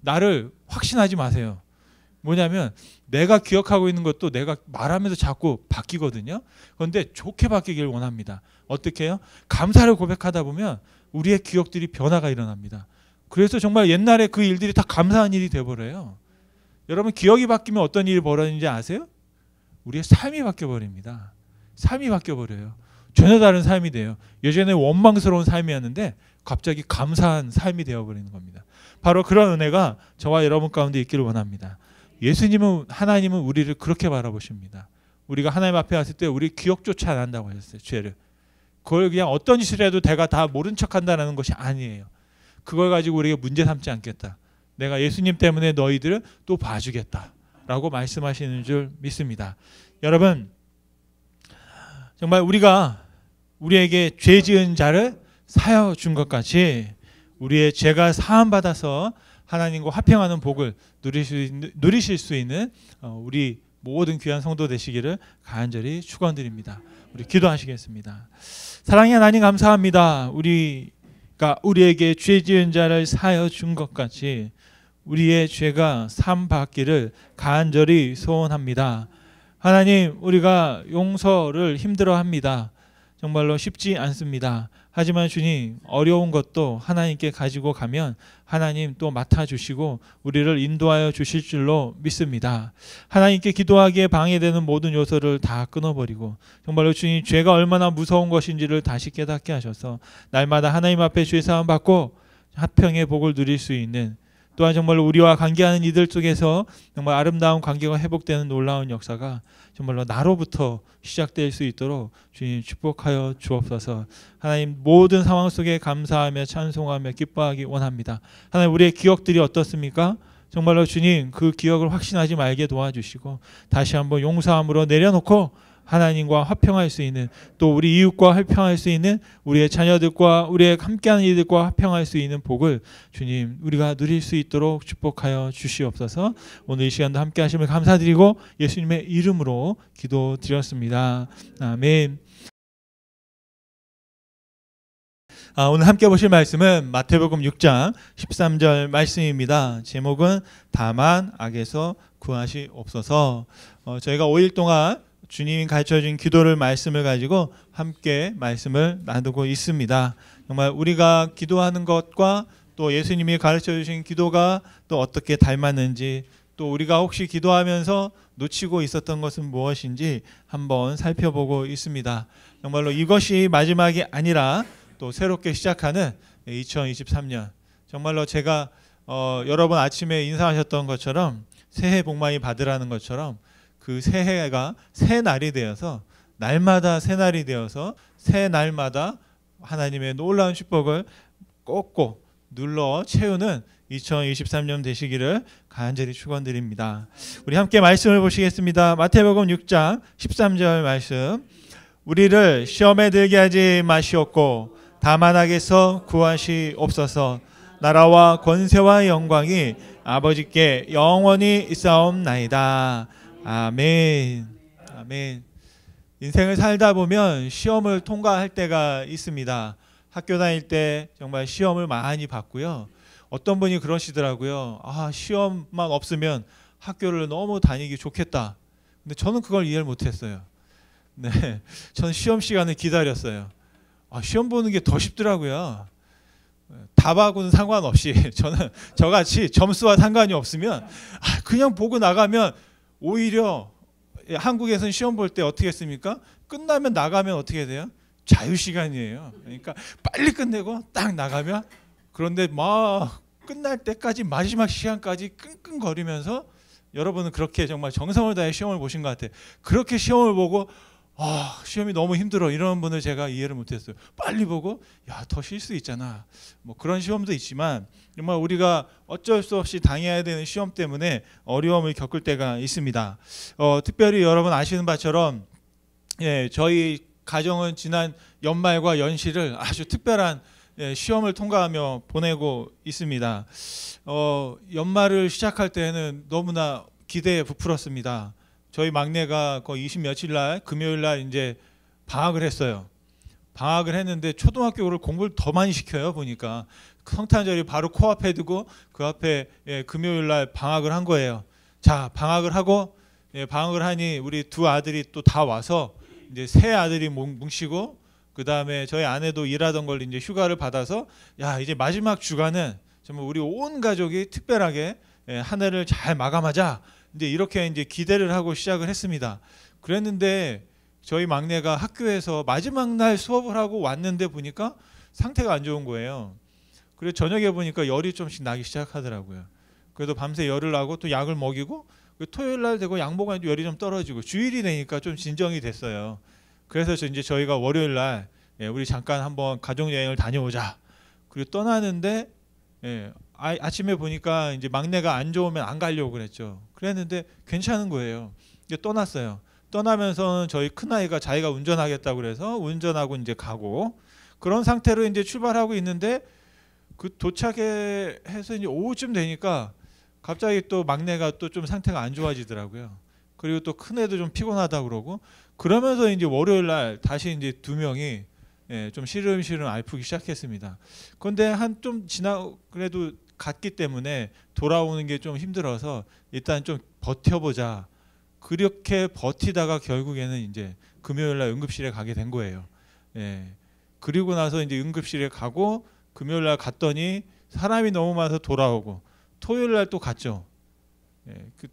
나를 확신하지 마세요. 뭐냐면 내가 기억하고 있는 것도 내가 말하면서 자꾸 바뀌거든요. 그런데 좋게 바뀌길 원합니다. 어떻게 해요? 감사를 고백하다 보면 우리의 기억들이 변화가 일어납니다. 그래서 정말 옛날에 그 일들이 다 감사한 일이 돼버려요. 여러분 기억이 바뀌면 어떤 일이 벌어지는지 아세요? 우리의 삶이 바뀌어버립니다. 삶이 바뀌어버려요. 전혀 다른 삶이 돼요. 예전에 원망스러운 삶이었는데 갑자기 감사한 삶이 되어버리는 겁니다. 바로 그런 은혜가 저와 여러분 가운데 있기를 원합니다. 예수님은 하나님은 우리를 그렇게 바라보십니다. 우리가 하나님 앞에 왔을 때 우리 기억조차 안 한다고 하셨어요. 죄를. 그걸 그냥 어떤 짓을 해도 내가 다 모른 척한다는 것이 아니에요. 그걸 가지고 우리가 문제 삼지 않겠다. 내가 예수님 때문에 너희들을 또 봐주겠다. 라고 말씀하시는 줄 믿습니다. 여러분 정말 우리가 우리에게 죄 지은 자를 사하여 준 것 같이 우리의 죄가 사함 받아서 하나님과 화평하는 복을 누리실 수 있는 우리 모든 귀한 성도 되시기를 간절히 축원드립니다. 우리 기도하시겠습니다. 사랑의 하나님 감사합니다. 우리가 우리에게 죄 지은 자를 사하여 준 것 같이 우리의 죄가 사함 받기를 간절히 소원합니다. 하나님 우리가 용서를 힘들어합니다. 정말로 쉽지 않습니다. 하지만 주님 어려운 것도 하나님께 가지고 가면 하나님 또 맡아주시고 우리를 인도하여 주실 줄로 믿습니다. 하나님께 기도하기에 방해되는 모든 요소를 다 끊어버리고 정말로 주님 죄가 얼마나 무서운 것인지를 다시 깨닫게 하셔서 날마다 하나님 앞에 죄사함 받고 화평의 복을 누릴 수 있는 또한 정말로 우리와 관계하는 이들 속에서 정말 아름다운 관계가 회복되는 놀라운 역사가 정말로 나로부터 시작될 수 있도록 주님 축복하여 주옵소서. 하나님 모든 상황 속에 감사하며 찬송하며 기뻐하기 원합니다. 하나님 우리의 기억들이 어떻습니까? 정말로 주님 그 기억을 확신하지 말게 도와주시고 다시 한번 용서함으로 내려놓고 하나님과 화평할 수 있는 또 우리 이웃과 화평할 수 있는 우리의 자녀들과 우리의 함께하는 이들과 화평할 수 있는 복을 주님 우리가 누릴 수 있도록 축복하여 주시옵소서. 오늘 이 시간도 함께 하심을 감사드리고 예수님의 이름으로 기도드렸습니다. 아멘. 오늘 함께 보실 말씀은 마태복음 6장 13절 말씀입니다. 제목은 다만 악에서 구하시옵소서. 저희가 5일 동안 주님이 가르쳐준 기도를 말씀을 가지고 함께 말씀을 나누고 있습니다. 정말 우리가 기도하는 것과 또 예수님이 가르쳐주신 기도가 또 어떻게 닮았는지 또 우리가 혹시 기도하면서 놓치고 있었던 것은 무엇인지 한번 살펴보고 있습니다. 정말로 이것이 마지막이 아니라 또 새롭게 시작하는 2023년 정말로 제가 여러분 아침에 인사하셨던 것처럼 새해 복 많이 받으라는 것처럼 그 새해가 새 날이 되어서 날마다 새 날이 되어서 새 날마다 하나님의 놀라운 축복을 꼭꼭 눌러 채우는 2023년 되시기를 간절히 축원드립니다. 우리 함께 말씀을 보시겠습니다. 마태복음 6장 13절 말씀. 우리를 시험에 들게 하지 마시옵고 다만 악에서 구하시옵소서. 나라와 권세와 영광이 아버지께 영원히 있사옵나이다. 아멘. 아멘. 인생을 살다 보면 시험을 통과할 때가 있습니다. 학교 다닐 때 정말 시험을 많이 봤고요. 어떤 분이 그러시더라고요. 시험만 없으면 학교를 너무 다니기 좋겠다. 근데 저는 그걸 이해를 못했어요. 네, 저는 시험 시간을 기다렸어요. 시험 보는 게 더 쉽더라고요. 답하고는 상관없이 저는 저같이 점수와 상관이 없으면 그냥 보고 나가면 오히려 한국에서는 시험 볼 때 어떻게 했습니까? 끝나면 나가면 어떻게 돼요? 자유시간이에요. 그러니까 빨리 끝내고 딱 나가면 그런데 막 끝날 때까지 마지막 시간까지 끙끙거리면서 여러분은 그렇게 정말 정성을 다해 시험을 보신 것 같아요. 그렇게 시험을 보고 시험이 너무 힘들어 이런 분을 제가 이해를 못했어요. 빨리 보고 야, 더 쉴 수 있잖아. 뭐 그런 시험도 있지만 정말 우리가 어쩔 수 없이 당해야 되는 시험 때문에 어려움을 겪을 때가 있습니다. 특별히 여러분 아시는 바처럼 저희 가정은 지난 연말과 연시를 아주 특별한 시험을 통과하며 보내고 있습니다. 연말을 시작할 때는 너무나 기대에 부풀었습니다. 저희 막내가 거의 20 며칠 날 금요일 날 이제 방학을 했어요. 방학을 했는데 초등학교를 공부를 더 많이 시켜요. 보니까 성탄절이 바로 코앞에 두고 그 앞에 금요일 날 방학을 한 거예요. 자, 방학을 하고 방학을 하니 우리 두 아들이 또 다 와서 이제 세 아들이 뭉치고 그 다음에 저희 아내도 일하던 걸 이제 휴가를 받아서 야, 이제 마지막 주간은 정말 우리 온 가족이 특별하게 한 해를 잘 마감하자. 이제 이렇게 이제 기대를 하고 시작을 했습니다. 그랬는데 저희 막내가 학교에서 마지막 날 수업을 하고 왔는데 보니까 상태가 안 좋은 거예요. 그래서 저녁에 보니까 열이 좀씩 나기 시작하더라고요. 그래도 밤새 열을 나고 또 약을 먹이고 토요일 날 되고 약 먹으니까 열이 좀 떨어지고 주일이 되니까 좀 진정이 됐어요. 그래서 이제 저희가 월요일 날 우리 잠깐 한번 가족 여행을 다녀오자. 그리고 떠나는데 아침에 보니까 이제 막내가 안 좋으면 안 가려고 그랬죠. 그랬는데 괜찮은 거예요. 이제 떠났어요. 떠나면서는 저희 큰아이가 자기가 운전하겠다고 그래서 운전하고 이제 가고 그런 상태로 이제 출발하고 있는데 그 도착해서 이제 오후쯤 되니까 갑자기 또 막내가 또 좀 상태가 안 좋아지더라고요. 그리고 또 큰애도 좀 피곤하다 그러고 그러면서 이제 월요일 날 다시 이제 두 명이 좀 시름시름 앓기 시작했습니다. 그런데 한 좀 그래도 갔기 때문에 돌아오는 게 좀 힘들어서 일단 좀 버텨보자. 그렇게 버티다가 결국에는 이제 금요일 날 응급실에 가게 된 거예요. 그리고 나서 이제 응급실에 가고 금요일 날 갔더니 사람이 너무 많아서 돌아오고 토요일 날 또 갔죠.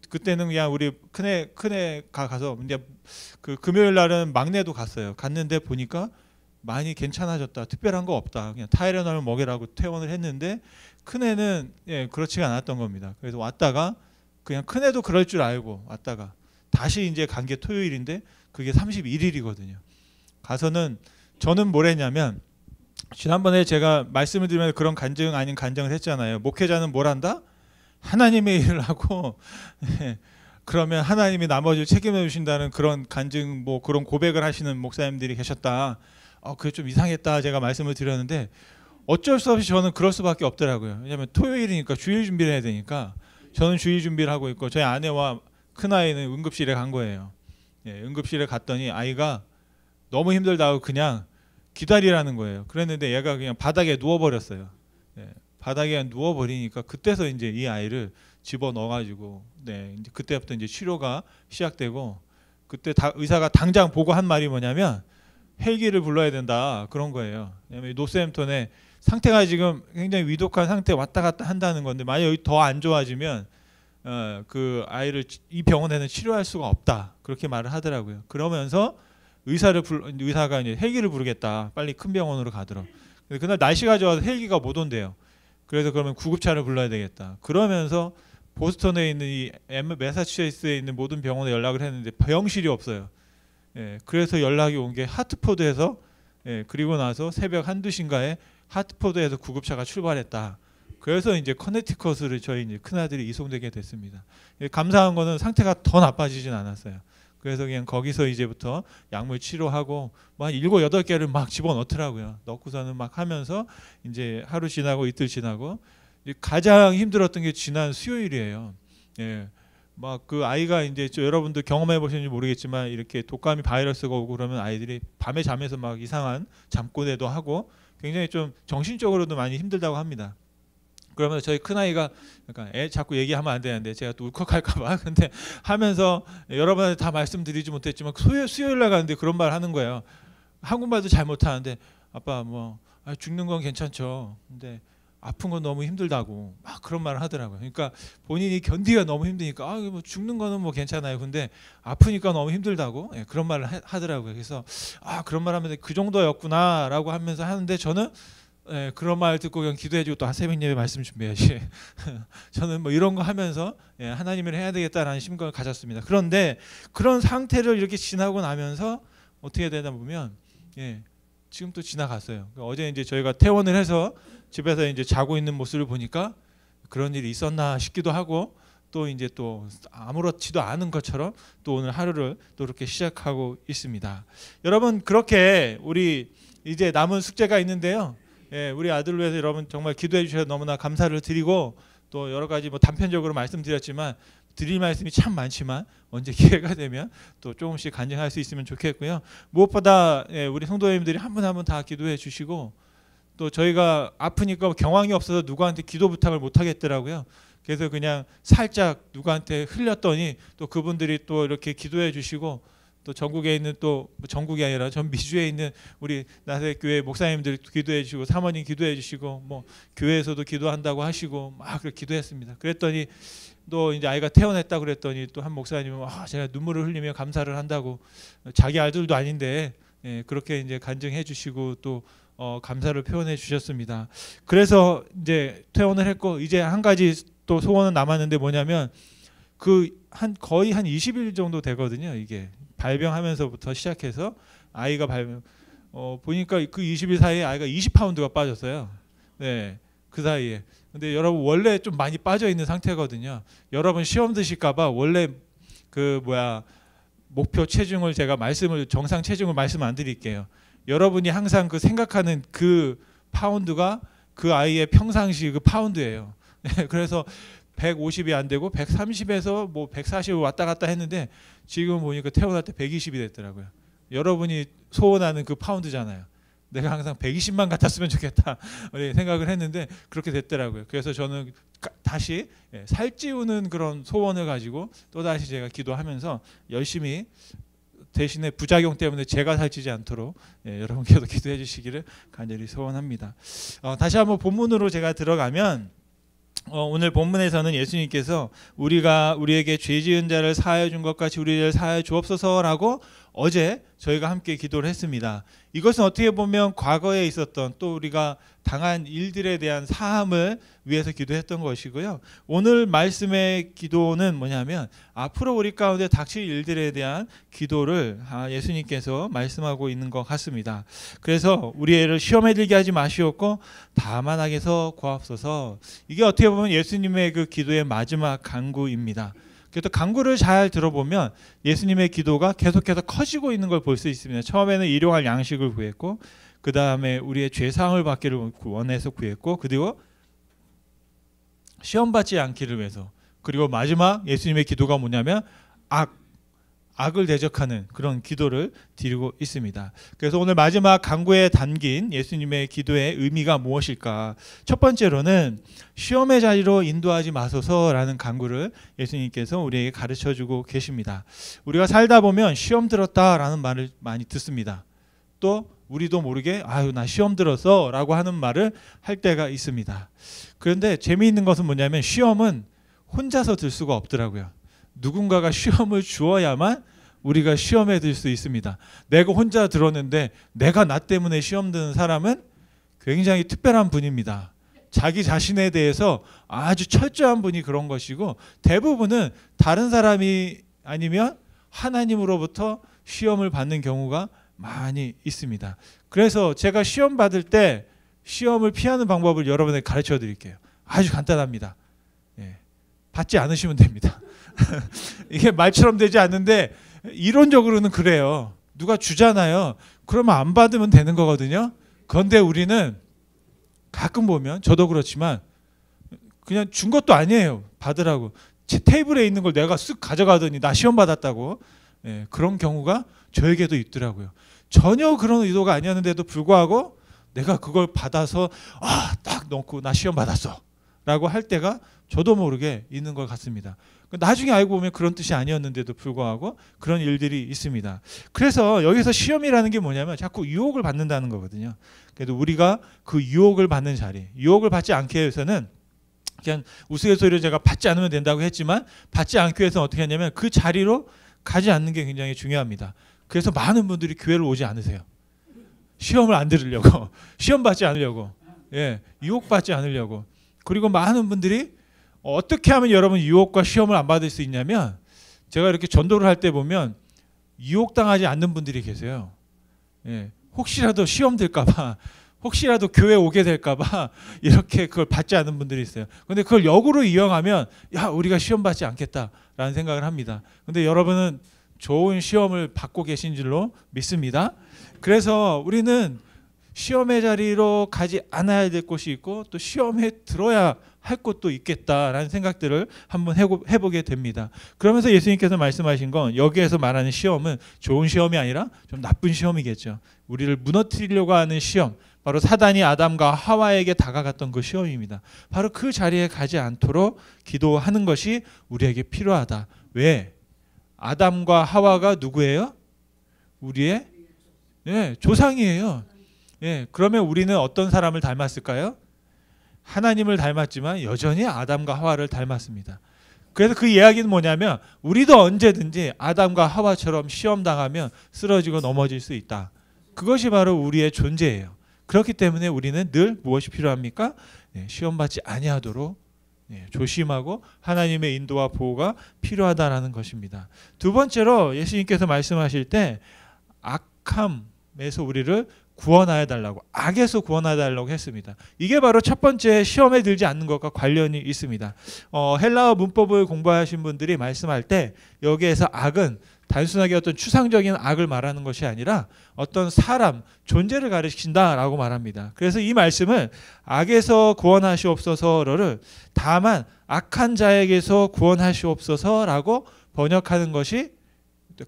그때는 그냥 우리 큰애가 가서 이제 그 금요일 날은 막내도 갔어요. 갔는데 보니까 많이 괜찮아졌다. 특별한 거 없다. 그냥 타이레놀 먹이라고 퇴원을 했는데 큰애는 그렇지가 않았던 겁니다. 그래서 왔다가 그냥 큰애도 그럴 줄 알고 왔다가 다시 이제 간 게 토요일인데 그게 31일이거든요. 가서는 저는 뭘 했냐면 지난번에 제가 말씀을 드리면 그런 간증 아닌 간증을 했잖아요. 목회자는 뭘 한다? 하나님의 일을 하고 그러면 하나님이 나머지를 책임져 주신다는 그런 간증 뭐 그런 고백을 하시는 목사님들이 계셨다. 그게 좀 이상했다 제가 말씀을 드렸는데 어쩔 수 없이 저는 그럴 수밖에 없더라고요. 왜냐하면 토요일이니까 주일 준비를 해야 되니까 저는 주일 준비를 하고 있고 저희 아내와 큰아이는 응급실에 간 거예요. 응급실에 갔더니 아이가 너무 힘들다고 그냥 기다리라는 거예요. 그랬는데 얘가 그냥 바닥에 누워버렸어요. 바닥에 누워버리니까 그때서 이제 이 아이를 집어 넣어가지고 이제 그때부터 이제 치료가 시작되고 그때 의사가 당장 보고 한 말이 뭐냐면 헬기를 불러야 된다 그런 거예요. 왜냐면 노스햄턴에 상태가 지금 굉장히 위독한 상태 왔다 갔다 한다는 건데 만약 여기 더 안 좋아지면 그 아이를 이 병원에는 치료할 수가 없다 그렇게 말을 하더라고요. 그러면서 의사가 이제 헬기를 부르겠다 빨리 큰 병원으로 가도록. 그날 날씨가 좋아서 헬기가 못 온대요. 그래서 그러면 구급차를 불러야 되겠다. 그러면서 보스턴에 있는 이 매사추세츠에 있는 모든 병원에 연락을 했는데 병실이 없어요. 그래서 연락이 온 게 하트포드에서 그리고 나서 새벽 1~2시인가에 하트포드에서 구급차가 출발했다. 그래서 이제 커네티컷으로 저희 이제 큰아들이 이송되게 됐습니다. 감사한 거는 상태가 더 나빠지진 않았어요. 그래서 그냥 거기서 이제부터 약물 치료하고 한 7~8개를 막 집어넣더라고요. 넣고서는 막 하면서 이제 하루 지나고 이틀 지나고 가장 힘들었던 게 지난 수요일이에요. 막 그 아이가 이제 여러분들 경험해 보셨는지 모르겠지만 이렇게 독감이 바이러스가 오고 그러면 아이들이 밤에 잠에서 막 이상한 잠꼬대도 하고 굉장히 좀 정신적으로도 많이 힘들다고 합니다. 그러면 저희 큰아이가 그러니까 애 자꾸 얘기하면 안 되는데 제가 또 울컥할까봐 근데 하면서 여러분한테 다 말씀드리지 못했지만 수요일 날 가는데 그런 말 하는 거예요. 한국말도 잘 못하는데 아빠 뭐 죽는 건 괜찮죠. 근데 아픈 건 너무 힘들다고 막 그런 말을 하더라고요. 그러니까 본인이 견디기가 너무 힘드니까 뭐 죽는 거는 뭐 괜찮아요. 근데 아프니까 너무 힘들다고 그런 말을 하더라고요. 그래서 그런 말 하면 그 정도였구나라고 하면서 하는데 저는 그런 말 듣고 그냥 기도해주고 또 새벽 예배 말씀 준비해야지. 저는 뭐 이런 거 하면서 하나님을 해야 되겠다라는 심각을 가졌습니다. 그런데 그런 상태를 이렇게 지나고 나면서 어떻게 되다 보면 지금 또 지나갔어요. 어제 이제 저희가 퇴원을 해서 집에서 이제 자고 있는 모습을 보니까 그런 일이 있었나 싶기도 하고 또 이제 또 아무렇지도 않은 것처럼 또 오늘 하루를 또 이렇게 시작하고 있습니다. 여러분 그렇게 우리 이제 남은 숙제가 있는데요. 우리 아들을 위해서 여러분 정말 기도해 주셔서 너무나 감사를 드리고 또 여러 가지 뭐 단편적으로 말씀드렸지만 드릴 말씀이 참 많지만 언제 기회가 되면 또 조금씩 간증할 수 있으면 좋겠고요. 무엇보다 우리 성도님들이 한 분 한 분 다 기도해 주시고 또 저희가 아프니까 경황이 없어서 누구한테 기도 부탁을 못 하겠더라고요. 그래서 그냥 살짝 누구한테 흘렸더니 또 그분들이 또 이렇게 기도해 주시고 또 전국에 있는 또 전국이 아니라 전 미주에 있는 우리 나사렛 교회 목사님들 기도해 주시고 사모님 기도해 주시고 뭐 교회에서도 기도한다고 하시고 막 그렇게 기도했습니다. 그랬더니 또 이제 아이가 퇴원했다 그랬더니 또 한 목사님은 제가 눈물을 흘리며 감사를 한다고 자기 아들도 아닌데 그렇게 이제 간증해 주시고 또 감사를 표현해 주셨습니다. 그래서 이제 퇴원을 했고 이제 한 가지 또 소원은 남았는데 뭐냐면 거의 한 20일 정도 되거든요. 이게 발병하면서부터 시작해서 아이가 보니까 그 20일 사이에 아이가 20파운드가 빠졌어요. 그 사이에. 근데 여러분 원래 좀 많이 빠져 있는 상태거든요. 여러분 시험 드실까봐 원래 목표 체중을 제가 정상 체중을 말씀 안 드릴게요. 여러분이 항상 그 생각하는 그 파운드가 그 아이의 평상시 그 파운드예요. 그래서 150이 안 되고 130에서 뭐 140 왔다 갔다 했는데 지금 보니까 태어날 때 120이 됐더라고요. 여러분이 소원하는 그 파운드잖아요. 내가 항상 120만 같았으면 좋겠다 생각을 했는데 그렇게 됐더라고요. 그래서 저는 다시 살찌우는 그런 소원을 가지고 또다시 제가 기도하면서 열심히 대신에 부작용 때문에 제가 살찌지 않도록 여러분께도 기도해 주시기를 간절히 소원합니다. 다시 한번 본문으로 제가 들어가면 오늘 본문에서는 예수님께서 우리에게 죄 지은 자를 사하여 준 것 같이 우리를 사하여 주옵소서라고 어제 저희가 함께 기도를 했습니다. 이것은 어떻게 보면 과거에 있었던 또 우리가 당한 일들에 대한 사함을 위해서 기도했던 것이고요. 오늘 말씀의 기도는 뭐냐면 앞으로 우리 가운데 닥칠 일들에 대한 기도를 예수님께서 말씀하고 있는 것 같습니다. 그래서 우리 애를 시험에 들게 하지 마시옵고 다만 악에서 구하옵소서. 이게 어떻게 보면 예수님의 그 기도의 마지막 간구입니다. 그래서 간구를 잘 들어보면 예수님의 기도가 계속해서 커지고 있는 걸 볼 수 있습니다. 처음에는 일용할 양식을 구했고 그 다음에 우리의 죄사함을 받기를 원해서 구했고 그리고 시험받지 않기를 위해서 그리고 마지막 예수님의 기도가 뭐냐면 악을 대적하는 그런 기도를 드리고 있습니다. 그래서 오늘 마지막 간구에 담긴 예수님의 기도의 의미가 무엇일까? 첫 번째로는 시험의 자리로 인도하지 마소서라는 간구를 예수님께서 우리에게 가르쳐주고 계십니다. 우리가 살다 보면 시험 들었다라는 말을 많이 듣습니다. 또 우리도 모르게 나 시험 들었어 라고 하는 말을 할 때가 있습니다. 그런데 재미있는 것은 뭐냐면 시험은 혼자서 들 수가 없더라고요. 누군가가 시험을 주어야만 우리가 시험에 들 수 있습니다. 내가 혼자 들었는데 내가 나 때문에 시험 드는 사람은 굉장히 특별한 분입니다. 자기 자신에 대해서 아주 철저한 분이 그런 것이고 대부분은 다른 사람이 아니면 하나님으로부터 시험을 받는 경우가 많이 있습니다. 그래서 제가 시험 받을 때 시험을 피하는 방법을 여러분에게 가르쳐 드릴게요. 아주 간단합니다. 받지 않으시면 됩니다. 이게 말처럼 되지 않는데 이론적으로는 그래요. 누가 주잖아요. 그러면 안 받으면 되는 거거든요. 그런데 우리는 가끔 보면 저도 그렇지만 그냥 준 것도 아니에요. 받으라고. 제 테이블에 있는 걸 내가 쓱 가져가더니 나 시험 받았다고. 그런 경우가 저에게도 있더라고요. 전혀 그런 의도가 아니었는데도 불구하고 내가 그걸 받아서 딱 넣고 나 시험 받았어 라고 할 때가 저도 모르게 있는 것 같습니다. 나중에 알고 보면 그런 뜻이 아니었는데도 불구하고 그런 일들이 있습니다. 그래서 여기서 시험이라는 게 뭐냐면 자꾸 유혹을 받는다는 거거든요. 그래도 우리가 그 유혹을 받는 자리, 유혹을 받지 않기 위해서는 그냥 우스갯소리로 제가 받지 않으면 된다고 했지만 받지 않기 위해서는 어떻게 하냐면 그 자리로 가지 않는 게 굉장히 중요합니다. 그래서 많은 분들이 교회를 오지 않으세요. 시험을 안 들으려고, 시험 받지 않으려고, 유혹받지 않으려고. 그리고 많은 분들이 어떻게 하면 여러분 유혹과 시험을 안 받을 수 있냐면 제가 이렇게 전도를 할 때 보면 유혹당하지 않는 분들이 계세요. 예, 혹시라도 시험 들까봐, 혹시라도 교회 오게 될까봐 이렇게 그걸 받지 않는 분들이 있어요. 근데 그걸 역으로 이용하면 야, 우리가 시험 받지 않겠다라는 생각을 합니다. 근데 여러분은 좋은 시험을 받고 계신 줄로 믿습니다. 그래서 우리는 시험의 자리로 가지 않아야 될 곳이 있고 또 시험에 들어야 할 곳도 있겠다라는 생각들을 한번 해보게 됩니다. 그러면서 예수님께서 말씀하신 건 여기에서 말하는 시험은 좋은 시험이 아니라 좀 나쁜 시험이겠죠. 우리를 무너뜨리려고 하는 시험, 바로 사단이 아담과 하와에게 다가갔던 그 시험입니다. 바로 그 자리에 가지 않도록 기도하는 것이 우리에게 필요하다. 왜? 아담과 하와가 누구예요? 우리의 조상이에요. 그러면 우리는 어떤 사람을 닮았을까요? 하나님을 닮았지만 여전히 아담과 하와를 닮았습니다. 그래서 그 이야기는 뭐냐면 우리도 언제든지 아담과 하와처럼 시험당하면 쓰러지고 넘어질 수 있다. 그것이 바로 우리의 존재예요. 그렇기 때문에 우리는 늘 무엇이 필요합니까? 시험받지 아니하도록 조심하고 하나님의 인도와 보호가 필요하다라는 것입니다. 두 번째로 예수님께서 말씀하실 때 악함에서 우리를 구원하여 달라고, 악에서 구원하여 달라고 했습니다. 이게 바로 첫 번째 시험에 들지 않는 것과 관련이 있습니다. 헬라어 문법을 공부하신 분들이 말씀할 때 여기에서 악은 단순하게 어떤 추상적인 악을 말하는 것이 아니라 어떤 사람, 존재를 가리킨다라고 말합니다. 그래서 이 말씀은 악에서 구원하시옵소서를 다만 악한 자에게서 구원하시옵소서라고 번역하는 것이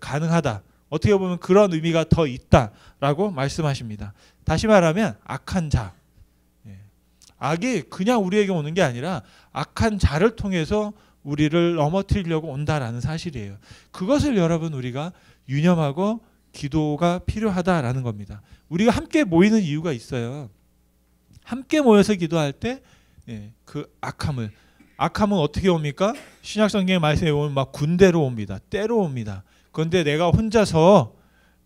가능하다. 어떻게 보면 그런 의미가 더 있다라고 말씀하십니다. 다시 말하면 악한 자, 악이 그냥 우리에게 오는 게 아니라 악한 자를 통해서 우리를 넘어뜨리려고 온다라는 사실이에요. 그것을 여러분 우리가 유념하고 기도가 필요하다라는 겁니다. 우리가 함께 모이는 이유가 있어요. 함께 모여서 기도할 때 그 악함은 어떻게 옵니까? 신약성경의 말씀에 보면 막 군대로 옵니다. 때로 옵니다. 그런데 내가 혼자서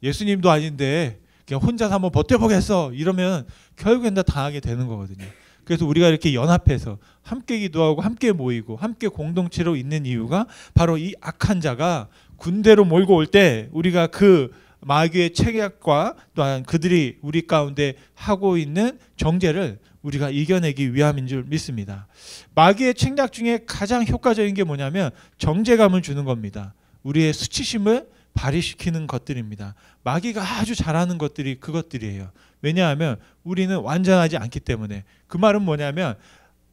예수님도 아닌데 그냥 혼자서 한번 버텨보겠어 이러면 결국엔 다 당하게 되는 거거든요. 그래서 우리가 이렇게 연합해서 함께 기도하고 함께 모이고 함께 공동체로 있는 이유가 바로 이 악한 자가 군대로 몰고 올 때 우리가 그 마귀의 책략과 또한 그들이 우리 가운데 하고 있는 정죄를 우리가 이겨내기 위함인 줄 믿습니다. 마귀의 책략 중에 가장 효과적인 게 뭐냐면 정죄감을 주는 겁니다. 우리의 수치심을 발휘시키는 것들입니다. 마귀가 아주 잘하는 것들이 그것들이에요. 왜냐하면 우리는 완전하지 않기 때문에. 그 말은 뭐냐면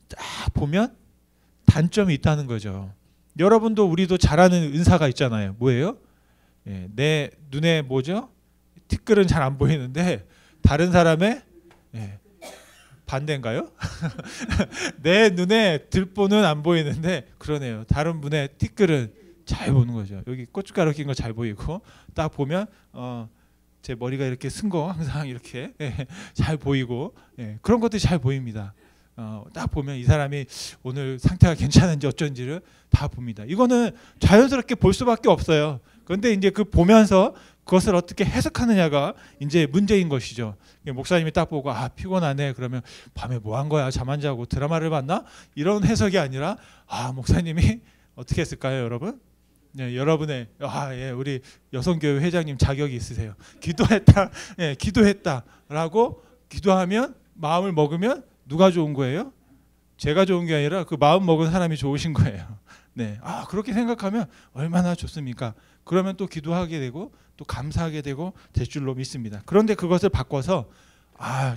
딱 보면 단점이 있다는 거죠. 여러분도 우리도 잘하는 은사가 있잖아요. 뭐예요? 내 눈에 뭐죠? 티끌은 잘 안 보이는데 다른 사람의 반대인가요? 내 눈에 들보는 안 보이는데 그러네요. 다른 분의 티끌은 잘 보는 거죠. 여기 고춧가루 낀 거 잘 보이고 딱 보면 제 머리가 이렇게 쓴 거 항상 이렇게 잘 보이고 그런 것들이 잘 보입니다. 딱 보면 이 사람이 오늘 상태가 괜찮은지 어쩐지를 다 봅니다. 이거는 자연스럽게 볼 수밖에 없어요. 그런데 이제 그 보면서 그것을 어떻게 해석하느냐가 이제 문제인 것이죠. 목사님이 딱 보고 피곤하네 그러면 밤에 뭐 한 거야? 잠 안 자고 드라마를 봤나? 이런 해석이 아니라 목사님이 어떻게 했을까요, 여러분? 여러분의 우리 여성교회 회장님 자격이 있으세요. 기도했다라고 기도하면 마음을 먹으면 누가 좋은 거예요? 제가 좋은 게 아니라 그 마음 먹은 사람이 좋으신 거예요. 그렇게 생각하면 얼마나 좋습니까? 그러면 또 기도하게 되고 또 감사하게 되고 될 줄로 믿습니다. 그런데 그것을 바꿔서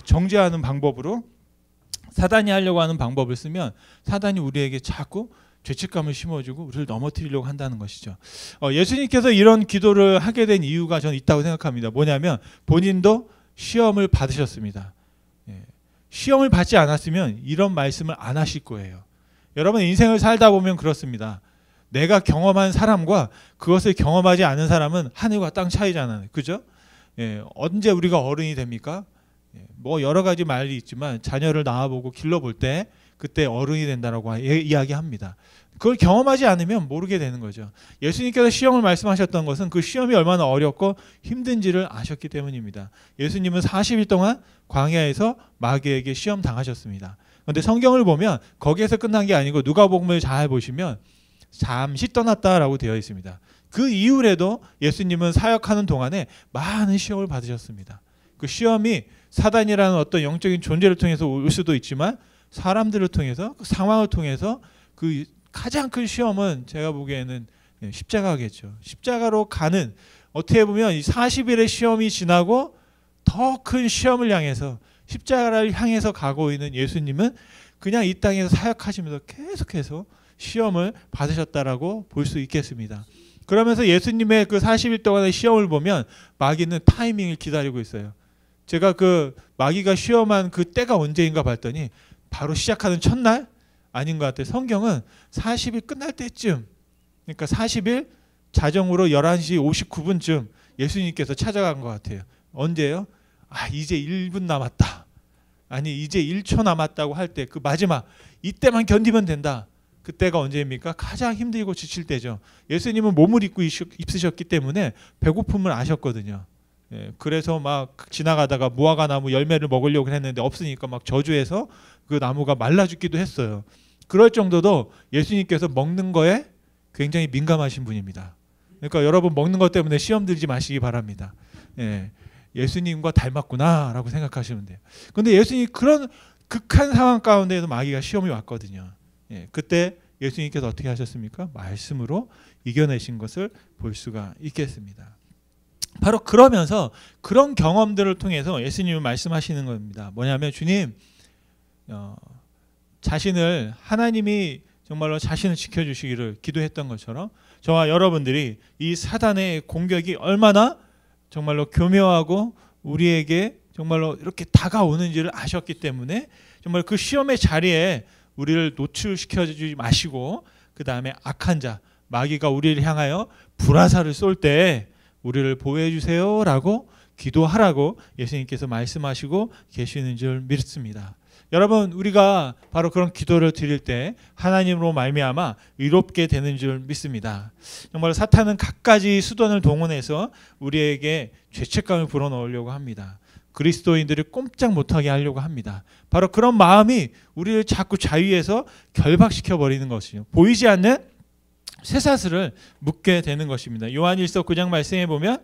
정죄하는 방법으로 사단이 하려고 하는 방법을 쓰면 사단이 우리에게 자꾸 죄책감을 심어주고 우리를 넘어뜨리려고 한다는 것이죠. 예수님께서 이런 기도를 하게 된 이유가 저는 있다고 생각합니다. 뭐냐면 본인도 시험을 받으셨습니다. 시험을 받지 않았으면 이런 말씀을 안 하실 거예요. 여러분 인생을 살다 보면 그렇습니다. 내가 경험한 사람과 그것을 경험하지 않은 사람은 하늘과 땅 차이잖아요. 그죠? 언제 우리가 어른이 됩니까? 뭐 여러 가지 말이 있지만 자녀를 낳아보고 길러볼 때 그때 어른이 된다라고 이야기합니다. 그걸 경험하지 않으면 모르게 되는 거죠. 예수님께서 시험을 말씀하셨던 것은 그 시험이 얼마나 어렵고 힘든지를 아셨기 때문입니다. 예수님은 40일 동안 광야에서 마귀에게 시험 당하셨습니다. 그런데 성경을 보면 거기에서 끝난 게 아니고 누가복음을 잘 보시면 잠시 떠났다라고 되어 있습니다. 그 이후에도 예수님은 사역하는 동안에 많은 시험을 받으셨습니다. 그 시험이 사단이라는 어떤 영적인 존재를 통해서 올 수도 있지만 사람들을 통해서, 그 상황을 통해서 그 가장 큰 시험은 제가 보기에는 십자가겠죠. 십자가로 가는, 어떻게 보면 이 40일의 시험이 지나고 더 큰 시험을 향해서, 십자가를 향해서 가고 있는 예수님은 그냥 이 땅에서 사역하시면서 계속해서 시험을 받으셨다라고 볼 수 있겠습니다. 그러면서 예수님의 그 40일 동안의 시험을 보면 마귀는 타이밍을 기다리고 있어요. 제가 그 마귀가 시험한 그 때가 언제인가 봤더니 바로 시작하는 첫날 아닌 것 같아요. 성경은 40일 끝날 때쯤, 그러니까 40일 자정으로 11시 59분쯤 예수님께서 찾아간 것 같아요. 언제요? 이제 1분 남았다. 아니 이제 1초 남았다고 할 때, 그 마지막 이때만 견디면 된다. 그때가 언제입니까? 가장 힘들고 지칠 때죠. 예수님은 몸을 입고 있으셨기 때문에 배고픔을 아셨거든요. 그래서 막 지나가다가 무화과 나무 열매를 먹으려고 했는데 없으니까 막 저주해서 그 나무가 말라 죽기도 했어요. 그럴 정도도 예수님께서 먹는 거에 굉장히 민감하신 분입니다. 그러니까 여러분 먹는 것 때문에 시험 들지 마시기 바랍니다. 예수님과 닮았구나라고 생각하시면 돼요. 그런데 예수님이 그런 극한 상황 가운데에도 마귀가 시험이 왔거든요. 그때 예수님께서 어떻게 하셨습니까? 말씀으로 이겨내신 것을 볼 수가 있겠습니다. 바로 그러면서 그런 경험들을 통해서 예수님은 말씀하시는 겁니다. 뭐냐면 주님, 자신을, 하나님이 정말로 자신을 지켜주시기를 기도했던 것처럼 저와 여러분들이 이 사단의 공격이 얼마나 정말로 교묘하고 우리에게 정말로 이렇게 다가오는지를 아셨기 때문에 정말 그 시험의 자리에 우리를 노출시켜주지 마시고, 그 다음에 악한 자, 마귀가 우리를 향하여 불화살을 쏠 때 우리를 보호해 주세요라고 기도하라고 예수님께서 말씀하시고 계시는 줄 믿습니다. 여러분, 우리가 바로 그런 기도를 드릴 때 하나님으로 말미암아 의롭게 되는 줄 믿습니다. 정말 사탄은 갖가지 수단을 동원해서 우리에게 죄책감을 불어넣으려고 합니다. 그리스도인들을 꼼짝 못하게 하려고 합니다. 바로 그런 마음이 우리를 자꾸 자위에서 결박시켜 버리는 것이죠. 보이지 않는 쇠사슬을 묶게 되는 것입니다. 요한일서 9장 말씀에 보면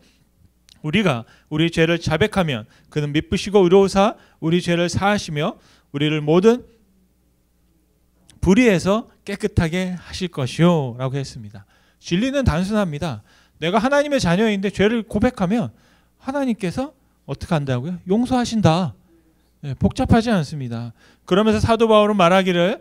우리가 우리 죄를 자백하면 그는 미쁘시고 의로우사 우리 죄를 사하시며 우리를 모든 불의에서 깨끗하게 하실 것이요 라고 했습니다. 진리는 단순합니다. 내가 하나님의 자녀인데 죄를 고백하면 하나님께서 어떻게 한다고요? 용서하신다. 복잡하지 않습니다. 그러면서 사도 바울은 말하기를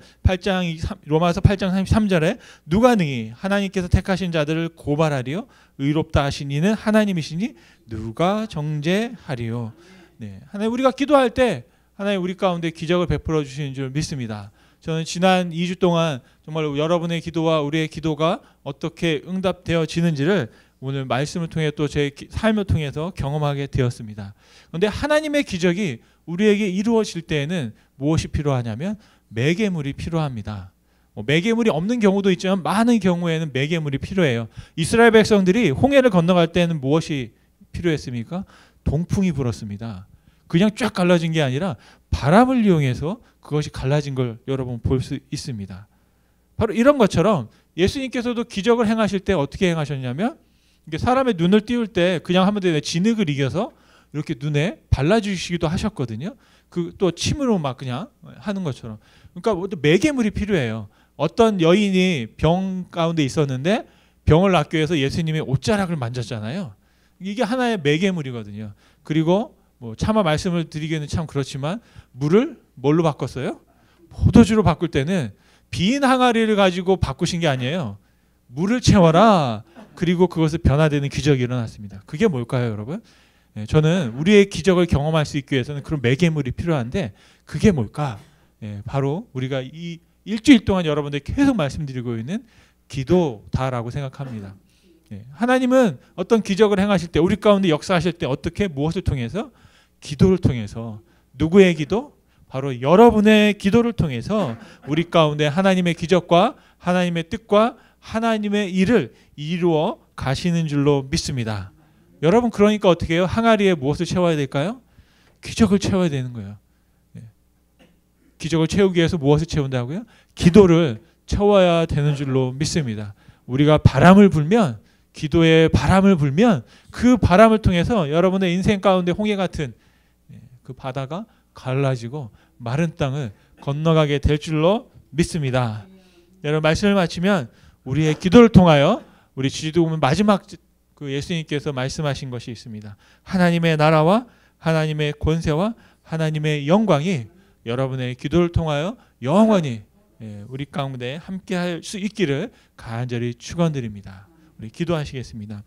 로마서 8장 33절에 누가 능히 하나님께서 택하신 자들을 고발하리요? 의롭다 하신 이는 하나님이시니 누가 정죄하리요? 하나님, 우리가 기도할 때 하나님 우리 가운데 기적을 베풀어 주시는 줄 믿습니다. 저는 지난 2주 동안 정말 여러분의 기도와 우리의 기도가 어떻게 응답되어지는지를 오늘 말씀을 통해 또 제 삶을 통해서 경험하게 되었습니다. 그런데 하나님의 기적이 우리에게 이루어질 때에는 무엇이 필요하냐면 매개물이 필요합니다. 매개물이 없는 경우도 있지만 많은 경우에는 매개물이 필요해요. 이스라엘 백성들이 홍해를 건너갈 때는 무엇이 필요했습니까? 동풍이 불었습니다. 그냥 쫙 갈라진 게 아니라 바람을 이용해서 그것이 갈라진 걸 여러분 볼 수 있습니다. 바로 이런 것처럼 예수님께서도 기적을 행하실 때 어떻게 행하셨냐면 사람의 눈을 띄울 때 그냥 하면 되는데 진흙을 이겨서 이렇게 눈에 발라주시기도 하셨거든요. 그 또 침으로 막 그냥 하는 것처럼. 그러니까 매개물이 필요해요. 어떤 여인이 병 가운데 있었는데 병을 낫기 위해서 예수님의 옷자락을 만졌잖아요. 이게 하나의 매개물이거든요. 그리고 차마 말씀을 드리기는 참 그렇지만 물을 뭘로 바꿨어요? 포도주로 바꿀 때는 빈 항아리를 가지고 바꾸신 게 아니에요. 물을 채워라. 그리고 그것을 변화되는 기적이 일어났습니다. 그게 뭘까요, 여러분? 저는 우리의 기적을 경험할 수 있기 위해서는 그런 매개물이 필요한데 그게 뭘까? 바로 우리가 이 일주일 동안 여러분들 계속 말씀드리고 있는 기도다라고 생각합니다. 하나님은 어떤 기적을 행하실 때, 우리 가운데 역사하실 때 어떻게, 무엇을 통해서? 기도를 통해서. 누구의 기도? 바로 여러분의 기도를 통해서 우리 가운데 하나님의 기적과 하나님의 뜻과 하나님의 일을 이루어 가시는 줄로 믿습니다. 여러분, 그러니까 어떻게 해요? 항아리에 무엇을 채워야 될까요? 기적을 채워야 되는 거예요. 기적을 채우기 위해서 무엇을 채운다고요? 기도를 채워야 되는 줄로 믿습니다. 우리가 바람을 불면 기도의 바람을 불면 그 바람을 통해서 여러분의 인생 가운데 홍해 같은 그 바다가 갈라지고 마른 땅을 건너가게 될 줄로 믿습니다. 여러분, 말씀을 마치면 우리의 기도를 통하여 우리 주지도면 마지막 그 예수님께서 말씀하신 것이 있습니다. 하나님의 나라와 하나님의 권세와 하나님의 영광이 여러분의 기도를 통하여 영원히 우리 가운데 함께할 수 있기를 간절히 축원드립니다. 우리 기도하시겠습니다.